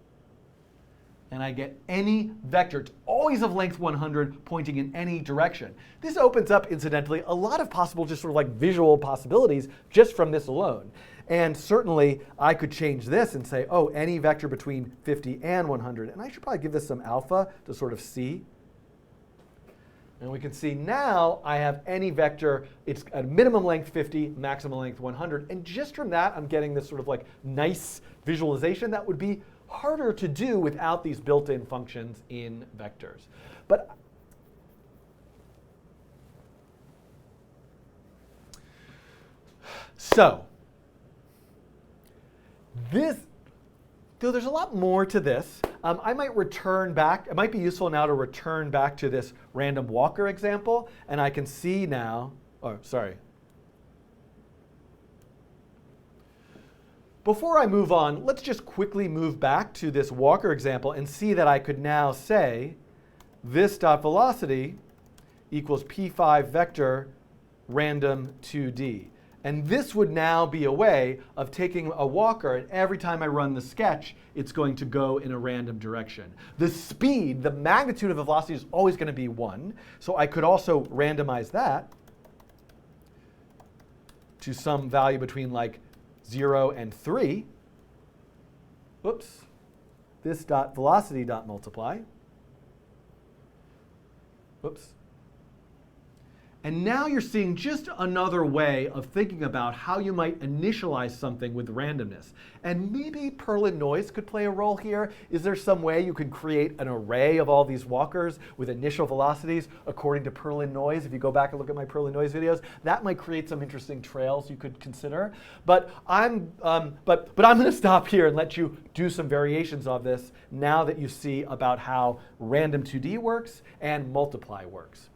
And I get any vector. It's always of length 100 pointing in any direction. This opens up, incidentally, a lot of possible just sort of like visual possibilities just from this alone. And certainly, I could change this and say, oh, any vector between 50 and 100. And I should probably give this some alpha to sort of see. And we can see now I have any vector. It's at minimum length 50, maximum length 100. And just from that, I'm getting this sort of like nice visualization that would be harder to do without these built-in functions in vectors. But so there's a lot more to this. I might return back. It might be useful now to return back to this random walker example. And I can see now, Before I move on, let's just quickly move back to this walker example and see that I could now say this dot velocity equals p5 vector random 2D. And this would now be a way of taking a walker, and every time I run the sketch, it's going to go in a random direction. The speed, the magnitude of the velocity is always going to be 1. So I could also randomize that to some value between like 0 and 3. Oops. This dot velocity dot multiply. Whoops. And now you're seeing just another way of thinking about how you might initialize something with randomness. And maybe Perlin noise could play a role here. Is there some way you could create an array of all these walkers with initial velocities according to Perlin noise? If you go back and look at my Perlin noise videos, that might create some interesting trails you could consider. But I'm going to stop here and let you do some variations of this now that you see about how random 2D works and multiply works.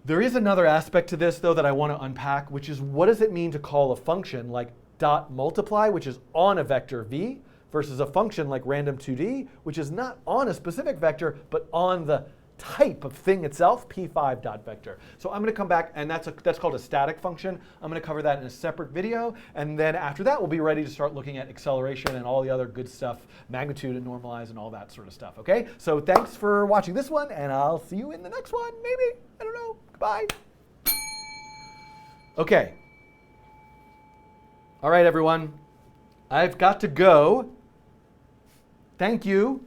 There is another aspect to this, though, that I want to unpack, which is what does it mean to call a function like dot multiply, which is on a vector v, versus a function like random 2D, which is not on a specific vector, but on the type of thing itself, p5 dot vector. So I'm going to come back, and that's called a static function. I'm going to cover that in a separate video, and then after that, we'll be ready to start looking at acceleration and all the other good stuff, magnitude and normalize and all that sort of stuff. Okay? So thanks for watching this one, and I'll see you in the next one, maybe. I don't know. Goodbye. Okay. All right, everyone. I've got to go. Thank you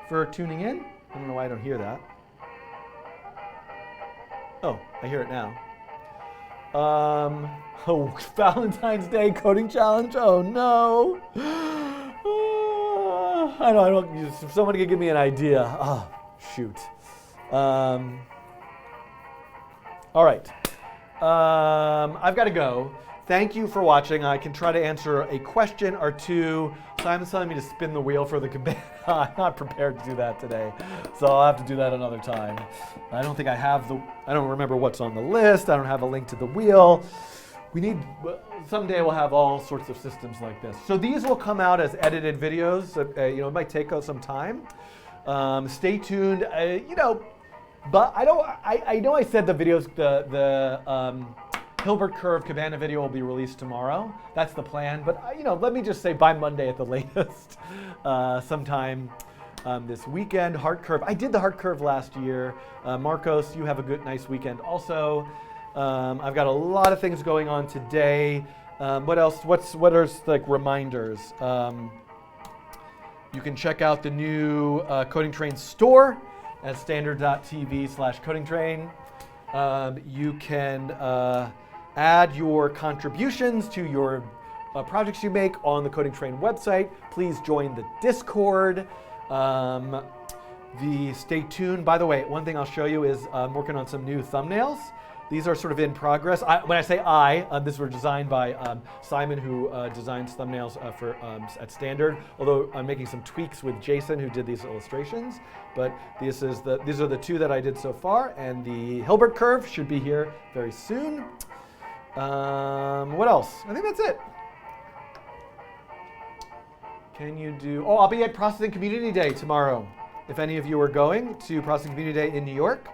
for tuning in. I don't know why I don't hear that. Oh, I hear it now. Oh, Valentine's Day coding challenge. Oh no. I don't. If somebody could give me an idea. Oh, shoot. All right. I've got to go. Thank you for watching. I can try to answer a question or two. Simon's telling me to spin the wheel for the cabana. I'm not prepared to do that today, so I'll have to do that another time. I don't think I have I don't remember what's on the list. I don't have a link to the wheel. Someday we'll have all sorts of systems like this. So these will come out as edited videos. It might take us some time. Stay tuned. But I know I said the videos, the Hilbert curve cabana video will be released tomorrow. That's the plan. But let me just say by Monday at the latest, sometime this weekend. Heart curve. I did the heart curve last year. Marcos, you have a nice weekend also. I've got a lot of things going on today. What else? What are like reminders? You can check out the new Coding Train store at standard.tv/codingtrain. You can add your contributions to your projects you make on the Coding Train website. Please join the Discord. Stay tuned. By the way, one thing I'll show you is I'm working on some new thumbnails. These are sort of in progress. When I say these were designed by Simon, who designs thumbnails at Standard. Although I'm making some tweaks with Jason, who did these illustrations. But these are the two that I did so far, and the Hilbert curve should be here very soon. What else? I think that's it. Can you do? Oh, I'll be at Processing Community Day tomorrow. If any of you are going to Processing Community Day in New York.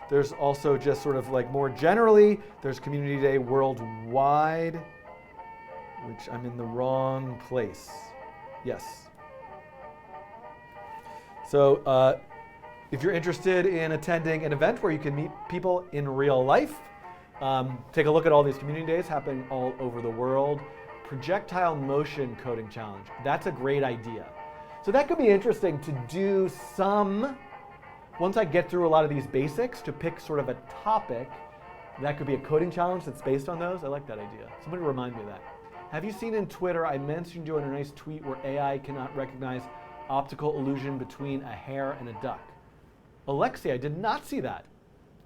There's also just sort of like more generally, there's Community Day worldwide, which I'm in the wrong place. Yes. So if you're interested in attending an event where you can meet people in real life, take a look at all these community days happening all over the world. Projectile motion coding challenge. That's a great idea. So that could be interesting to do once I get through a lot of these basics, to pick sort of a topic, that could be a coding challenge that's based on those. I like that idea. Somebody remind me of that. Have you seen in Twitter, I mentioned you in a nice tweet where AI cannot recognize optical illusion between a hare and a duck. Alexi, I did not see that.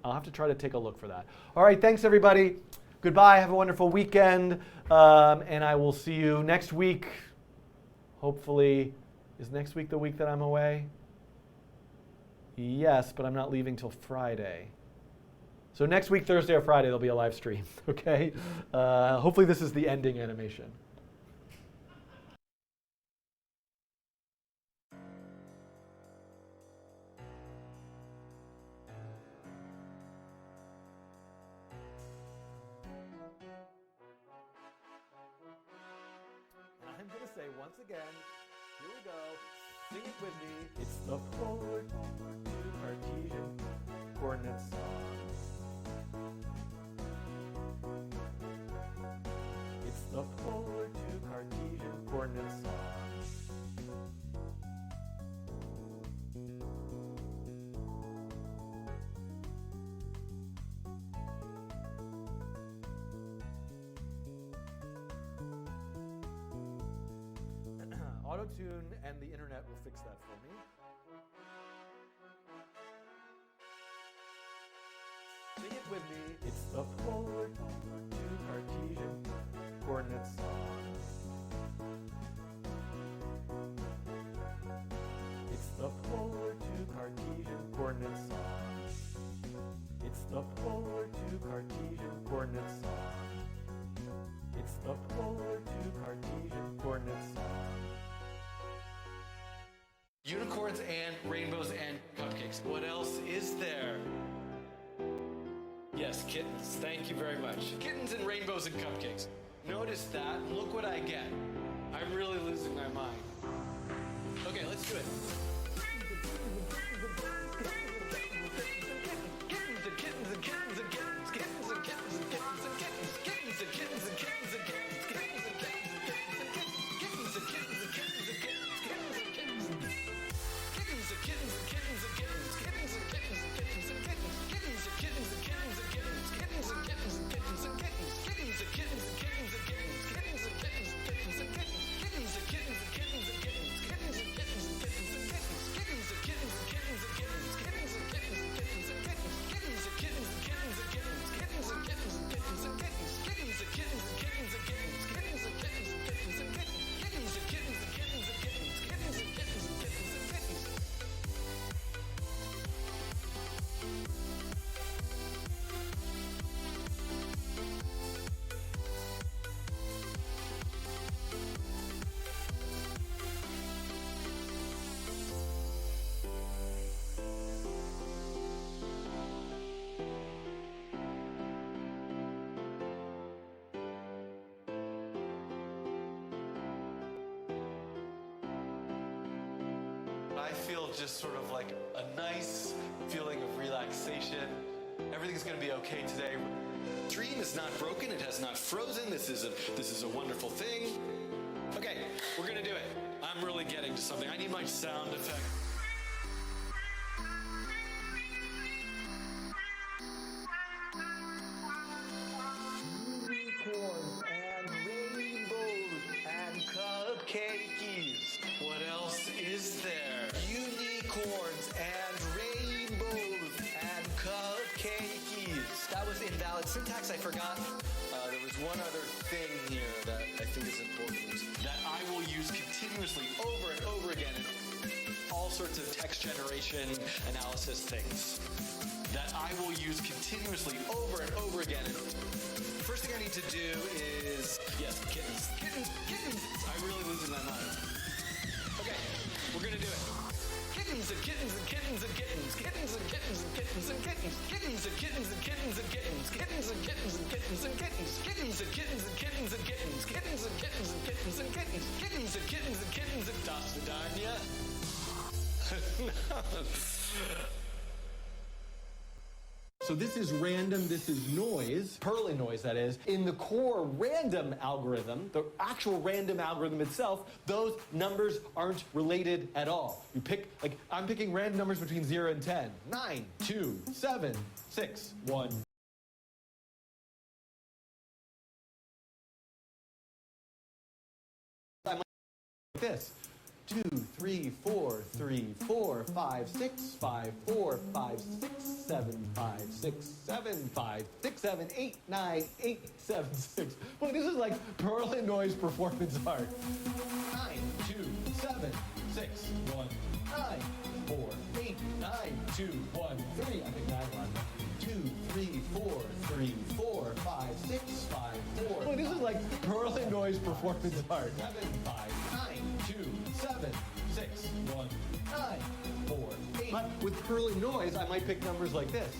I'll have to try to take a look for that. All right, thanks everybody. Goodbye, have a wonderful weekend, and I will see you next week. Hopefully, is next week the week that I'm away? Yes, but I'm not leaving till Friday. So next week, Thursday or Friday, there'll be a live stream, okay? Hopefully this is the ending animation. say once again, here we go, sing it with me. It's the polar to Cartesian coordinate song. It's the polar to Cartesian coordinate song. Auto-tune and the internet will fix that for me. Sing it with me. It's the polar to Cartesian coordinate song. It's the polar to Cartesian coordinate song. It's the polar to Cartesian coordinate song. It's the polar to Cartesian coordinate song. Unicorns and rainbows and cupcakes. What else is there? Yes, kittens. Thank you very much. Kittens and rainbows and cupcakes. Notice that, and look what I get. I'm really losing my mind. Okay, let's do it. Kittens and kittens and kittens and kittens. Kittens and kittens and kittens and kittens. Kittens and kittens and kittens and kittens. Kittens and kittens and kittens and kittens. Kittens and kittens and kittens and kittens. Kittens and kittens and kittens. Kittens and kittens and kittens and kittens. Kittens and kittens and kittens and kittens. Kittens and kittens and kittens and kittens. Kittens and kittens and kittens and kittens. Kittens and kittens and kittens and kittens. Kittens and kittens and kittens and kittens. Kittens and kittens and kittens and kittens. Kittens and kittens and kittens and kittens. Kittens and kittens and kittens and kittens. Kittens and kittens and kittens and kittens. Kittens and kittens and kittens and kittens. Kittens and kittens and kittens and kittens. Kittens and kittens and kittens and kittens. Kittens and kittens and kittens and kittens. Kittens and kittens and kittens and kittens. Kittens and kittens and kittens and kittens. I feel just sort of like a nice feeling of relaxation. Everything's going to be okay today. Dream is not broken. It has not frozen. This is a wonderful thing. Okay, we're going to do it. I'm really getting to something. I need my sound effect. Unicorns and rainbows and cupcakes. What else is there? Unicorns and rainbows and cupcakes. That was invalid syntax. I forgot. There was one other thing here that I think is important that I will use continuously over and over again in all sorts of text generation analysis things. That I will use continuously over and over again. First thing I need to do is, yes, kittens. Kittens, kittens. I'm really losing my mind. Okay, we're gonna do it. Kittens and kittens and kittens and kittens. Kittens and kittens and kittens and kittens. Kittens and kittens and kittens and kittens. Kittens and kittens and kittens and kittens. Kittens and kittens and kittens and kittens. Kittens and kittens and kittens and kittens. Kittens and kittens and kittens and Das Vidania. So this is random, this is noise, Perlin noise that is. In the core random algorithm, the actual random algorithm itself, those numbers aren't related at all. You pick, like, I'm picking random numbers between 0 and 10. 9, 2, 7, 6, 1. I'm like this. 2, 3, 4, 3, 4, 5, 6, 5, 4, 5, 6, 7, 5, 6, 7, 5, 6, 7, 8, 9, 8, 7, 6. Well, this is like Perlin noise performance art. 9, 2, 7, 6, 1, 9, 4, 8, 9, 2, 1, 3. I think 9, 1. 2, 3, 4, 3, 4, 5, 6, 5, 4. Well, this is like Perlin noise performance art. 7, 5, 9, 2, 7, 6, 1, 9, 4, 8. But with Perlin noise, I might pick numbers like this.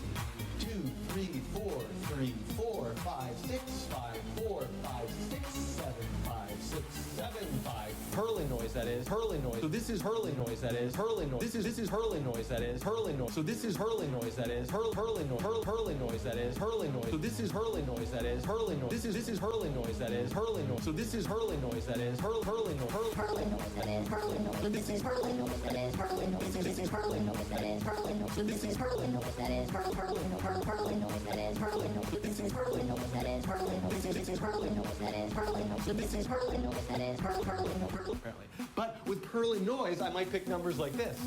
2, 3, 4, 3, 4, 5, 6, 5, 4, 5, 6, 7, 5, 6, 7, 5. Hurling noise, that is. Hurling noise. So this is hurling noise, that is. Hurling noise. This is hurling noise, that is. Hurling noise. So this is hurling noise, that is. Hurling noise. Hurling noise, that is. Hurling noise. So this is hurling noise, that is. Hurling noise. This is hurling noise, that is. Hurling noise. So this is hurling noise, that is. Hurling noise. Hurling noise, that is. Hurling noise. So this is hurling noise, that is. Hurling noise. This is hurling noise, that is. Hurling noise. So this is hurling noise, that is. Hurling noise, that is. Hurling noise. This is hurling noise, that is. Hurling noise. This is hurling noise, that is. Hurling noise. So this is hurling noise, that is. Hurling noise. Apparently. But with hurling noise, I might pick numbers like this.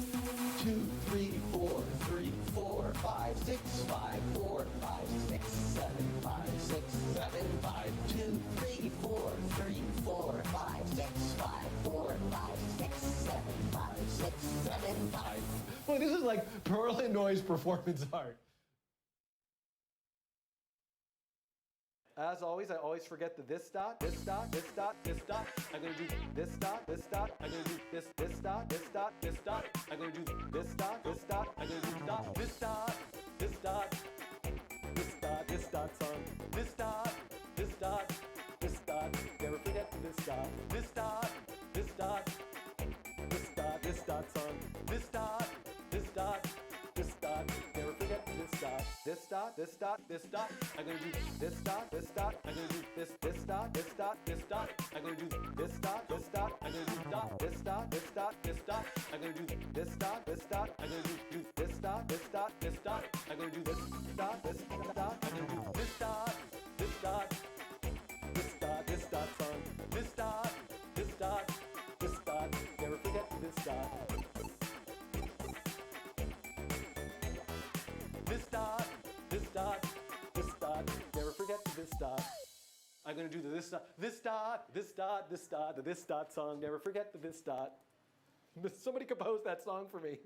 2, 3, 4, 3, 4, 5, 6, 5, 4, 5, 6, 7, 5, 6, 7, 5, 2, 3, 4, 3, 4, 5, 6, 5, 4, 5, 6, 7, 5, 6, 7, 5. Well, this is like hurling noise performance art. As always, I always forget the this dot, this dot, this dot, this dot. I'm gonna do this dot, this dot. I'm gonna do this dot, this dot, this dot. I'm gonna do this dot, this dot. I'm gonna do dot, this dot, this dot, this dot, this dot song. This dot, this dot, this dot. Never forget this dot, this dot, this dot, this dot, this dot song. This dot, this dot, this dot. Never forget this dot. This dot, this dot, this dot. I'm gonna do this dot, this dot. I'm gonna do this dot, this dot, this dot. I'm gonna do this dot, this dot. I'm gonna do dot, this dot, this dot, this dot. I'm gonna do this dot, this dot. I'm gonna do this dot, this dot, this dot. I'm gonna do this dot, this dot. I'm gonna do this dot, this dot, this dot, this dot song. This dot, this dot, this dot. Never forget this dot. This dot, this dot, this dot. Never forget this dot. I'm gonna do the this dot, this dot, this dot, this dot, the this dot song. Never forget the this dot. Somebody compose that song for me.